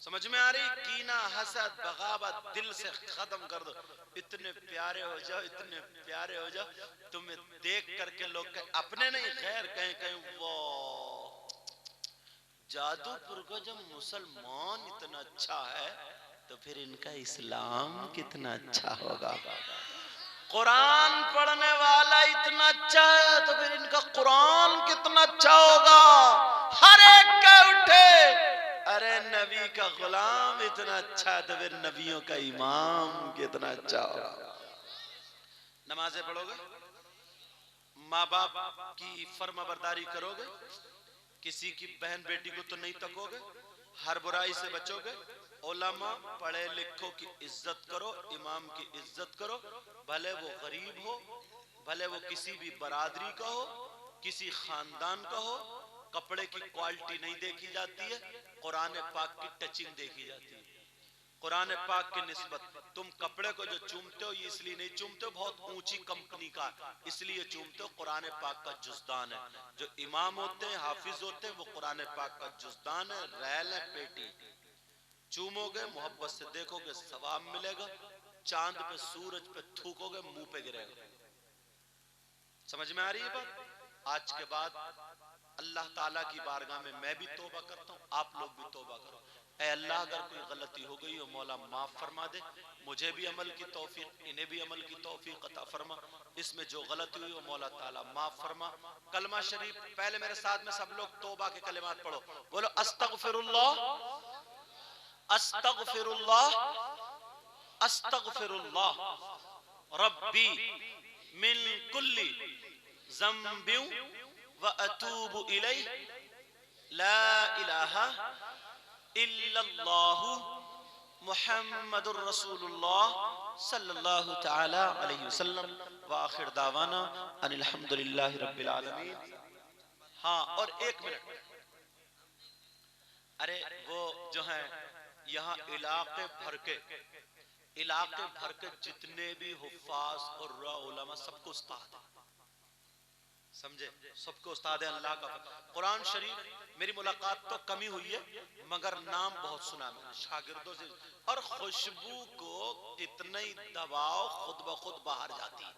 समझ में आ रही? कीना हसद बगावत दिल से खत्म कर दो। इतने प्यारे हो जाओ, इतने प्यारे हो जाओ, तुम्हें देख करके लोग अपने नहीं खैर कहीं कहीं, वो जादूपुर का जब मुसलमान इतना अच्छा है तो फिर इनका इस्लाम कितना अच्छा होगा। कुरान पढ़ने वाला इतना अच्छा है तो फिर इनका कुरान कितना अच्छा होगा। हर एक का उठे, अरे नबी का गुलाम इतना अच्छा है तो फिर नबियों का इमाम कितना अच्छा होगा। नमाजें पढ़ोगे, माँ बाप की फर्माबरदारी करोगे, किसी की बहन बेटी को तो नहीं तकोगे, हर बुराई से बचोगे, उलमा पढ़े लिखों की इज्जत करो, इमाम की इज्जत करो, भले वो गरीब हो, भले वो किसी भी बरादरी का हो, किसी खानदान का हो। कपड़े की क्वालिटी नहीं देखी जाती है, कुरान पाक की टचिंग देखी जाती है। कुरान पाक की निस्बत, तुम कपड़े को जो चूमते हो ये इसलिए नहीं चूमते हो बहुत ऊंची कंपनी का, इसलिए चूमते हो कुरान पाक का जुज़दान है। जो इमाम होते हैं, हाफिज होते हैं, वो कुरान पाक का जुज़दान है, रैल है, पेटी। चूमोगे, मोहब्बत से देखोगे, सवाब मिलेगा। चांद पे सूरज पे थूकोगे, मुंह पे गिरेगा। समझ में आ रही है बात? आज के बाद अल्लाह ताला की बारगाह में मैं भी तौबा करता हूँ, आप लोग भी तौबा करो। ऐ अल्लाह, अगर कोई गलती हो गई हो मौला माफ फरमा दे, मुझे भी अमल की तौफीक, इन्हें भी अमल की तौफीक अता फरमा। इसमें जो गलती हुई हो मौला ताला माफ फरमा। कलमा शरीफ पहले मेरे साथ में सब लोग तौबा के कलिमात पढ़ो, बोलो अस्तगफिरुल्लाह, अस्तगफिरुल्लाह, अस्तगफिरुल्लाह रब्बी मिन कुल्ली ज़ंबिन व अतूबु इलैहि ला इलाहा इल्लल्लाहु मुहम्मदुर रसूलुल्लाह सल्लल्लाहु तआला अलैहि वसल्लम व आखिर दावाना अनिल हम्दुलिल्लाहि रब्बिल आलमीन। हाँ, और एक मिनट, अरे वो जो है यहाँ इलाके भर के जितने भी हुफ्फाज और उलमा सबको उस्ताद है, समझे? सबको उस्ताद है अल्लाह का। कुरान शरीफ मेरी मुलाकात तो कमी हुई है, मगर नाम बहुत सुना मैंने शागिर्दों से। और खुशबू को इतना ही दबाओ, खुद ब खुद बाहर जाती है।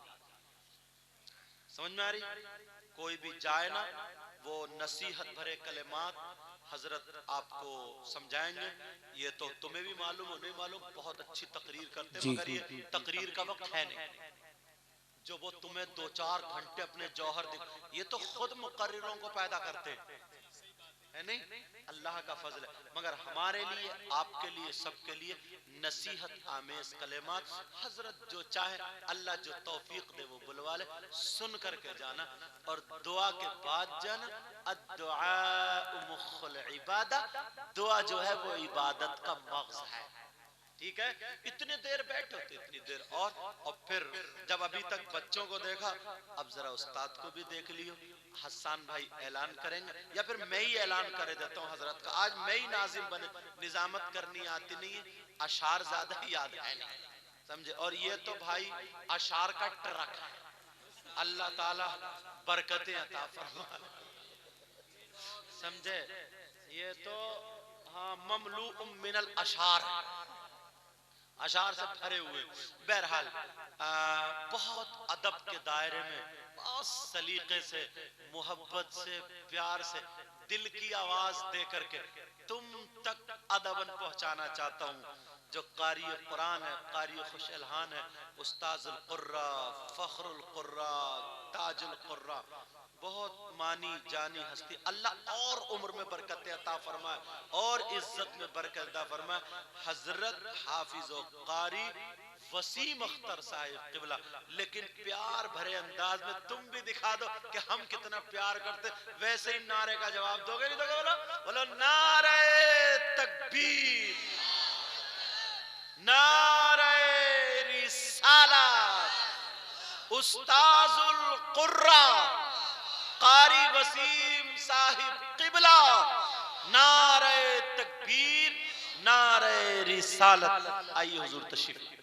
समझ में आ रही? कोई भी जाए ना, वो नसीहत भरे कलिमात हजरत आपको समझाएंगे। ये तो तुम्हें भी मालूम हो, नहीं मालूम, बहुत अच्छी तकरीर करते, मगर ये तकरीर का वक्त है नहीं जो वो तुम्हें 2-4 घंटे अपने जौहर दिख, ये तो खुद मुकर्रिरों को पैदा करते है, नहीं? अल्लाह का फजल है। मगर हमारे लिए, आपके लिए, सबके लिए नसीहत आमेज कलेमात, हजरत जो चाहे, अल्लाह जो तौफीक दे वो बुलवा ले, सुन करके जाना और दुआ के बाद जाना। अद्दुआ मुख्खुल इबादत, दुआ जो है वो इबादत का मग़ज़ है, ठीक है? इतने देर बैठे होते, इतनी देर, और फिर जब अभी तक बच्चों को देखा, अब जरा उस्ताद को भी देख लियो। हसन भाई ऐलान करेंगे या फिर मैं ही ऐलान कर देता हूँ हजरत का। आज मैं ही नाजिम बने, निजामत करनी आती नहीं है, अशार ज्यादा ही याद है नहीं, समझे? और ये तो भाई अशार का ट्रक है, अल्लाह ताला बरकतें अता फरमाए, समझे? ये तो हाँ ममलू मिनल अशार, अशार से भरे हुए। बहरहाल बहुत अदब के दायरे में, बहुत सलीके से, मोहब्बत से, प्यार से, दिल की आवाज दे करके तुम तक अदबन पहुंचाना चाहता हूँ। जो कारी कुरान है, कारी खुश अलहान है, उस्ताजुल कुर्रा, फखरुल कुर्रा, ताजुल कुर्रा, बहुत मानी जानी हस्ती, अल्लाह और उम्र में बरकत अता फरमाए और इज्जत में बरकत अता फरमाए। हजरत हाफिज और कारी वसीम अख्तर साहिब क़िबला, लेकिन प्यार भरे अंदाज में तुम भी दिखा दो कि हम कितना प्यार करते, वैसे ही नारे का जवाब दोगे, नहीं दोगे? बोलो बोलो नारे तकबीर, नारे रिसालत, उस्ताजुल कुर्रा कारी वसीम साहिब क़िबला, नारे तकबीर, नारे रिसालत। आइए हुजूर तशरीफ।